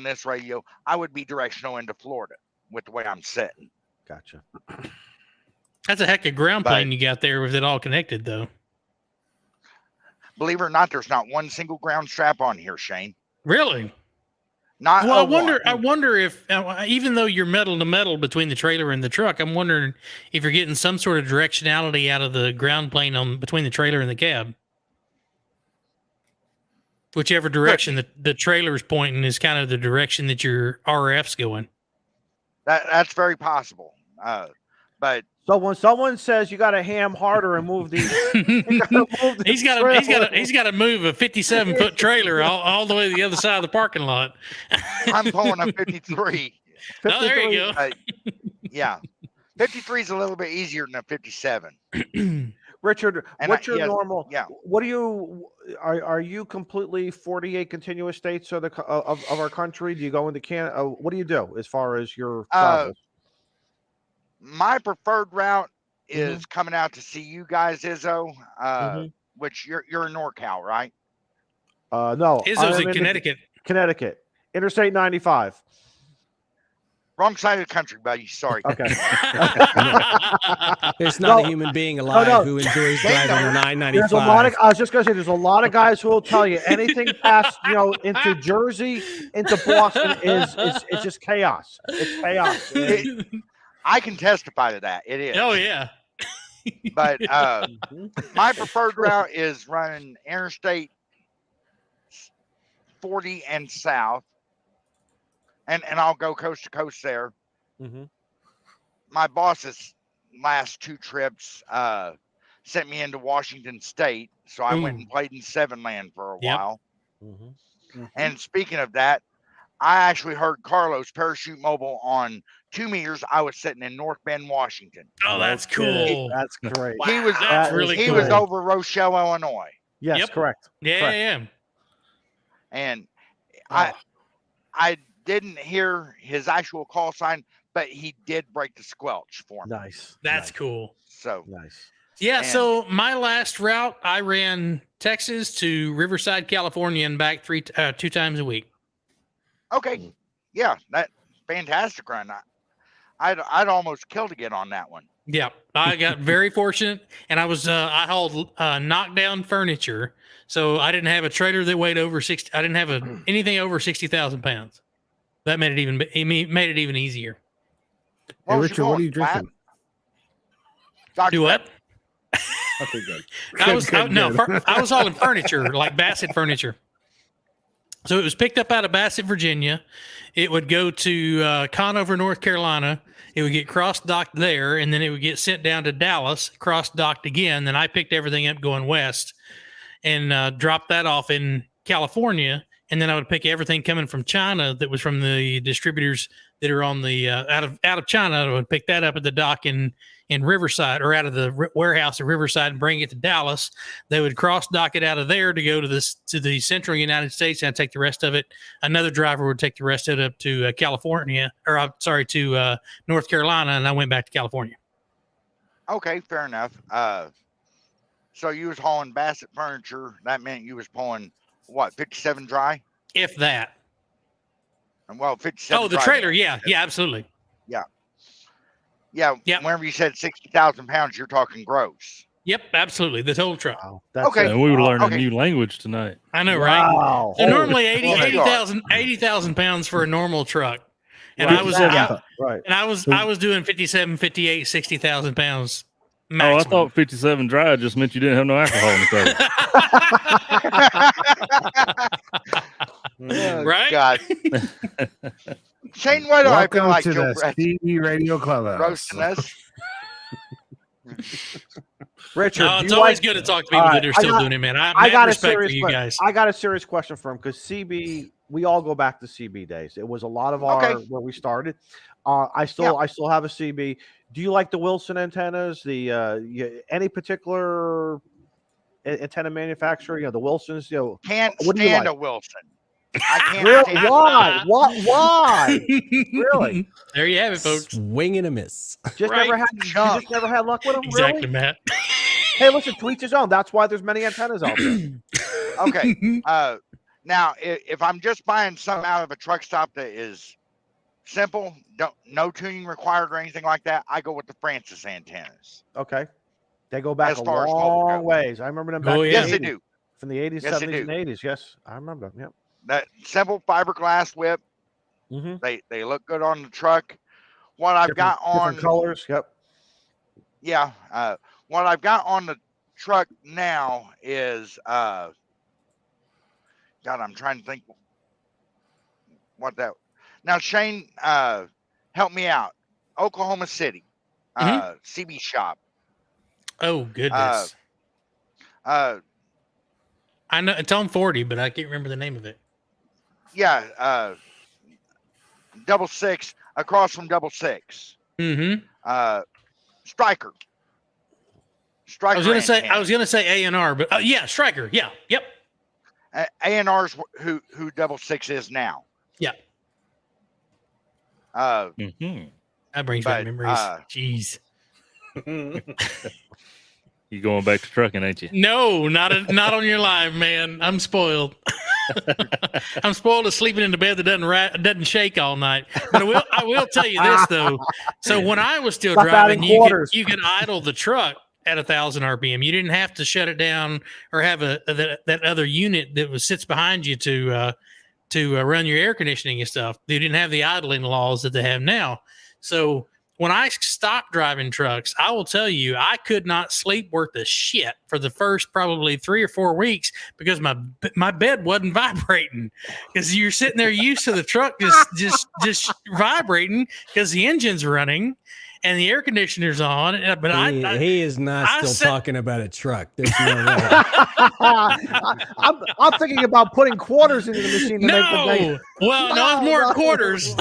this radio, I would be directional into Florida with the way I'm sitting. Gotcha. That's a heck of ground But- plane you got there with it all connected, though. Believe it or not, there's not one single ground strap on here, Shane. Really? Not Well, a one. I wonder if even though you're metal to metal between the trailer and the truck, I'm wondering if you're getting some sort of directionality out of the ground plane on between the trailer and the cab. Whichever direction the trailer's pointing is kind of the direction that your RF's going. That's very possible. But So when someone says you got to ham harder and move these, He's got to move a 57-foot trailer all the way to the other side of the parking lot. I'm pulling a 53. Oh, there you go. Yeah, 53 is a little bit easier than a 57. Richard, And what's your yes, normal? yeah. What do you are you completely 48 continuous states of the of our country? Do you go into Canada? What do you do as far as your travels? My preferred route is coming out to see you guys, Izzo. Which you're in NorCal, right? No, Izzo's I'm in Connecticut. Connecticut, Interstate 95. Wrong side of the country, buddy. Sorry. Okay. There's not No, a human being alive who enjoys driving the 995. There's a lot of. I was just gonna say, there's a lot of guys who will tell you anything past, into Jersey, into Boston it's just chaos. It's chaos. I can testify to that. It is. Oh yeah. But my preferred route is running Interstate 40 and south, and I'll go coast to coast there. My boss's last 2 trips sent me into Washington State, so I went and played in 7-land for a while. And speaking of that, I actually heard Carlos parachute mobile on 2 meters. I was sitting in North Bend, Washington. Oh, that's cool. That's great. He was That's really he cool. was over Rochelle, Illinois, Yes, Yep. correct. Yeah, Correct. yeah. and I didn't hear his actual call sign, but he did break the squelch for me. Nice. That's nice, cool. So Nice. Yeah, And- so my last route, I ran Texas to Riverside, California, and back 2 times a week. okay, yeah, that fantastic run. I'd almost kill to get on that one. Yeah, I got very fortunate, and I hauled knockdown furniture, so I didn't have a trailer that weighed over 60. I didn't have anything over 60,000 pounds. That made it even easier. Hey, What was Richard, your what are you going, Pat? drinking? Dr. Do what? Okay, good. I was Good, no, good. I was hauling furniture, like Bassett furniture. So it was picked up out of Bassett, Virginia. It would go to Conover, North Carolina. It would get cross-docked there, and then it would get sent down to Dallas, cross-docked again. Then I picked everything up going west. and drop that off in California. And then I would pick everything coming from China that was from the distributors that are on the out of China. I would pick that up at the dock in Riverside, or out of the warehouse at Riverside, and bring it to Dallas. They would cross dock it out of there to go to the central United States, and I'd take the rest of it. Another driver would take the rest of it up to California, or to North Carolina, and I went back to California. Okay, fair enough. So you was hauling Bassett furniture. That meant you was pulling what, 57 dry? If that. Well, 57. Oh, the dry trailer. meant. Yeah, absolutely. Yeah. Yep. Whenever you said 60,000 pounds, you're talking gross. Yep, absolutely. The total truck. Wow, that's Okay. And we were learning Okay. a new language tonight. I know, right? Wow. So normally 80,000 80,000 pounds for a normal truck. And Right. I was Right. and I was doing 57, 58, 60,000 pounds Oh, I maximum. thought 57 dry just meant you didn't have no alcohol in the Oh, Right? God. Shane, why do I feel Welcome like to Joe the Brett CB Radio Clubhouse. roasting us? Richard, No, do it's you always like- good to talk to people All that right, are still I got- doing it, man. I I have got a respect for serious you question. guys. I got a serious question for him, because CB, we all go back to CB days. It was a lot of our Okay. where we started. I still have a CB. Do you like the Wilson antennas? Any particular antenna manufacturer? The Wilsons. Can't What do you stand like? a Wilson. I can't Really? stand Why? Why? Really? There you have it, folks. Swing and a miss. Just Right. never had. You Jump. just never had luck with them. Exactly, Really? Matt. Hey, listen, to each his own. That's why there's many antennas out there. Okay. Now, if I'm just buying something out of a truck stop that is simple, no tuning required or anything like that, I go with the Francis antennas. Okay. They go back As a far as mobile long goes. ways. I remember them back Oh, in yeah. the Yes, they 80s, do. from the 80s, Yes, they 70s, and do. 80s. Yes, I remember them. Yep. That simple fiberglass whip, Mm-hmm. they look good on the truck. What I've got on, different colors. Yep. what I've got on the truck now is God, I'm trying to think what that. Now, Shane, help me out. Oklahoma City, CB shop. Oh, goodness. I know it's on 40, but I can't remember the name of it. Yeah, 66 across from 66. Mm-hmm. Striker. I was gonna say antenna. A&R, but yeah, Striker. Yeah. Yep. A&R's who 66 is now. Yeah. Mhm. That brings back But, memories. Jeez. You going back to trucking, ain't you? No, not on your live, man. I'm spoiled. I'm spoiled of sleeping in the bed that doesn't shake all night. But I will tell you this though. So when I was still Stop driving, adding quarters. you could idle the truck at 1,000 RPM. You didn't have to shut it down or have that other unit that sits behind you to run your air conditioning and stuff. They didn't have the idling laws that they have now. So when I stopped driving trucks, I will tell you, I could not sleep worth a shit for the first probably 3 or 4 weeks because my bed wasn't vibrating. Because you're sitting there used to the truck just vibrating because the engine's running and the air conditioner's on. But He is not I still said- talking about a truck. There's no way. I'm thinking about putting quarters into the machine to make the no, thing. well, no, it's more No. quarters.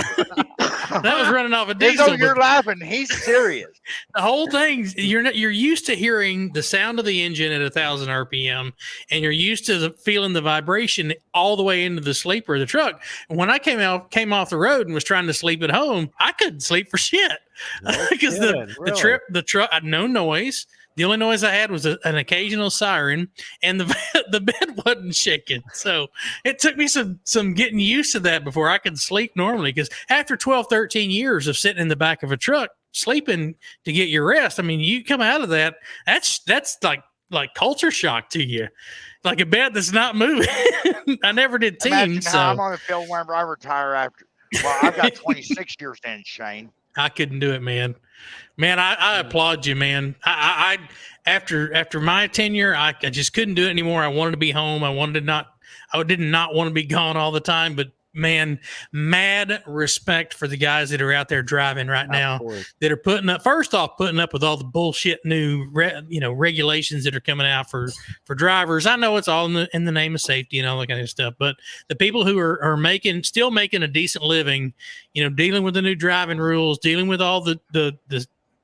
That was running off a diesel. Izzo, you're but laughing. He's serious. the whole thing, you're used to hearing the sound of the engine at 1,000 RPM, and you're used to feeling the vibration all the way into the sleeper of the truck. And when I came off the road and was trying to sleep at home, I couldn't sleep for shit because kidding, the truck had no noise. The only noise I had was an occasional siren, and the bed wasn't shaking. So it took me some getting used to that before I could sleep normally. Because after 12, 13 years of sitting in the back of a truck, sleeping to get your rest, I mean, you come out of that, that's like culture shock to you. Like a bed that's not moving. I never did Imagine teams, how I'm so going to feel whenever I retire after. Well, I've got 26 years in, Shane. I couldn't do it, man. Man, I applaud you, man. I after my tenure, I just couldn't do it anymore. I wanted to be home. I did not want to be gone all the time. But man, mad respect for the guys that are out there driving right now Absolutely. that are putting up with all the bullshit new regulations that are coming out for drivers. I know it's all in the name of safety and all that kind of stuff, but the people who are still making a decent living, dealing with the new driving rules, dealing with all the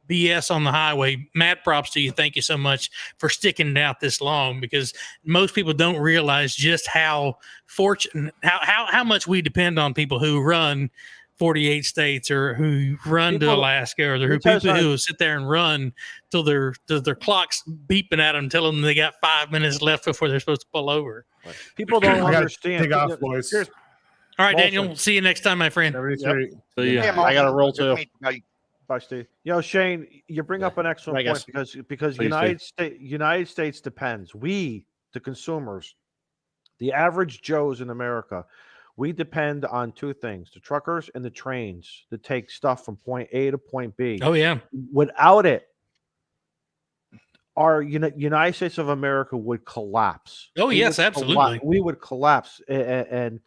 BS on the highway, mad props to you. Thank you so much for sticking it out this long, because most people don't realize just how fortunate, how much we depend on people who run 48 states or who run to Alaska, or who sit there and run till their clock's beeping at them, telling them they got 5 minutes left before they're supposed to pull over. People don't understand. Take off, boys. Here's- All right, Walter. Daniel. See you next time, my friend. 73. So yeah, Yeah, I got to roll Good to too. meet you, buddy. Bye, Steve. Shane, you bring up an excellent I guess. point because Please United States depends. We, the consumers, the average Joes in America, we depend on two things: the truckers and the trains that take stuff from point A to point B. Oh yeah. Without it, our United States of America would collapse. Oh We yes, would absolutely. we would collapse, and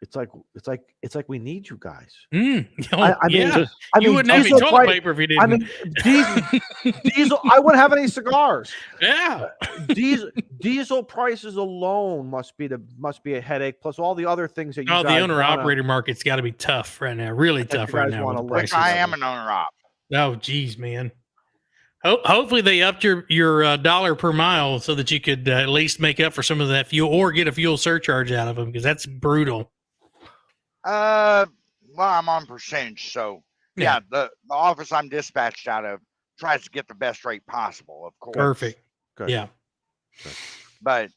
it's like we need you guys. Oh, I mean, yeah. I You mean, wouldn't have any diesel toilet price- paper if you didn't. I mean, diesel. I wouldn't have any cigars. yeah. Diesel prices alone must be a headache. Plus all the other things that you Oh, guys the owner operator market's got to be tough right now. Really think you tough right guys now. wanna With the look- Which prices. I am an owner op. Oh, geez, man. Hopefully they upped your dollar per mile so that you could at least make up for some of that fuel, or get a fuel surcharge out of them, because that's brutal. Well, I'm on percentage, so yeah, the office I'm dispatched out of tries to get the best rate possible, of course. Perfect. Good. Yeah. But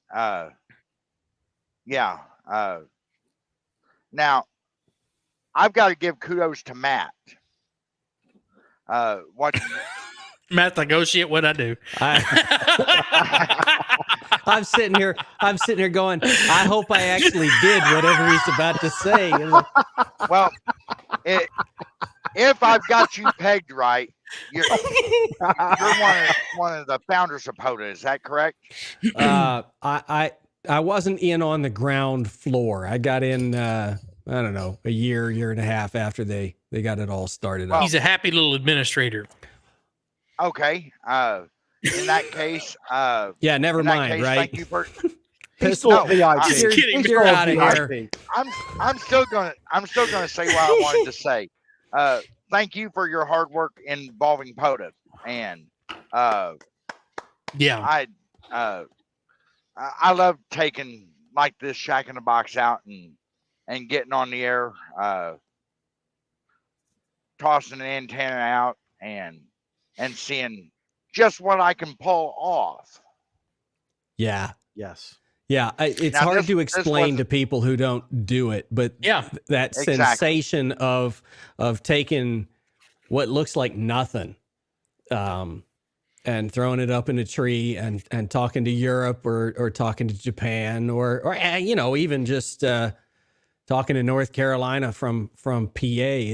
now I've got to give kudos to Matt. What Matt, negotiate what I do. I'm sitting here going, I hope I actually did whatever he's about to say. well, if I've got you pegged right, you're one of the founders of POTA. Is that correct? I wasn't in on the ground floor. I got in, I don't know, a year and a half after they got it all started up. He's a happy little administrator. Okay. In that case, Yeah, never in that mind, case, right? Thank you for. Pistol No, VIP. I'm just kidding. You're out of here. I'm still gonna say what I wanted to say. Thank you for your hard work involving POTA, and Yeah. I love taking like this Shack in the Box out and getting on the air, tossing an antenna out and seeing just what I can pull off. Yeah. Yes. Yeah, it's Now, hard this to explain wasn't- to people who don't do it, but Yeah. that Exactly. sensation of taking what looks like nothing, and throwing it up in a tree and talking to Europe or talking to Japan or even just talking to North Carolina from PA.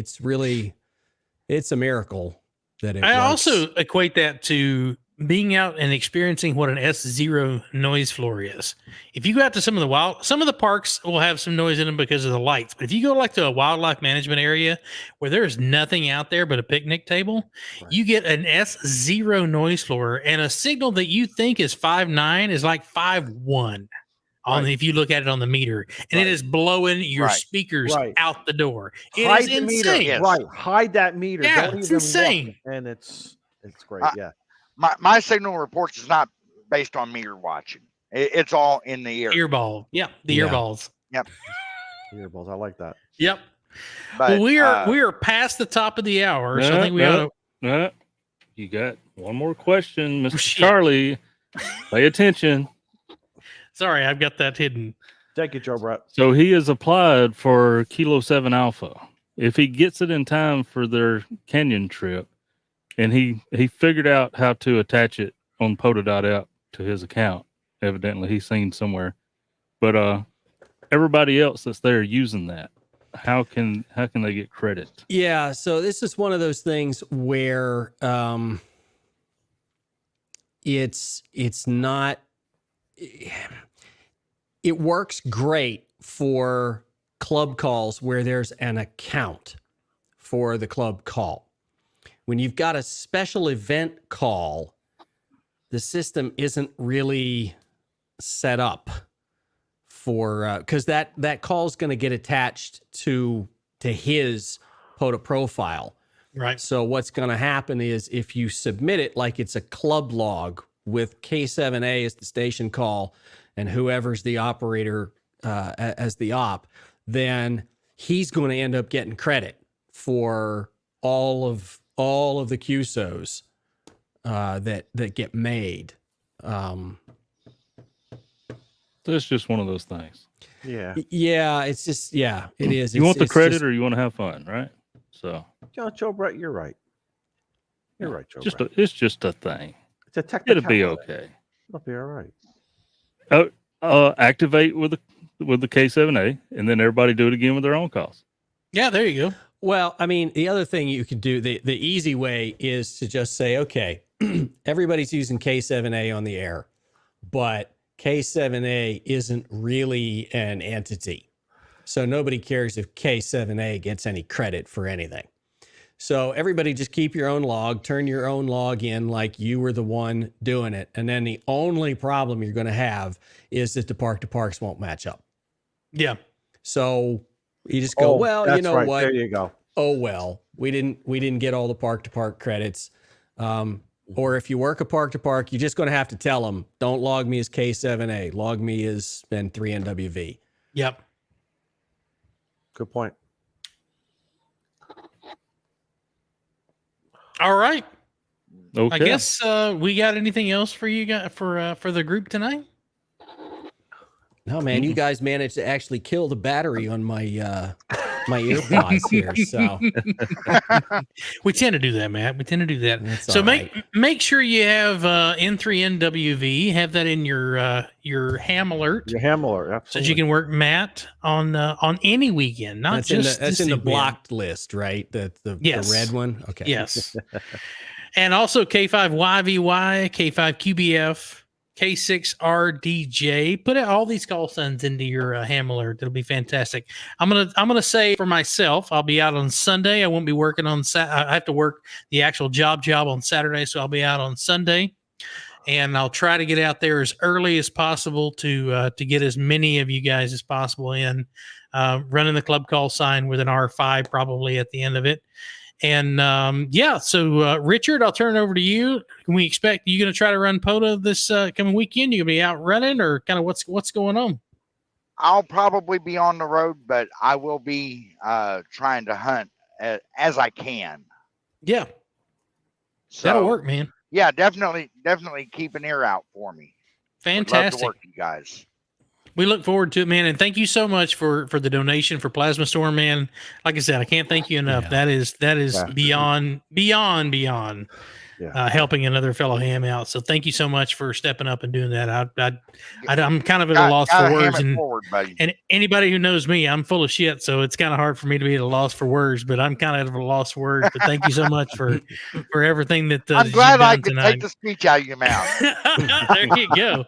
It's a miracle that it I works. also equate that to being out and experiencing what an S0 noise floor is. If you go out to some of the parks will have some noise in them because of the lights. But if you go like to a wildlife management area where there's nothing out there but a picnic table, you get an S0 noise floor, and a signal that you think is 5.9 is like 5.1 if you look at it on the meter, and it is blowing your speakers out the door. It Hide is the meter. insane. Yes. Right. Hide that meter. Yeah, Don't it's even insane. look. And it's great. Yeah. My signal reports is not based on meter watching. It's all in the ear. Earball. Yeah, the earballs. Earballs. I like that. Yep. But Well, we are past the top of the hour, so I think we ought to. You got one more question, Mr. shit. Charlie. Pay attention. Sorry, I've got that hidden. Thank you, Joe Brett. So he has applied for Kilo 7 Alpha. If he gets it in time for their canyon trip, and he figured out how to attach it on POTA.app to his account, evidently he's seen somewhere. But everybody else that's there using that, how can they get credit? Yeah, so this is one of those things where it's not it works great for club calls where there's an account for the club call. When you've got a special event call, the system isn't really set up for because that call is going to get attached to his POTA profile. Right. So what's going to happen is if you submit it like it's a club log with K7A as the station call and whoever's the operator as the op, then he's going to end up getting credit for all of the QSOs that get made. So it's just one of those things. Yeah. Yeah, it's just it is. You want the credit just, or you want to have fun, right? So Joe Brett, you're right. You're right, Joe Brett. it's just a thing. It's a technical. It'll be okay. It'll be all right. Activate with the K7A, and then everybody do it again with their own calls. Yeah, there you go. Well, I mean, the other thing you could do, the easy way is to just say, okay, everybody's using K7A on the air, but K7A isn't really an entity. So nobody cares if K7A gets any credit for anything. So everybody just keep your own log, turn your own log in like you were the one doing it. And then the only problem you're going to have is that the park to parks won't match up. Yeah. So you just go, well, you know right. what? There you go. Oh, well, we didn't get all the park to park credits. Or if you work a park to park, you're just going to have to tell them, don't log me as K7A, log me as N3NWV. Yep. Good point. All right. Okay. I guess we got anything else for you guys for the group tonight? No, man, you guys managed to actually kill the battery on my my earpods here. So we tend to do that, Matt. We tend to do that. That's So all right. make sure you have N3NWV. Have that in your ham alert, Your ham alert, so that absolutely. you can work Matt on any weekend, not that's just in this the event. blocked list, right? The Yes. red one. Okay. Yes. And also K5YVY, K5QBF, K6RDJ. Put all these call signs into your ham alert. It'll be fantastic. I'm gonna say for myself, I'll be out on Sunday. I won't be working on I have to work the actual job on Saturday, so I'll be out on Sunday. And I'll try to get out there as early as possible to get as many of you guys as possible in, running the club call sign with an R5 probably at the end of it. And so Richard, I'll turn it over to you. Can we expect you going to try to run POTA this coming weekend? You gonna be out running, or kind of what's going on? I'll probably be on the road, but I will be trying to hunt as I can. Yeah, So, that'll work, man. Yeah, definitely keep an ear out for me. Would love to Fantastic. work you guys. We look forward to it, man. And thank you so much for the donation for Plasma Storm, man. Like I said, I can't thank you enough. Yeah. That is Yeah. beyond Yeah. helping another fellow ham out. So thank you so much for stepping up and doing that. I'm kind of at a loss Gotta for ham words, it and forward, buddy. anybody who knows me, I'm full of shit. So it's kind of hard for me to be at a loss for words, but I'm kind of at a loss for words. But thank you so much for everything that I'm you've glad I done could tonight. take the speech out of your mouth. There you go.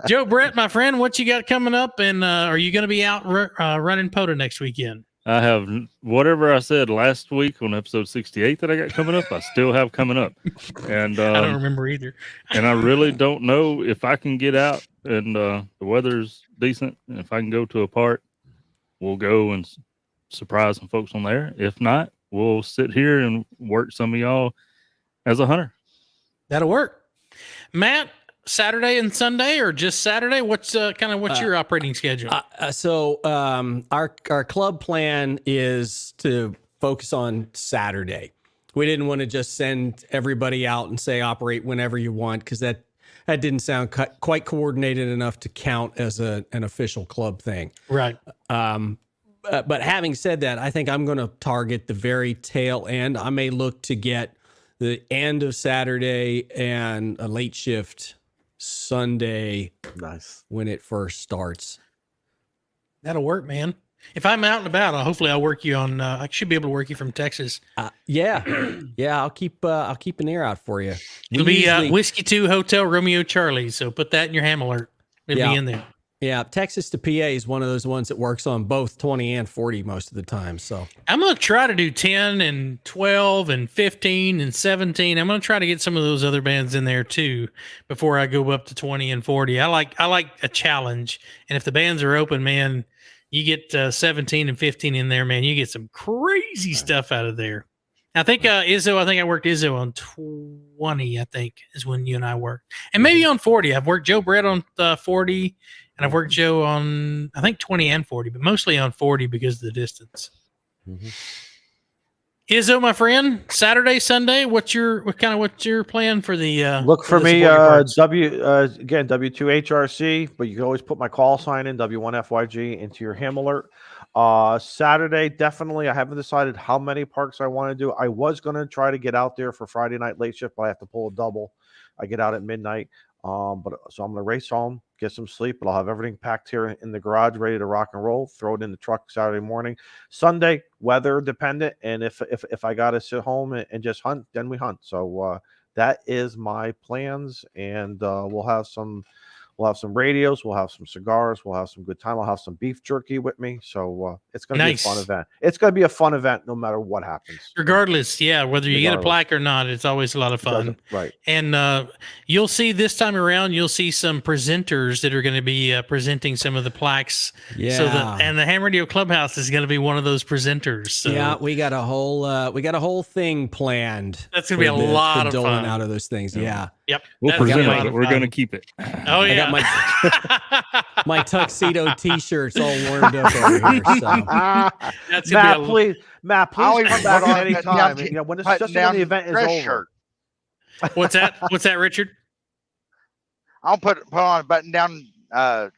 Joe Brett, my friend, what you got coming up? And are you going to be out running POTA next weekend? I have whatever I said last week on episode 68 that I got coming up. I still have coming up, and I don't remember either. and I really don't know if I can get out and the weather's decent. And if I can go to a park, we'll go and surprise some folks on there. If not, we'll sit here and work some of y'all as a hunter. That'll work. Matt, Saturday and Sunday, or just Saturday? What's your operating schedule? So our club plan is to focus on Saturday. We didn't want to just send everybody out and say operate whenever you want, because that didn't sound quite coordinated enough to count as an official club thing. Right. But having said that, I think I'm going to target the very tail end. I may look to get the end of Saturday and a late shift Sunday Nice. when it first starts. That'll work, man. If I'm out and about, hopefully I'll work you on. I should be able to work you from Texas. Yeah. I'll keep an ear out for you. It'll be Whiskey 2 Hotel Romeo Charlie. So put that in your ham alert. It'll be in there. Yeah, Texas to PA is one of those ones that works on both 20 and 40 most of the time. So I'm going to try to do 10 and 12 and 15 and 17. I'm going to try to get some of those other bands in there too before I go up to 20 and 40. I like a challenge. And if the bands are open, man, you get 17 and 15 in there, man, you get some crazy stuff out of there. I think Izzo, I worked Izzo on 20, I think, is when you and I worked. And maybe on 40. I've worked Joe Brett on 40, and I've worked Joe on, I think, 20 and 40, but mostly on 40 because of the distance. Mm-hmm. Izzo, my friend, Saturday, Sunday, what's your plan for the look for me again W2HRC, but you can always put my call sign in W1FYG into your ham alert. Saturday, definitely. I haven't decided how many parks I want to do. I was going to try to get out there for Friday night late shift, but I have to pull a double. I get out at midnight. So I'm going to race home, get some sleep, but I'll have everything packed here in the garage, ready to rock and roll, throw it in the truck Saturday morning. Sunday, weather dependent. And if I got to sit home and just hunt, then we hunt. So, that is my plans. And, we'll have some radios, we'll have some cigars, we'll have some good time. I'll have some beef jerky with me. So it's going to be a fun event. It's going to be a fun event no matter what happens. Regardless, yeah, whether you get a plaque or not, it's always a lot of fun. Right. And you'll see this time around, you'll see some presenters that are going to be presenting some of the plaques. Yeah. So and the Ham Radio Clubhouse is going to be one of those presenters. So yeah, we got a whole thing planned. That's going to be a lot of fun out of those things. Yeah. Yep. We'll present it, but we're going to keep it. Oh, yeah. I got my tuxedo T-shirts all warmed up over here. So. That's Matt, please come back at any time. When the event is over. Shirt. What's that, Richard? I'll put on a button-down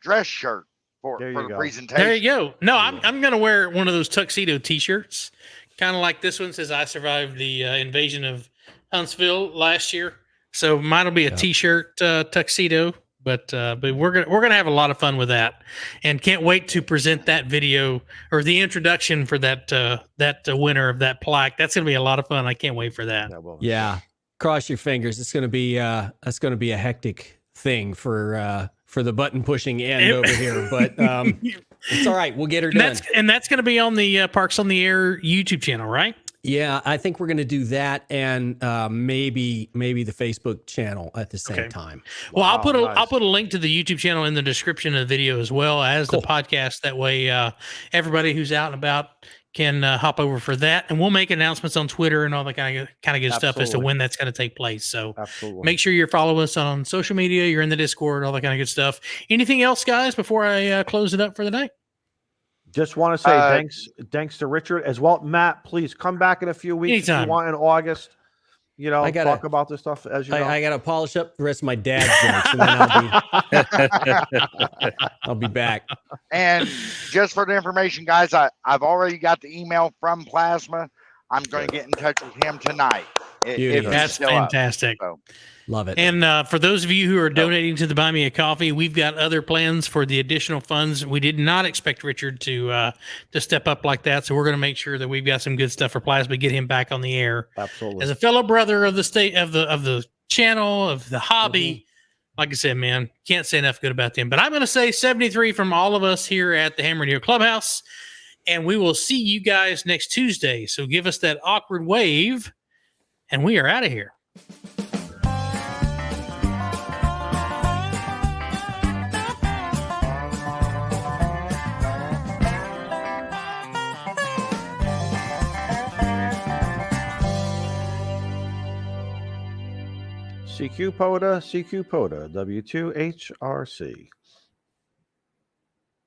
dress shirt for the presentation. There you go. No, I'm going to wear one of those tuxedo T-shirts, kind of like this one says, "I survived the invasion of Huntsville last year." So mine will be a T-shirt tuxedo, but we're gonna have a lot of fun with that, and can't wait to present that video or the introduction for that winner of that plaque. That's gonna be a lot of fun. I can't wait for that. Yeah, cross your fingers. It's gonna be a hectic thing for the button pushing end over here, but it's all right. We'll get her done. And that's gonna be on the Parks on the Air YouTube channel, right? Yeah, I think we're going to do that, and maybe the Facebook channel at the same time. Well, I'll put a link to the YouTube channel in the description of the video as well as the podcast. That way, everybody who's out and about can hop over for that, and we'll make announcements on Twitter and all that kind of good stuff as to when that's going to take place. So make sure you're following us on social media. You're in the Discord, all that kind of good stuff. Anything else, guys, before I close it up for the night? Just want to say thanks to Richard as well. Matt, please come back in a few weeks if you want in August. Talk about this stuff as you know. I got to polish up the rest of my dad's jokes, and then I'll be back. And just for the information, guys, I've already got the email from Plasma. I'm going to get in touch with him tonight. That's fantastic. Love it. And for those of you who are donating to the Buy Me a Coffee, we've got other plans for the additional funds. We did not expect Richard to step up like that, so we're going to make sure that we've got some good stuff for Plasma, get him back on the air. Absolutely. As a fellow brother of the state of the channel, of the hobby, like I said, man, can't say enough good about them. But I'm going to say 73 from all of us here at the Ham Radio Clubhouse, and we will see you guys next Tuesday. So give us that awkward wave, and we are out of here. CQ POTA, W2HRC.